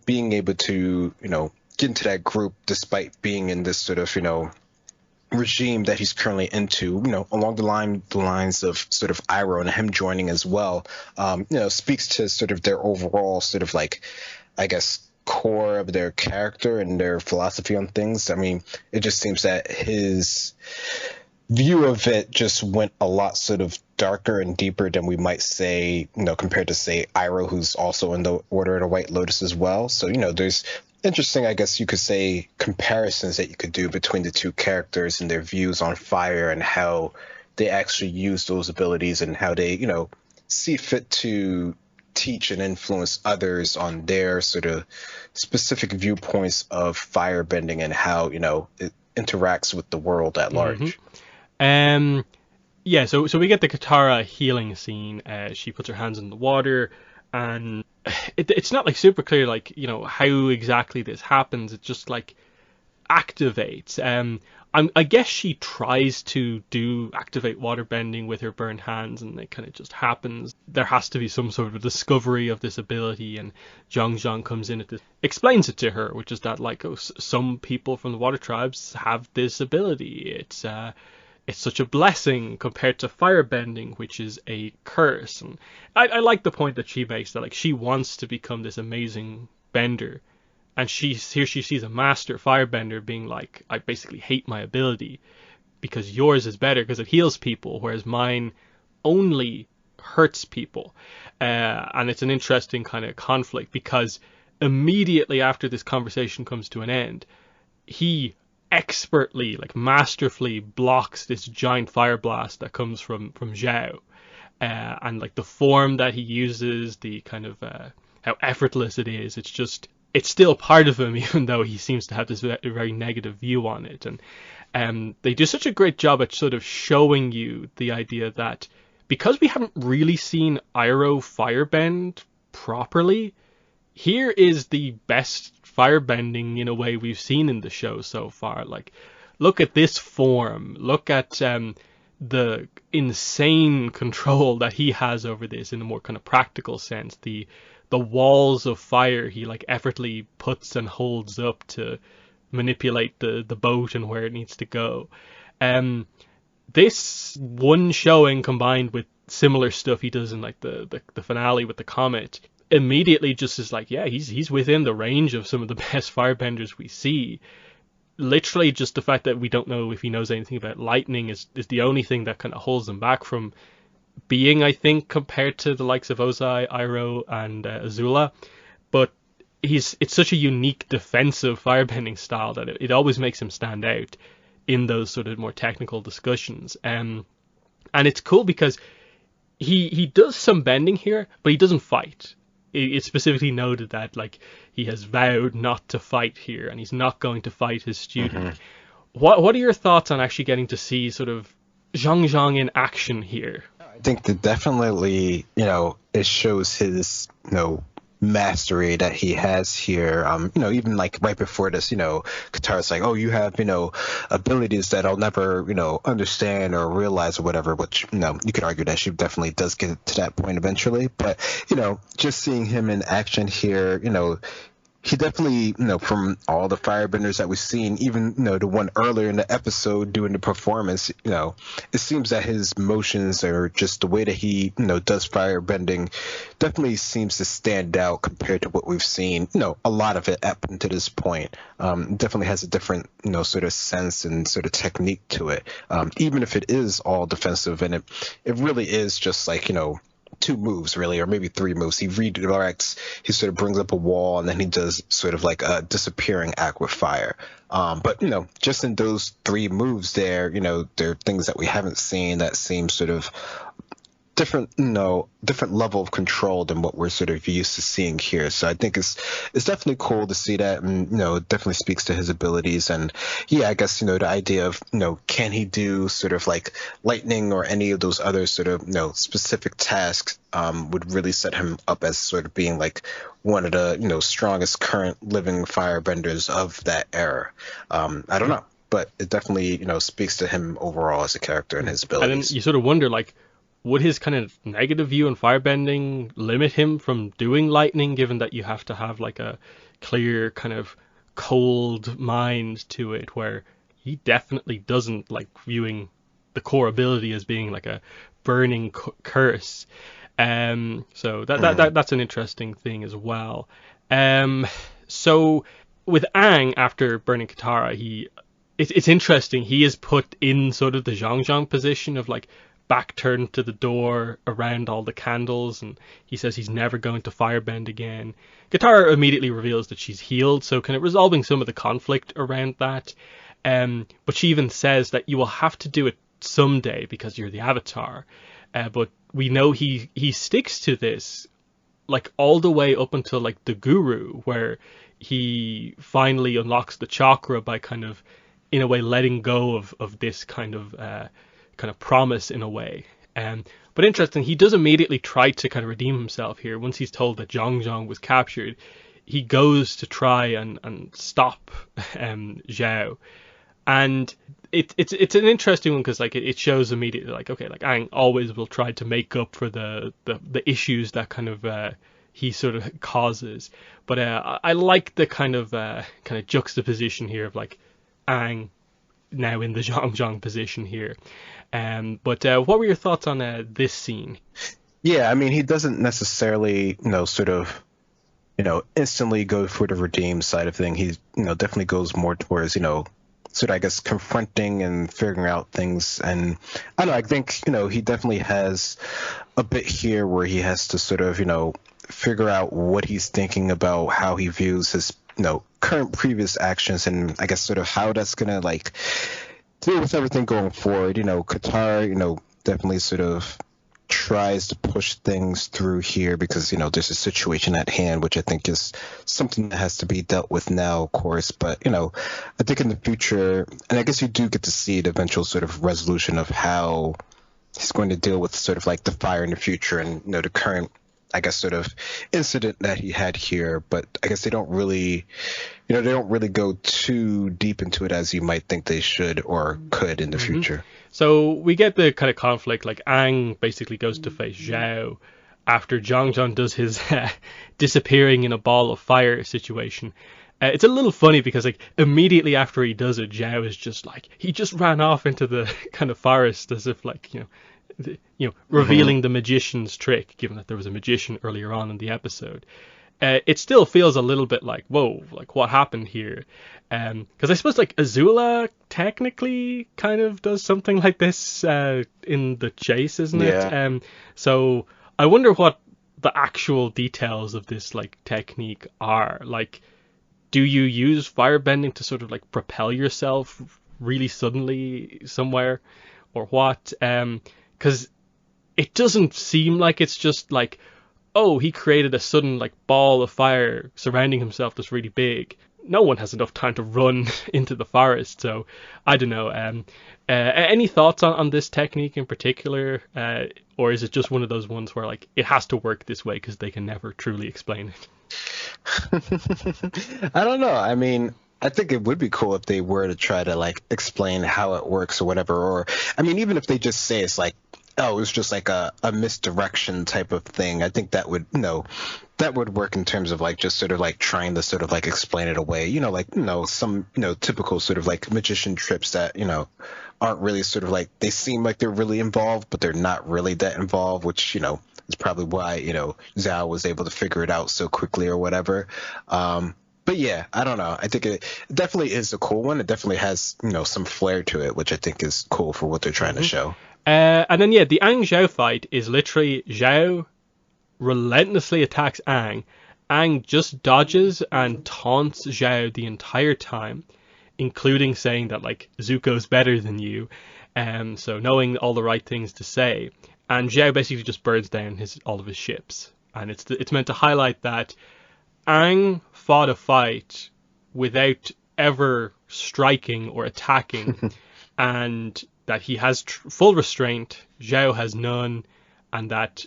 B: being able to, get into that group despite being in this sort of, regime that he's currently into, along the lines of sort of Iroh and him joining as well, speaks to sort of their overall sort of like, I guess, core of their character and their philosophy on things. I mean, it just seems that his view of it just went a lot sort of darker and deeper than we might say, compared to say Iroh, who's also in the Order of the White Lotus as well. So, there's interesting, I guess you could say, comparisons that you could do between the two characters and their views on fire and how they actually use those abilities and how they, see fit to teach and influence others on their sort of specific viewpoints of firebending and how, it interacts with the world at large.
A: Yeah, so we get the Katara healing scene. She puts her hands in the water, and it's not like super clear, like, how exactly this happens. It just like activates. I guess she tries to activate waterbending with her burned hands, and it kind of just happens. There has to be some sort of a discovery of this ability, and Zhang comes in at this, explains it to her, which is that like, some people from the water tribes have this ability. It's such a blessing compared to firebending, which is a curse. And I like the point that she makes, that like she wants to become this amazing bender, and she sees a master firebender being like, I basically hate my ability because yours is better because it heals people, whereas mine only hurts people. And it's an interesting kind of conflict, because immediately after this conversation comes to an end, he expertly, like masterfully, blocks this giant fire blast that comes from Zhao, and like the form that he uses, the kind of how effortless it is. It's still part of him, even though he seems to have this very negative view on it. And they do such a great job at sort of showing you the idea that because we haven't really seen Iroh firebend properly, here is the best firebending in a way we've seen in the show so far. Like, look at this form. Look at the insane control that he has over this in a more kind of practical sense. The walls of fire he like effortlessly puts and holds up to manipulate the boat and where it needs to go. This one showing, combined with similar stuff he does in like the finale with the comet, immediately just is like, yeah, he's within the range of some of the best firebenders we see. Literally, just the fact that we don't know if he knows anything about lightning is the only thing that kind of holds him back from being, I think, compared to the likes of Ozai, Iroh, and Azula. But it's such a unique defensive firebending style that it always makes him stand out in those sort of more technical discussions. And it's cool because he does some bending here, but he doesn't fight. It's specifically noted that like he has vowed not to fight here, and he's not going to fight his student. What are your thoughts on actually getting to see sort of Zhang in action here?
B: I think that definitely, it shows his, mastery that he has here. Even like right before this, Katara's like, oh, you have, abilities that I'll never, understand or realize or whatever, which, you could argue that she definitely does get to that point eventually. But, just seeing him in action here, he definitely, from all the firebenders that we've seen, even, the one earlier in the episode doing the performance, it seems that his motions or just the way that he, does firebending definitely seems to stand out compared to what we've seen, a lot of it up until this point. Definitely has a different, sort of sense and sort of technique to it. Even if it is all defensive, and it really is just like, two moves really, or maybe three moves. He redirects, he sort of brings up a wall, and then he does sort of like a disappearing act with fire. But just in those three moves there, there are things that we haven't seen that seem sort of different, different level of control than what we're sort of used to seeing here. So I think it's definitely cool to see that, and it definitely speaks to his abilities. And yeah, I guess the idea of can he do sort of like lightning or any of those other sort of specific tasks would really set him up as sort of being like one of the strongest current living firebenders of that era. I don't know, but it definitely speaks to him overall as a character and his
A: And then
B: abilities.
A: you sort of wonder, like, would his kind of negative view on firebending limit him from doing lightning, given that you have to have like a clear kind of cold mind to it, where he definitely doesn't like viewing the core ability as being like a burning curse. So that's an interesting thing as well. Um, so with Aang after burning Katara, it's interesting. He is put in sort of the Zhang position of like back turned to the door around all the candles, and he says he's never going to firebend again. Katara immediately reveals that she's healed, so kind of resolving some of the conflict around that. But she even says that you will have to do it someday because you're the Avatar. But we know he sticks to this like all the way up until like the Guru, where he finally unlocks the chakra by kind of in a way letting go of this kind of promise in a way. But interesting, he does immediately try to kind of redeem himself here. Once he's told that Zhang was captured, he goes to try and stop Zhao. And it's an interesting one because like it shows immediately like, okay, like Aang always will try to make up for the issues that kind of he sort of causes. But I like the kind of juxtaposition here of like Aang now in the Zhang position here. But what were your thoughts on this scene?
B: Yeah, I mean, he doesn't necessarily, sort of, instantly go for the redeem side of thing. He, definitely goes more towards, sort of, I guess, confronting and figuring out things. And I don't know, I think, he definitely has a bit here where he has to sort of, figure out what he's thinking about, how he views his, current previous actions, and I guess sort of how that's gonna like deal with everything going forward. Qatar, definitely sort of tries to push things through here because, there's a situation at hand, which I think is something that has to be dealt with now, of course. But, I think in the future, and I guess you do get to see the eventual sort of resolution of how he's going to deal with sort of like the fire in the future and, the current, I guess, sort of incident that he had here. But I guess they don't really go too deep into it as you might think they should or could in the future.
A: So we get the kind of conflict, like Aang basically goes to face Zhao after Zhang does his disappearing in a ball of fire situation. It's a little funny because like immediately after he does it, Zhao is just like, he just ran off into the kind of forest as if like, revealing the magician's trick, given that there was a magician earlier on in the episode. It still feels a little bit like, whoa, like what happened here? Because I suppose like Azula technically kind of does something like this in the chase, isn't it?
B: Yeah.
A: So I wonder what the actual details of this like technique are. Like, do you use firebending to sort of like propel yourself really suddenly somewhere, or what? Because it doesn't seem like it's just like, oh, he created a sudden like ball of fire surrounding himself that's really big. No one has enough time to run into the forest, so I don't know. Any thoughts on this technique in particular, or is it just one of those ones where like it has to work this way because they can never truly explain it?
B: I don't know. I mean, I think it would be cool if they were to try to like explain how it works or whatever. Or, I mean, even if they just say it's like oh, it was just like a misdirection type of thing. I think that would, that would work in terms of like just sort of like trying to sort of like explain it away, like, some, typical sort of like magician trips that, aren't really sort of like, they seem like they're really involved, but they're not really that involved, which, is probably why, Zhao was able to figure it out so quickly or whatever. But yeah, I don't know. I think it definitely is a cool one. It definitely has, some flair to it, which I think is cool for what they're trying to show.
A: And then, yeah, the Aang Zhao fight is literally Zhao relentlessly attacks Aang. Aang just dodges and taunts Zhao the entire time, including saying that, like, Zuko's better than you. So knowing all the right things to say. And Zhao basically just burns down all of his ships. And it's meant to highlight that Aang fought a fight without ever striking or attacking, and that he has full restraint, Zhao has none, and that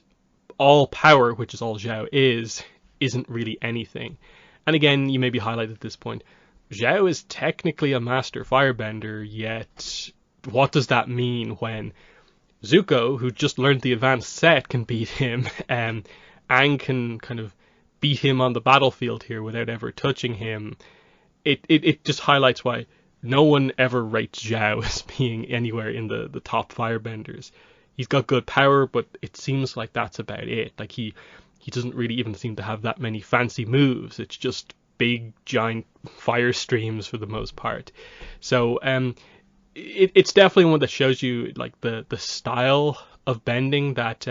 A: all power, which is all Zhao isn't really anything. And again, you maybe highlight at this point, Zhao is technically a master firebender, yet what does that mean when Zuko, who just learned the advanced set, can beat him, and Aang can kind of beat him on the battlefield here without ever touching him? It just highlights why no one ever rates Zhao as being anywhere in the top firebenders. He's got good power, but it seems like that's about it. Like he doesn't really even seem to have that many fancy moves. It's just big giant fire streams for the most part. So it's definitely one that shows you like the style of bending that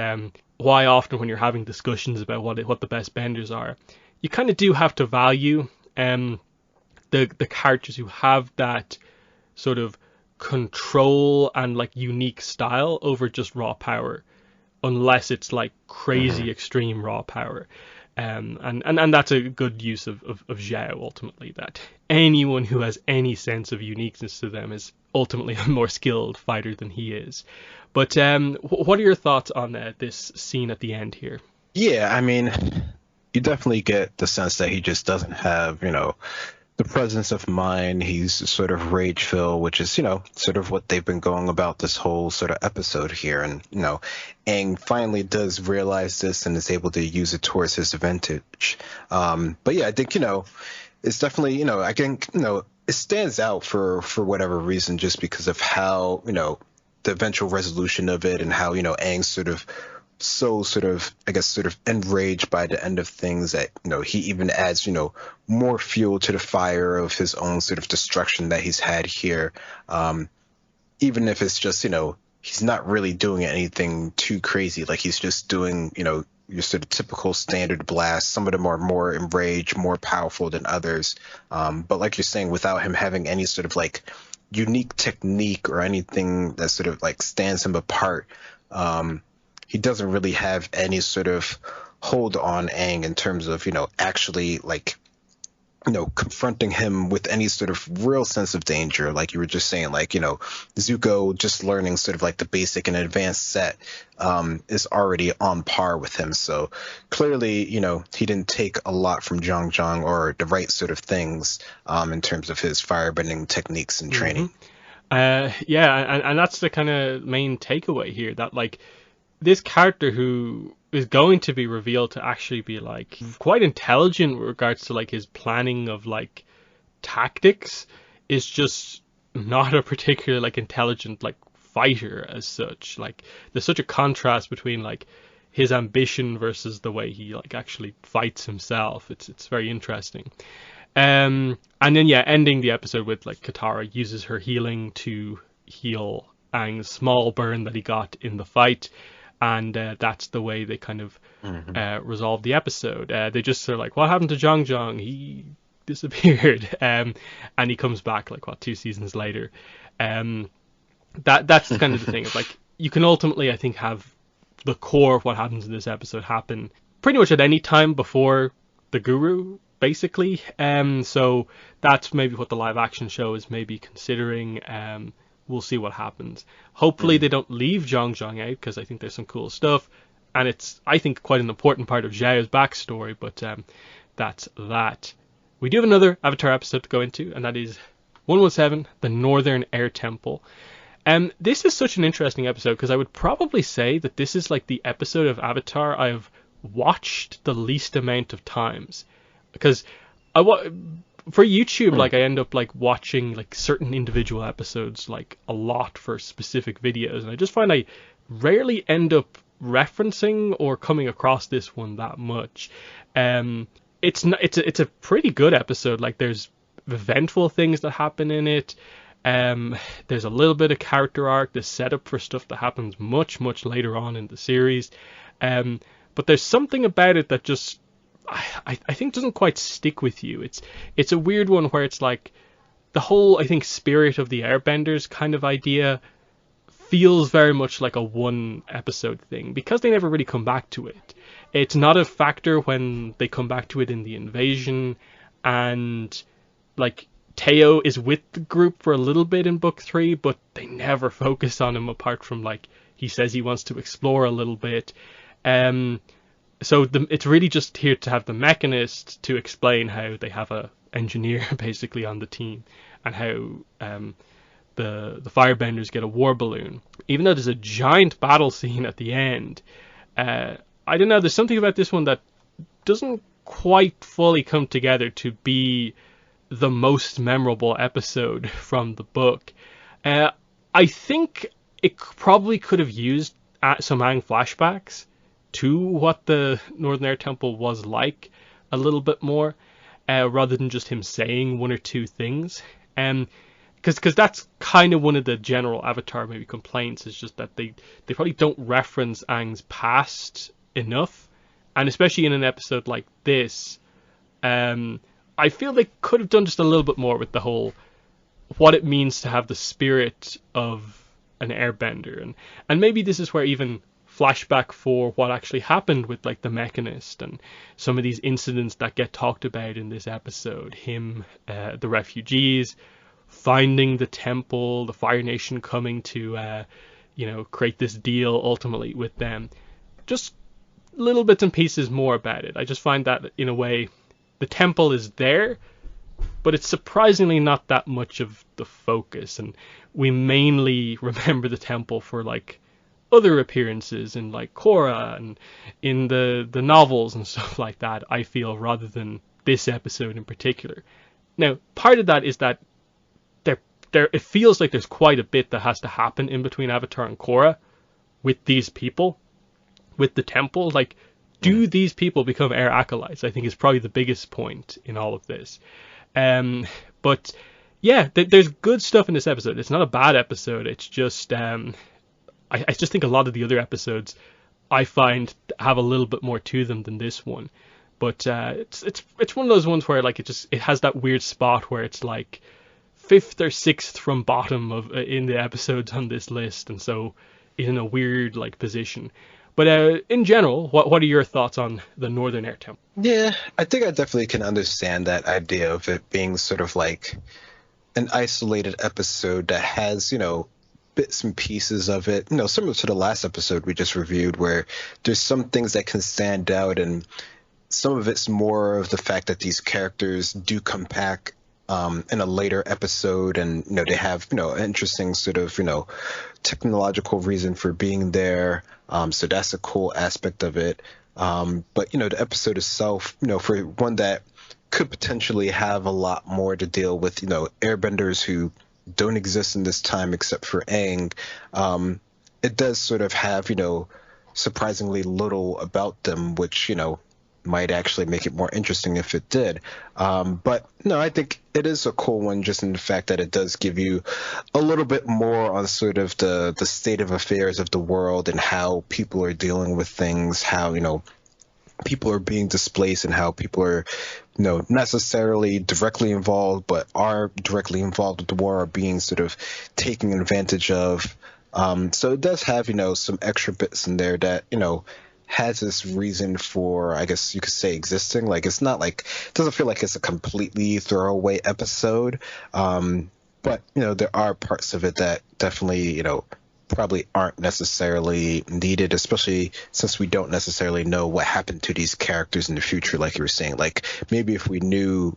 A: why often when you're having discussions about what the best benders are, you kind of do have to value the characters who have that sort of control and like unique style over just raw power, unless it's like crazy extreme raw power. And that's a good use of Zhao ultimately, that anyone who has any sense of uniqueness to them is ultimately a more skilled fighter than he is. But what are your thoughts on this scene at the end here?
B: Yeah, I mean, you definitely get the sense that he just doesn't have, the presence of mind. He's sort of rage-filled, which is, sort of what they've been going about this whole sort of episode here. And, Aang finally does realize this and is able to use it towards his advantage. But yeah, I think, it's definitely, I think, it stands out for whatever reason, just because of how, the eventual resolution of it and how, Aang's sort of I guess sort of enraged by the end of things that, he even adds, more fuel to the fire of his own sort of destruction that he's had here. Even if it's just, he's not really doing anything too crazy. Like he's just doing, your sort of typical standard blast. Some of them are more enraged, more powerful than others. But like you're saying, without him having any sort of like unique technique or anything that sort of like stands him apart, he doesn't really have any sort of hold on Aang in terms of, actually like, confronting him with any sort of real sense of danger. Like you were just saying, like, Zuko just learning sort of like the basic and advanced set is already on par with him. So clearly, he didn't take a lot from Zhang Zhang or the right sort of things in terms of his firebending techniques and training.
A: Yeah, and that's the kind of main takeaway here, that like this character who is going to be revealed to actually be like quite intelligent with regards to like his planning of like tactics is just not a particularly like intelligent like fighter as such. Like there's such a contrast between like his ambition versus the way he like actually fights himself. It's very interesting. And then yeah, ending the episode with like Katara uses her healing to heal Aang's small burn that he got in the fight. And that's the way they kind of resolve the episode. They just are like, what happened to Zhang Zhang? He disappeared. And he comes back like, 2 seasons later. That's kind of the thing. It's like, you can ultimately, I think, have the core of what happens in this episode happen pretty much at any time before the Guru, basically. So that's maybe what the live action show is maybe considering. We'll see what happens. Hopefully they don't leave Zhang Zhang out, because I think there's some cool stuff, and it's, I think, quite an important part of Zhao's backstory. But that's that. We do have another Avatar episode to go into, and that is 117, the Northern Air Temple. This is such an interesting episode because I would probably say that this is like the episode of Avatar I've watched the least amount of times, because for YouTube, like I end up like watching like certain individual episodes like a lot for specific videos, and I just find I rarely end up referencing or coming across this one that much. It's a pretty good episode. Like there's eventful things that happen in it. There's a little bit of character arc, the setup for stuff that happens much later on in the series. But there's something about it that just I think doesn't quite stick with you. It's a weird one where it's like the whole, I think, spirit of the Airbenders kind of idea feels very much like a one episode thing because they never really come back to it. It's not a factor when they come back to it in the invasion, and like Teo is with the group for a little bit in book 3, but they never focus on him apart from like he says he wants to explore a little bit. So it's really just here to have the Mechanist to explain how they have a engineer basically on the team, and how the Firebenders get a war balloon. Even though there's a giant battle scene at the end, I don't know, there's something about this one that doesn't quite fully come together to be the most memorable episode from the book. I think it probably could have used some Aang flashbacks to what the Northern Air Temple was like a little bit more, rather than just him saying one or two things. Because that's kind of one of the general Avatar maybe complaints, is just that they probably don't reference Aang's past enough, and especially in an episode like this, I feel they could have done just a little bit more with the whole what it means to have the spirit of an airbender, and maybe this is where even flashback for what actually happened with like the Mechanist and some of these incidents that get talked about in this episode, him, the refugees, finding the temple, the Fire Nation coming to create this deal ultimately with them, just little bits and pieces more about it. I just find that in a way the temple is there, but it's surprisingly not that much of the focus, and we mainly remember the temple for like other appearances in like Korra and in the novels and stuff like that, I feel, rather than this episode in particular. Now, part of that is that it feels like there's quite a bit that has to happen in between Avatar and Korra with these people, with the temple. Like, do these people become Air Acolytes? I think is probably the biggest point in all of this. But yeah, there's good stuff in this episode. It's not a bad episode. It's just I just think a lot of the other episodes I find have a little bit more to them than this one. But it's one of those ones where like it has that weird spot where it's like 5th or 6th from bottom of in the episodes on this list, and so is in a weird like position. But in general, what are your thoughts on the Northern Air Temple?
B: Yeah, I think I definitely can understand that idea of it being sort of like an isolated episode that has, bits and pieces of it, similar to the last episode we just reviewed, where there's some things that can stand out, and some of it's more of the fact that these characters do come back in a later episode, and they have an interesting sort of technological reason for being there, so that's a cool aspect of it. But the episode itself, for one that could potentially have a lot more to deal with, airbenders who don't exist in this time except for Aang, it does sort of have surprisingly little about them, which might actually make it more interesting if it did. But no, I think it is a cool one just in the fact that it does give you a little bit more on sort of the state of affairs of the world and how people are dealing with things, how, people are being displaced and how people are, not necessarily directly involved, but are directly involved with the war, are being sort of taken advantage of. So it does have, some extra bits in there that, has this reason for, I guess you could say, existing. Like, it's not like, it doesn't feel like it's a completely throwaway episode. But, there are parts of it that definitely, probably aren't necessarily needed, especially since we don't necessarily know what happened to these characters in the future, like you were saying. Like maybe if we knew,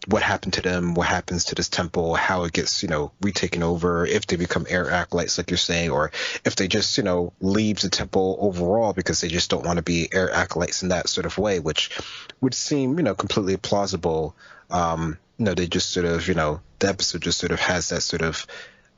B: what happened to them, what happens to this temple, how it gets, retaken over, if they become air acolytes, like you're saying, or if they just, leave the temple overall because they just don't want to be air acolytes in that sort of way, which would seem, completely plausible. They just sort of, the episode just sort of has that sort of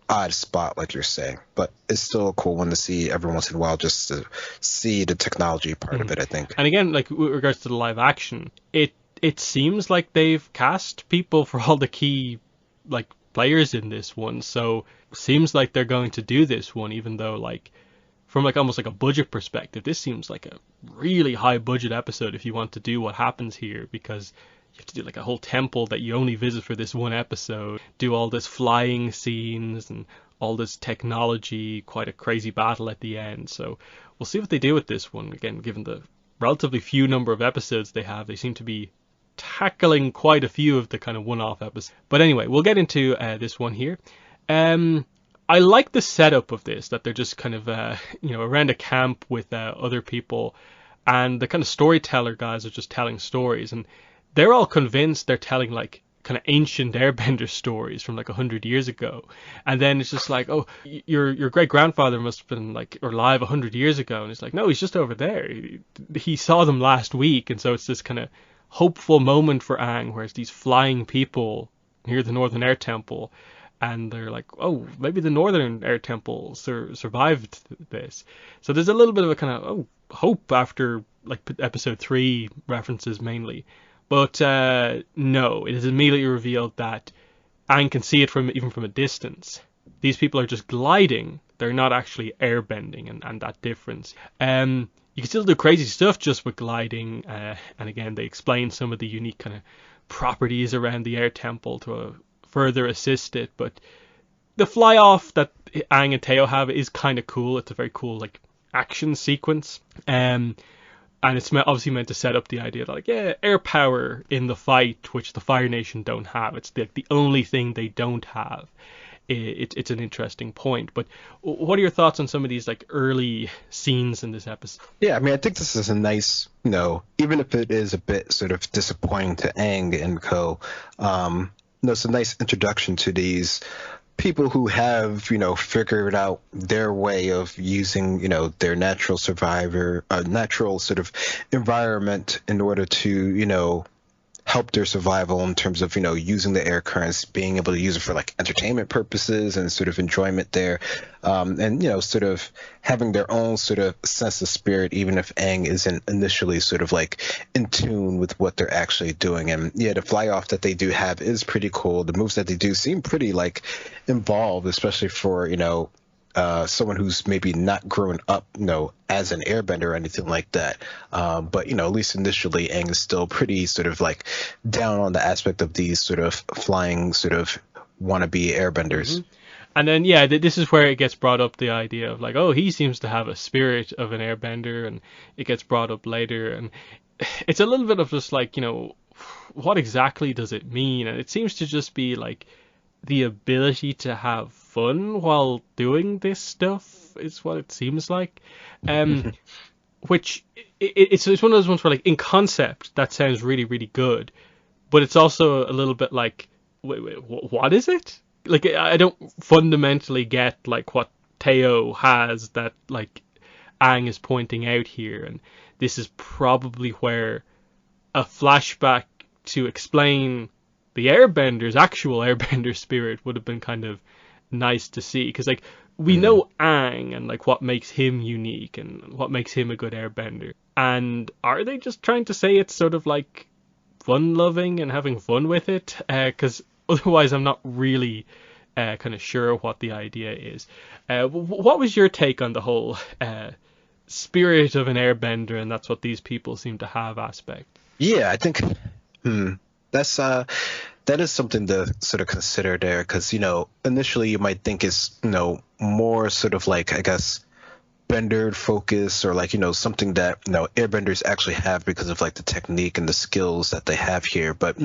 B: odd spot, like you're saying, but it's still a cool one to see every once in a while, just to see the technology part of it, I think.
A: And again, like with regards to the live action, it seems like they've cast people for all the key like players in this one, so seems like they're going to do this one, even though like from like almost like a budget perspective, this seems like a really high budget episode if you want to do what happens here, because you have to do like a whole temple that you only visit for this one episode, do all this flying scenes and all this technology, quite a crazy battle at the end. So we'll see what they do with this one. Again, given the relatively few number of episodes they have, they seem to be tackling quite a few of the kind of one-off episodes. But anyway, we'll get into this one here. I like the setup of this, that they're just kind of, around a camp with other people, and the kind of storyteller guys are just telling stories, and they're all convinced they're telling like kind of ancient airbender stories from like 100 years ago. And then it's just like, oh, your great grandfather must have been like alive 100 years ago. And it's like, no, he's just over there. He saw them last week. And so it's this kind of hopeful moment for Aang, where it's these flying people near the Northern Air Temple. And they're like, oh, maybe the Northern Air Temple survived this. So there's a little bit of a kind of hope after like episode 3 references mainly. But no, it is immediately revealed that Aang can see it even from a distance. These people are just gliding. They're not actually airbending, and that difference. You can still do crazy stuff just with gliding. And again, they explain some of the unique kind of properties around the air temple to further assist it. But the fly off that Aang and Teo have is kind of cool. It's a very cool like action sequence. And it's obviously meant to set up the idea that, like, yeah, air power in the fight, which the Fire Nation don't have. It's the only thing they don't have. It's an interesting point. But what are your thoughts on some of these, like, early scenes in this episode?
B: Yeah, I mean, I think this is a nice, even if it is a bit sort of disappointing to Aang and co., it's a nice introduction to these people who have, figured out their way of using, their natural natural sort of environment in order to, help their survival in terms of, using the air currents, being able to use it for like entertainment purposes and sort of enjoyment there. And, sort of having their own sort of sense of spirit, even if Aang isn't initially sort of like in tune with what they're actually doing. And yeah, the fly off that they do have is pretty cool. The moves that they do seem pretty like involved, especially for, someone who's maybe not grown up, as an airbender or anything like that. But, at least initially, Aang is still pretty sort of like down on the aspect of these sort of flying sort of wannabe airbenders.
A: Mm-hmm. And then, yeah, this is where it gets brought up, the idea of like, oh, he seems to have a spirit of an airbender, and it gets brought up later. And it's a little bit of just like, what exactly does it mean? And it seems to just be like the ability to have fun while doing this stuff is what it seems like. Which it's one of those ones where, like, in concept that sounds really, really good, but it's also a little bit like, wait, what is it? Like, I don't fundamentally get like what Teo has that like Aang is pointing out here, and this is probably where a flashback to explain the airbenders, actual airbender spirit, would have been kind of nice to see, because like we know Aang and like what makes him unique and what makes him a good airbender, and are they just trying to say it's sort of like fun loving and having fun with it? Because otherwise I'm not really kind of sure what the idea is. What was your take on the whole spirit of an airbender, and that's what these people seem to have aspect?
B: Yeah, I think that's that is something to sort of consider there, because initially you might think it's more sort of like, I guess, airbender focus, or like, something that, airbenders actually have because of like the technique and the skills that they have here. But,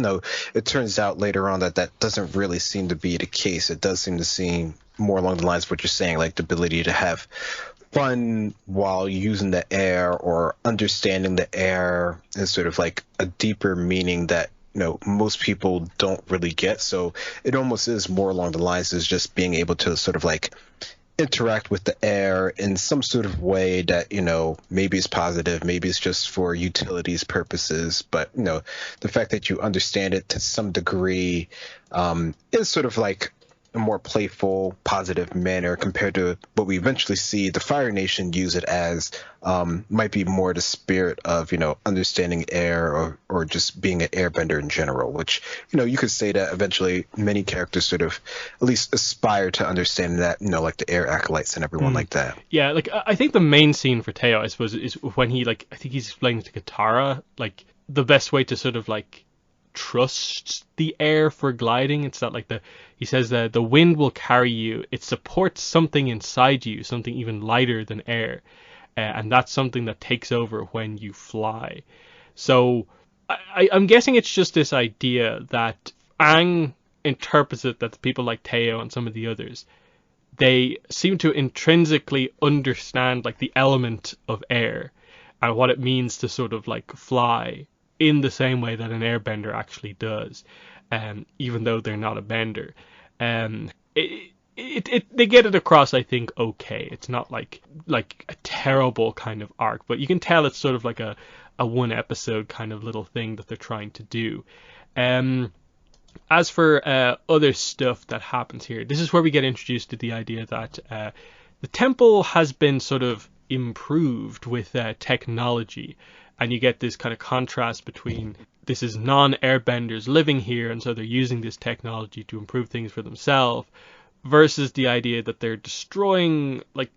B: it turns out later on that that doesn't really seem to be the case. It does seem to seem more along the lines of what you're saying, like the ability to have fun while using the air, or understanding the air, and sort of like a deeper meaning that most people don't really get. So it almost is more along the lines as just being able to sort of like interact with the air in some sort of way that maybe is positive, maybe it's just for utilities purposes, but the fact that you understand it to some degree is sort of like a more playful, positive manner compared to what we eventually see the Fire Nation use it as. Might be more the spirit of understanding air, or just being an airbender in general, which you could say that eventually many characters sort of at least aspire to understand that, like the air acolytes and everyone like that.
A: Yeah, like I think the main scene for Teo, I suppose, is when he, like, I think he's explaining to Katara like the best way to sort of like trust the air for gliding. It's that, like, he says that the wind will carry you. It supports something inside you, something even lighter than air, and that's something that takes over when you fly. So I'm guessing it's just this idea that Aang interprets it, that people like Teo and some of the others, they seem to intrinsically understand like the element of air and what it means to sort of like fly in the same way that an airbender actually does, even though they're not a bender. They get it across, I think, okay. It's not like a terrible kind of arc, but you can tell it's sort of like a one episode kind of little thing that they're trying to do. As for other stuff that happens here, this is where we get introduced to the idea that the temple has been sort of improved with technology, and you get this kind of contrast between this is non-airbenders living here, and so they're using this technology to improve things for themselves, versus the idea that they're destroying like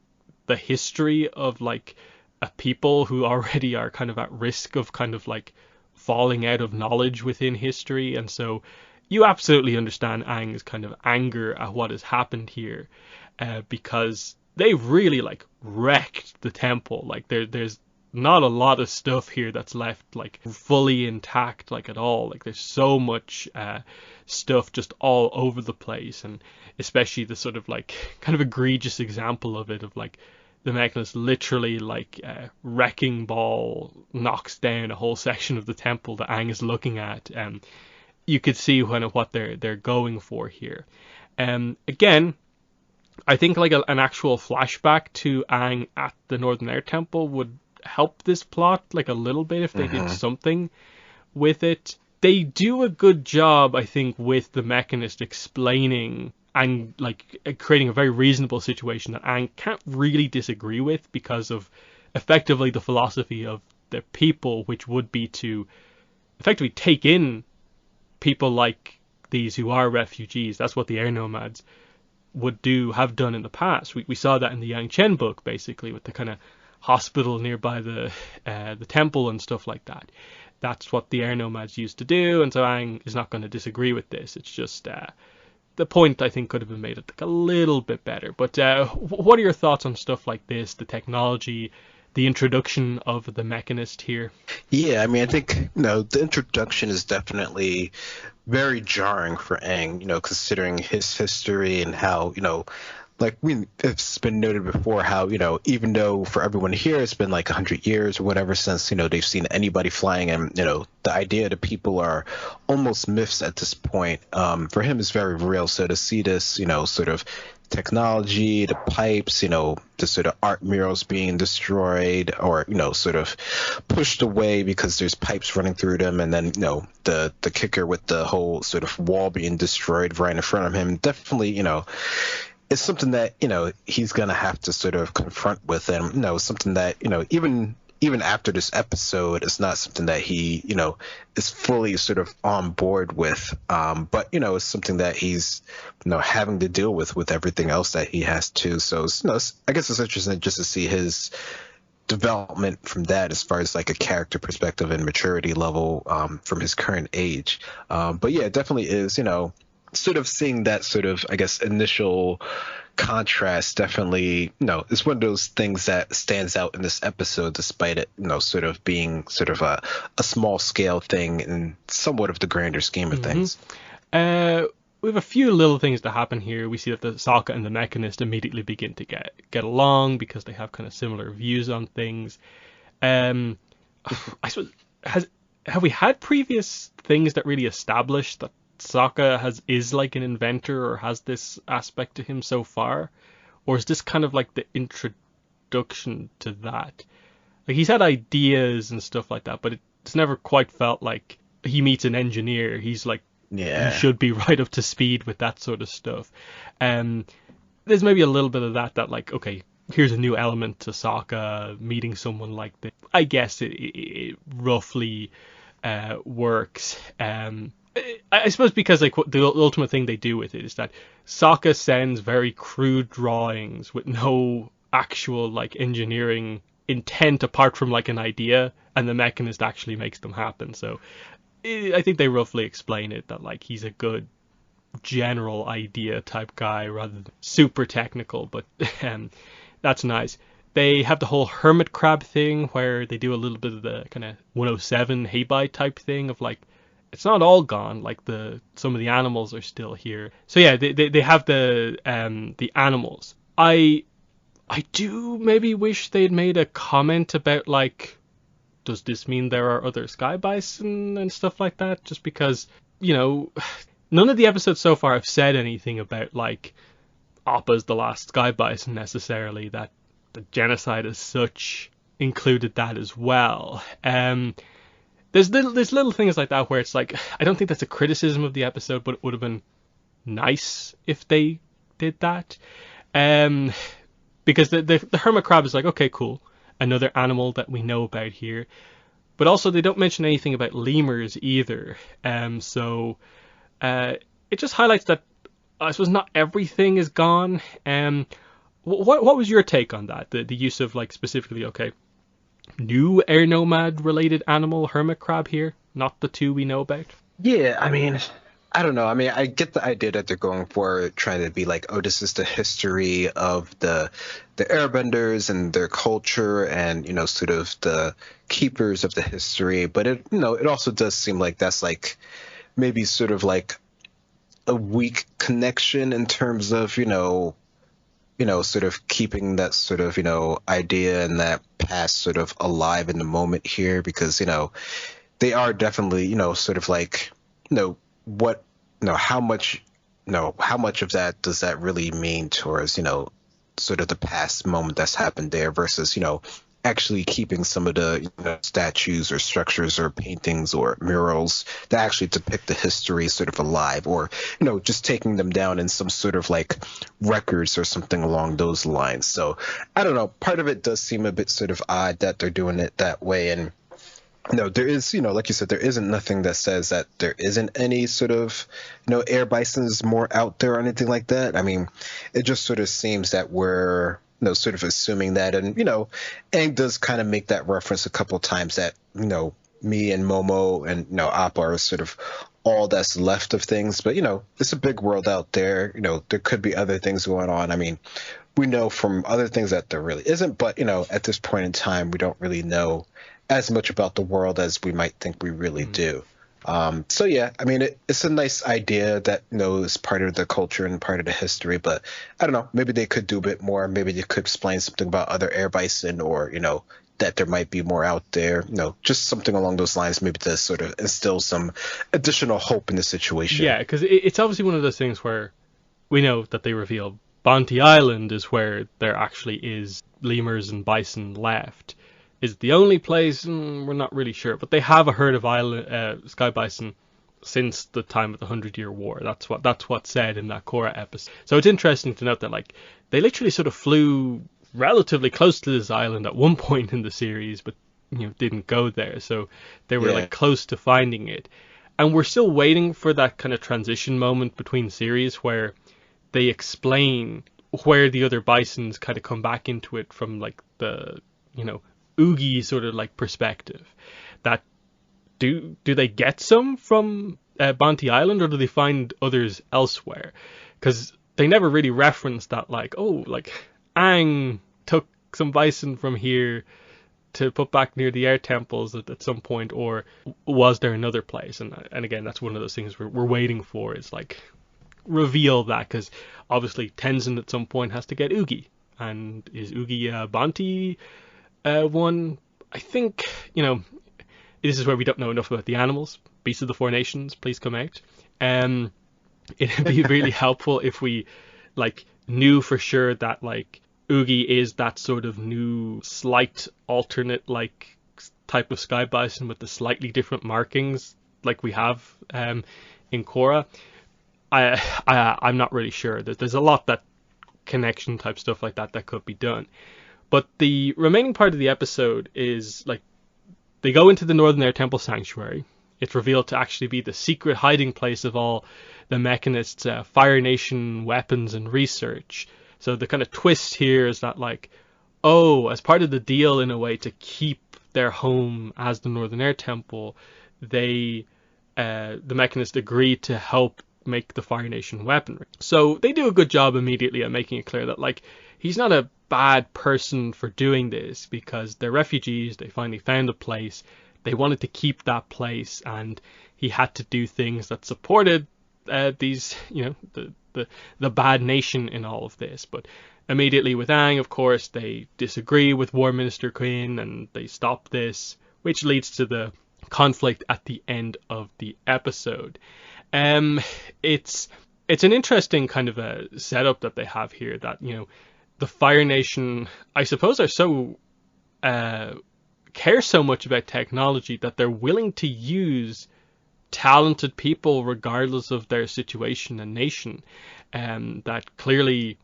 A: the history of like a people who already are kind of at risk of kind of like falling out of knowledge within history. And so you absolutely understand Aang's kind of anger at what has happened here, because they've really like wrecked the temple. Like there's not a lot of stuff here that's left like fully intact, like at all. Like there's so much stuff just all over the place, and especially the sort of like kind of egregious example of it, of like the Mechanist literally like wrecking ball knocks down a whole section of the temple that Aang is looking at. You could see what they're going for here. Again, I think like an actual flashback to Aang at the Northern Air Temple would help this plot like a little bit if they did something with it. They do a good job, I think, with the Mechanist explaining and like creating a very reasonable situation that Aang can't really disagree with, because of effectively the philosophy of the people, which would be to effectively take in people like these who are refugees. That's what the air nomads have done in the past. We saw that in the Yang Chen book, basically, with the kind of hospital nearby the temple and stuff like that. That's what the air nomads used to do, and so Aang is not going to disagree with this. It's just the point, I think, could have been made like a little bit better. But what are your thoughts on stuff like this, the technology, the introduction of the Mechanist here?
B: Yeah, I mean, I think, the introduction is definitely very jarring for Aang, considering his history and how, like it's been noted before, how, even though for everyone here it's been like 100 years or whatever since, they've seen anybody flying, and, the idea that people are almost myths at this point, for him is very real. So to see this, sort of technology, the pipes, the sort of art murals being destroyed or, sort of pushed away because there's pipes running through them, and then, the kicker with the whole sort of wall being destroyed right in front of him, definitely, it's something that, he's going to have to sort of confront with, and, something that, even after this episode, it's not something that he, is fully sort of on board with. But, it's something that he's, having to deal with everything else that he has to. So, I guess it's interesting just to see his development from that, as far as like a character perspective and maturity level, from his current age. But yeah, it definitely is, sort of seeing that sort of, I guess, initial contrast definitely, it's one of those things that stands out in this episode, despite it, sort of being sort of a small scale thing in somewhat of the grander scheme of
A: Hmm.
B: things.
A: We have a few little things that happen here. We see that the Sokka and the Mechanist immediately begin to get along because they have kind of similar views on things. Um, I suppose have we had previous things that really establish that Sokka is like an inventor or has this aspect to him so far, or is this kind of like the introduction to that? Like he's had ideas and stuff like that, but it's never quite felt like he meets an engineer. He's like he
B: Yeah.
A: should be right up to speed with that sort of stuff. Um, there's maybe a little bit of that like okay, here's a new element to Sokka meeting someone like this. I guess it roughly works. I suppose because like the ultimate thing they do with it is that Sokka sends very crude drawings with no actual like engineering intent apart from like an idea, and the Mechanist actually makes them happen. So I think they roughly explain it that like he's a good general idea type guy rather than super technical, but that's nice. They have the whole hermit crab thing where they do a little bit of the kind of 107 hey bye type thing of like it's not all gone, like the some of the animals are still here. So yeah, they have the animals. I do maybe wish they'd made a comment about like does this mean there are other sky bison and stuff like that, just because you know none of the episodes so far have said anything about like Appa's the last sky bison necessarily, that the genocide as such included that as well. There's little things like that where it's like I don't think that's a criticism of the episode, but it would have been nice if they did that. Um, because the hermit crab is like okay, cool, another animal that we know about here, but also they don't mention anything about lemurs either. So uh, it just highlights that I suppose not everything is gone. What was your take on that? The use of like specifically okay, new air nomad related animal hermit crab here, not the two we know about.
B: Yeah, I mean, I don't know. I mean, I get the idea that they're going for trying to be like, oh, this is the history of the airbenders and their culture and, sort of the keepers of the history. But it also does seem like that's like maybe sort of like a weak connection in terms of, sort of keeping that sort of, idea and that past sort of alive in the moment here because, they are definitely, sort of like, what, how much, how much of that does that really mean towards, sort of the past moment that's happened there versus, actually keeping some of the statues or structures or paintings or murals that actually depict the history sort of alive or, just taking them down in some sort of like records or something along those lines. So I don't know. Part of it does seem a bit sort of odd that they're doing it that way. And no, there is, like you said, there isn't nothing that says that there isn't any sort of, air bisons more out there or anything like that. I mean, it just sort of seems that we're, sort of assuming that. And, Aang does kind of make that reference a couple of times that, me and Momo and, Appa are sort of all that's left of things. But, it's a big world out there. There could be other things going on. I mean, we know from other things that there really isn't. But, at this point in time, we don't really know as much about the world as we might think we really do. So yeah, I mean, it's a nice idea that is part of the culture and part of the history, but I don't know, maybe they could do a bit more. Maybe they could explain something about other air bison or, that there might be more out there, just something along those lines, maybe to sort of instill some additional hope in the situation.
A: Yeah, because it's obviously one of those things where we know that they reveal Bounty Island is where there actually is lemurs and bison left. Is it the only place? We're not really sure, but they have a herd of sky bison since the time of the 100-Year War. That's what's said in that Korra episode. So it's interesting to note that like they literally sort of flew relatively close to this island at one point in the series, but didn't go there. So they were like close to finding it, and we're still waiting for that kind of transition moment between series where they explain where the other bisons kind of come back into it from like the Oogie sort of like perspective. That do they get some from Bounty Island, or do they find others elsewhere? Because they never really reference that, like, oh, like Aang took some bison from here to put back near the air temples at some point, or was there another place? And again, that's one of those things we're waiting for, is like reveal that, because obviously Tenzin at some point has to get Oogie, and is Oogie a Bounty one? I think, this is where we don't know enough about the animals. Beasts of the Four Nations, please come out. It'd be really helpful if we like knew for sure that like Oogie is that sort of new slight alternate like type of sky bison with the slightly different markings like we have in Korra. I'm not really sure. There's a lot that connection type stuff like that could be done. But the remaining part of the episode is like they go into the Northern Air Temple Sanctuary. It's revealed to actually be the secret hiding place of all the Mechanists' Fire Nation weapons and research. So the kind of twist here is that, like, oh, as part of the deal in a way to keep their home as the Northern Air Temple, the Mechanists agree to help make the Fire Nation weaponry. So they do a good job immediately at making it clear that, like, he's not a bad person for doing this, because they're refugees, they finally found a place, they wanted to keep that place, and he had to do things that supported these, the bad nation in all of this. But immediately with Aang, of course, they disagree with War Minister Quinn, and they stop this, which leads to the conflict at the end of the episode. It's an interesting kind of a setup that they have here, that, the Fire Nation, I suppose, are so care so much about technology that they're willing to use talented people regardless of their situation and nation. That clearly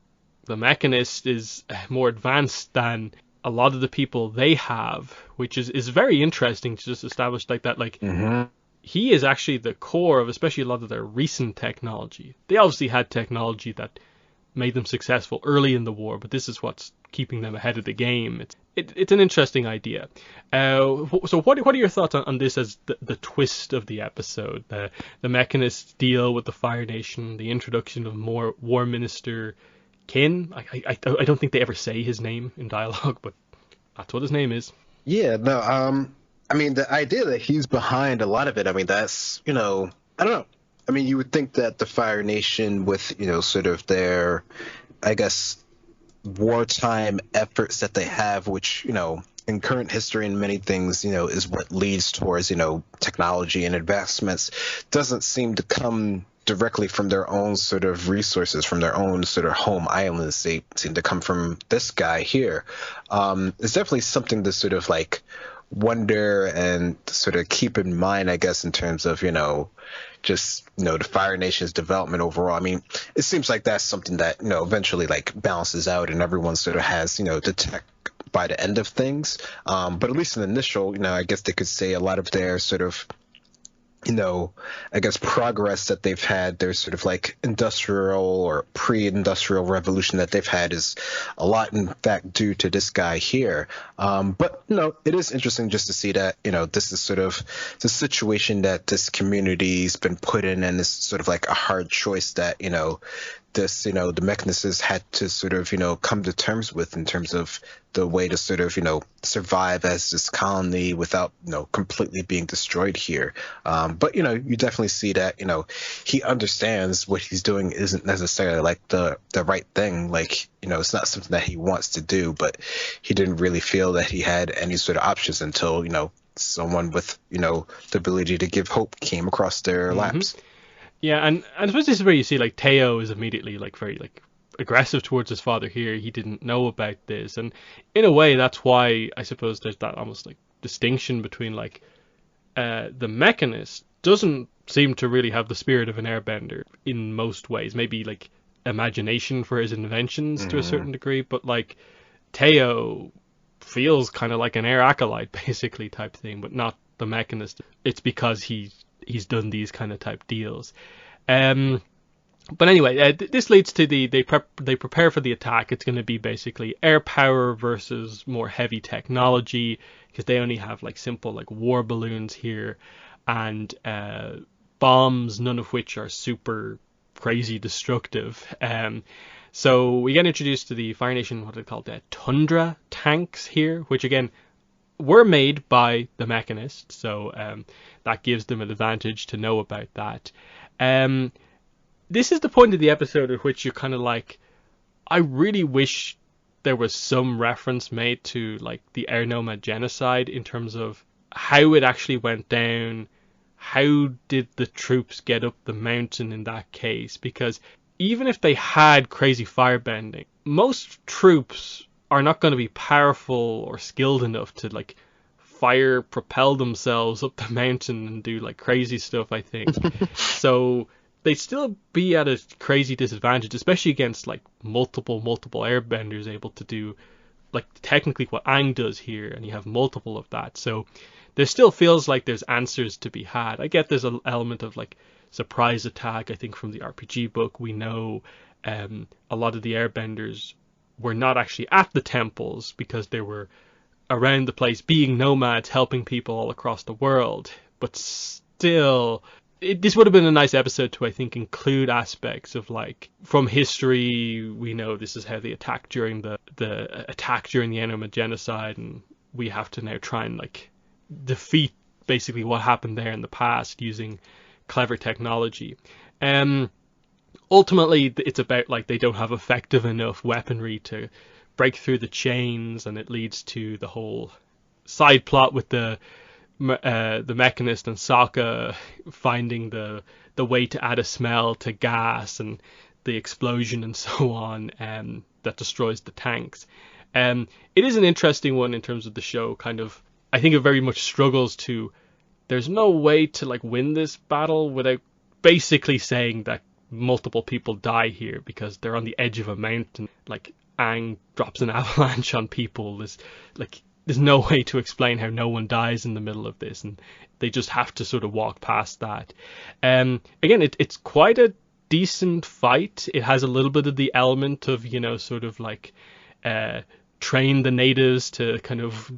A: the Mechanist is more advanced than a lot of the people they have, which is very interesting to just establish like that. Like, he is actually the core of especially a lot of their recent technology. They obviously had technology that made them successful early in the war, but this is what's keeping them ahead of the game. It's an interesting idea. So what are your thoughts on this as the twist of the episode? The Mechanists deal with the Fire Nation, the introduction of more War Minister Kin. I don't think they ever say his name in dialogue, but that's what his name is.
B: Yeah, no, I mean, the idea that he's behind a lot of it, I mean, that's, I don't know. I mean, you would think that the Fire Nation with, sort of their, I guess, wartime efforts that they have, which, in current history and many things, is what leads towards, technology and advancements, doesn't seem to come directly from their own sort of resources, from their own sort of home islands. They seem to come from this guy here. It's definitely something to sort of like wonder and sort of keep in mind, I guess, in terms of, just, the Fire Nation's development overall. I mean, it seems like that's something that, eventually like balances out and everyone sort of has, the tech by the end of things. But at least in the initial, I guess they could say a lot of their sort of, I guess progress that they've had, their sort of like industrial or pre-industrial revolution that they've had is a lot, in fact, due to this guy here. But, it is interesting just to see that, this is sort of the situation that this community's been put in, and it's sort of like a hard choice that, this, the Mechanicists had to sort of, come to terms with in terms of the way to sort of, survive as this colony without, completely being destroyed here. But, you definitely see that, he understands what he's doing isn't necessarily like the right thing. Like, it's not something that he wants to do, but he didn't really feel that he had any sort of options until, someone with, the ability to give hope came across their laps.
A: Yeah, and I suppose this is where you see like Teo is immediately like very like aggressive towards his father here. He didn't know about this, and in a way that's why I suppose there's that almost like distinction between like the Mechanist doesn't seem to really have the spirit of an airbender in most ways. Maybe like imagination for his inventions to a certain degree, but like Teo feels kind of like an air acolyte basically type thing, but not the Mechanist. It's because he's done these kind of type deals. But anyway, this leads to they prepare for the attack. It's going to be basically air power versus more heavy technology, because they only have like simple like war balloons here, and bombs, none of which are super crazy destructive. So we get introduced to the Fire Nation, what are they called, the Tundra tanks here, which again were made by the Mechanist, so that gives them an advantage to know about that. This is the point of the episode at which you're kind of like, I really wish there was some reference made to like the Air Nomad genocide in terms of how it actually went down. How did the troops get up the mountain in that case? Because even if they had crazy firebending, most troops are not going to be powerful or skilled enough to like fire propel themselves up the mountain and do like crazy stuff, I think. So they'd still be at a crazy disadvantage, especially against like multiple airbenders able to do like technically what Aang does here, and you have multiple of that. So there still feels like there's answers to be had. I get there's an element of like surprise attack. I think from the RPG book we know a lot of the airbenders were not actually at the temples because they were around the place being nomads helping people all across the world. But still, this would have been a nice episode to, I think, include aspects of like from history. We know this is how they attacked during the attack during the Enoma genocide, and we have to now try and like defeat basically what happened there in the past using clever technology. Ultimately, it's about like they don't have effective enough weaponry to break through the chains, and it leads to the whole side plot with the Mechanist and Sokka finding the way to add a smell to gas and the explosion and so on that destroys the tanks. It is an interesting one in terms of the show. Kind of, I think it very much struggles to. There's no way to like win this battle without basically saying that multiple people die here because they're on the edge of a mountain. Like Aang drops an avalanche on people. There's no way to explain how no one dies in the middle of this, and they just have to sort of walk past that. Again, it's quite a decent fight. It has a little bit of the element of, sort of like train the natives to kind of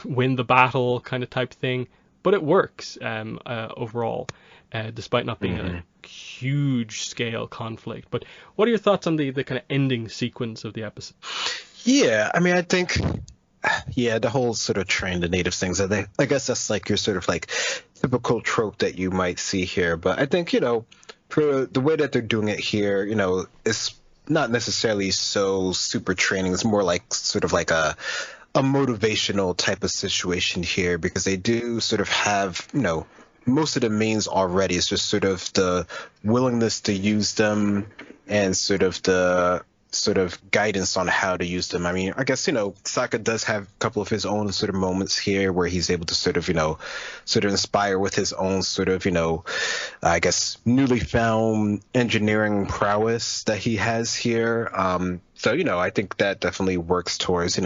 A: win the battle kind of type thing, but it works overall, despite not being a huge scale conflict. But what are your thoughts on the kind of ending sequence of the episode?
B: Yeah, I mean, I think... Yeah, the whole sort of train the natives things. I guess that's like your sort of like typical trope that you might see here. But I think, for the way that they're doing it here, it's not necessarily so super training. It's more like sort of like a motivational type of situation here, because they do sort of have, most of the mains already. It's just sort of the willingness to use them and sort of the guidance on how to use them. I mean, I guess, Sokka does have a couple of his own sort of moments here where he's able to sort of inspire with his own sort of, I guess, newly found engineering prowess that he has here. So, I think that definitely works towards,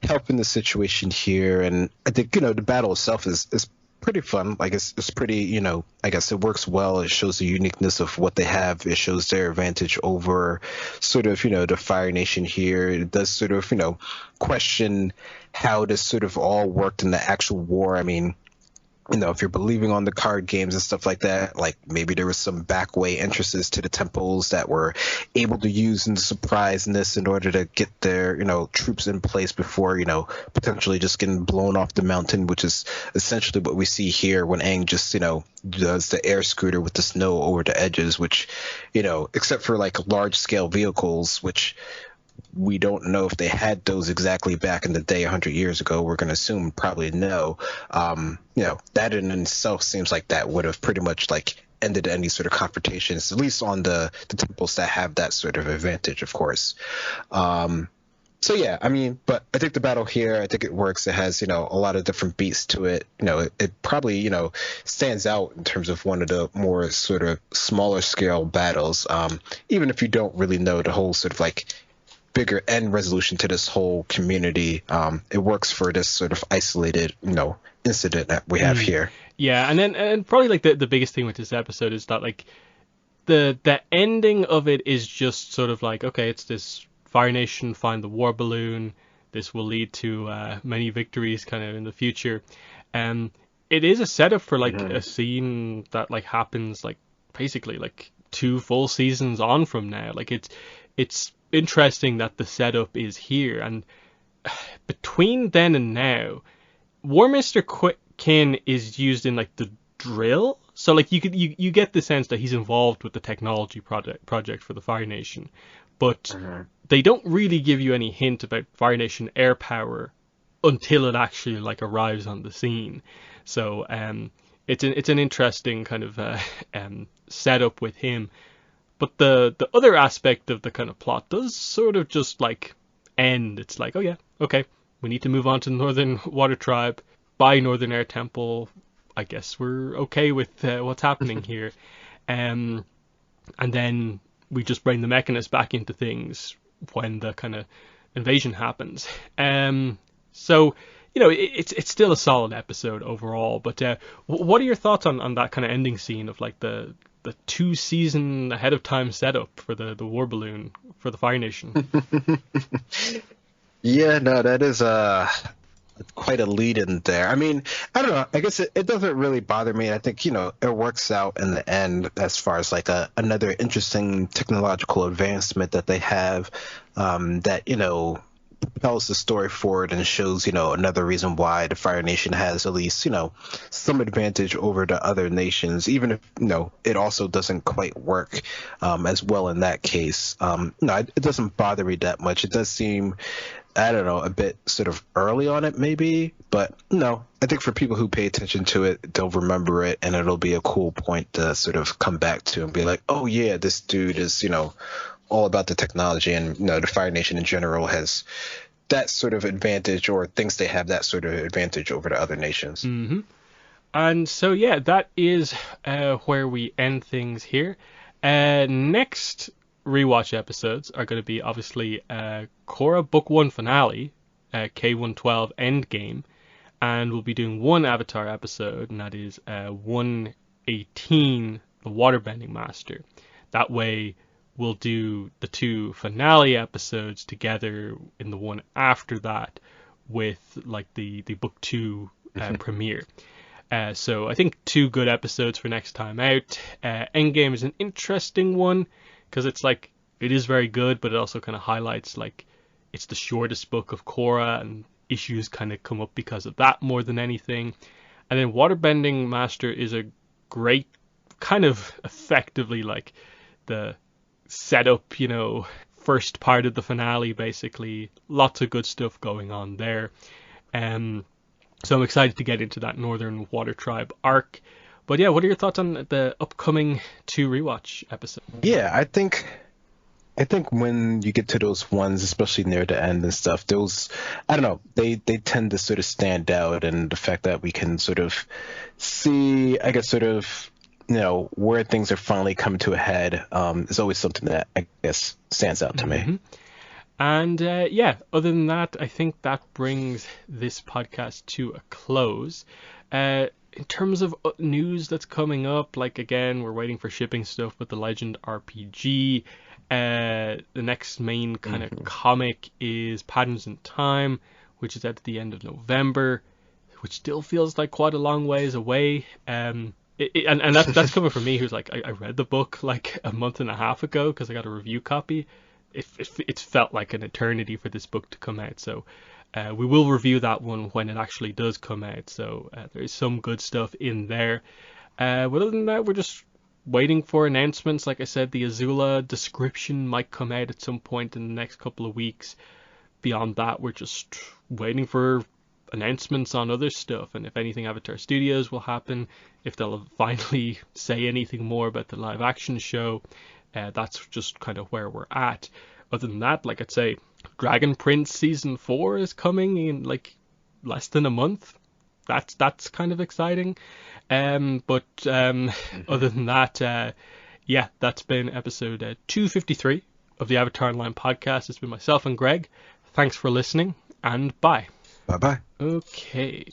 B: helping the situation here. And I think, the battle itself is pretty fun. Like it's pretty, I guess it works well. It shows the uniqueness of what they have. It shows their advantage over sort of, the Fire Nation here. It does sort of, question how this sort of all worked in the actual war. I mean, if you're believing on the card games and stuff like that, like maybe there was some backway entrances to the temples that were able to use in the surprise in this in order to get their, troops in place before, potentially just getting blown off the mountain, which is essentially what we see here when Aang just, does the air scooter with the snow over the edges, which, except for like large scale vehicles, which we don't know if they had those exactly back in the day 100 years ago. We're going to assume probably no. That in itself seems like that would have pretty much like ended any sort of confrontations, at least on the temples that have that sort of advantage, of course. So yeah, I mean, but I think the battle here, I think it works. It has, a lot of different beats to it. It probably, stands out in terms of one of the more sort of smaller scale battles. Even if you don't really know the whole sort of like bigger end resolution to this whole community, it works for this sort of isolated, incident that we have here.
A: Yeah, and probably like the biggest thing with this episode is that like the ending of it is just sort of like, okay, it's this Fire Nation find the war balloon. This will lead to many victories kind of in the future. it is a setup for like
B: Mhm.
A: a scene that like happens like basically like 2 full seasons on from now. Like it's interesting that the setup is here, and between then and now, War Mister Kin is used in like the drill. So like you get the sense that he's involved with the technology project for the Fire Nation, but
B: Mhm.
A: they don't really give you any hint about Fire Nation air power until it actually like arrives on the scene. So it's an interesting kind of setup with him. But the other aspect of the kind of plot does sort of just like end. It's like, oh yeah, okay, we need to move on to the Northern Water Tribe, buy Northern Air Temple. I guess we're okay with what's happening here. Um, and then we just bring the Mechanists back into things when the kind of invasion happens. So it's still a solid episode overall. But what are your thoughts on that kind of ending scene of like the 2 season ahead of time setup for the war balloon for the Fire Nation?
B: Yeah, no, that is quite a lead in there. I mean, I don't know. I guess it doesn't really bother me. I think, it works out in the end as far as like another interesting technological advancement that they have, that, propels the story forward and shows, another reason why the Fire Nation has at least, some advantage over the other nations, even if, it also doesn't quite work as well in that case. No, it doesn't bother me that much. It does seem, I don't know, a bit sort of early on it maybe, but no, I think for people who pay attention to it, they'll remember it, and it'll be a cool point to sort of come back to and be like, oh yeah, this dude is, all about the technology, and, the Fire Nation in general has that sort of advantage, or thinks they have that sort of advantage over the other nations.
A: Hmm. And so yeah, that is where we end things here. Next rewatch episodes are going to be obviously Korra Book 1 finale, K112 Endgame, and we'll be doing one Avatar episode, and that is 118, The Waterbending Master. That way, we'll do the two finale episodes together in the one after that with like the Book 2 premiere. So I think 2 good episodes for next time out. Endgame is an interesting one because it's like it is very good, but it also kind of highlights like it's the shortest book of Korra, and issues kind of come up because of that more than anything. And then Waterbending Master is a great kind of effectively like the setup, first part of the finale basically. Lots of good stuff going on there. So I'm excited to get into that Northern Water Tribe arc. But yeah, what are your thoughts on the upcoming 2 rewatch episodes?
B: Yeah, I think when you get to those ones, especially near the end and stuff, those, I don't know, they tend to sort of stand out, and the fact that we can sort of see, I guess, sort of, where things are finally coming to a head, is always something that I guess stands out to me.
A: Mm-hmm. And yeah, other than that, I think that brings this podcast to a close. In terms of news that's coming up, like again, we're waiting for shipping stuff with the Legend RPG. The next main kind of comic is Patterns in Time, which is at the end of November, which still feels like quite a long ways away. And that's coming from me, who's like, I read the book like a month and a half ago because I got a review copy. It's felt like an eternity for this book to come out. So we will review that one when it actually does come out. So there's some good stuff in there. But other than that, we're just waiting for announcements. Like I said, the Azula description might come out at some point in the next couple of weeks. Beyond that, we're just waiting for announcements on other stuff, and if anything Avatar Studios will happen, if they'll finally say anything more about the live action show. That's just kind of where we're at. Other than that, like I'd say, Dragon Prince season 4 is coming in like less than a month. That's kind of exciting. But other than that, yeah, that's been episode 253 of the Avatar Online podcast. It's been myself and Greg. Thanks for listening, and bye.
B: Bye bye.
A: Okay.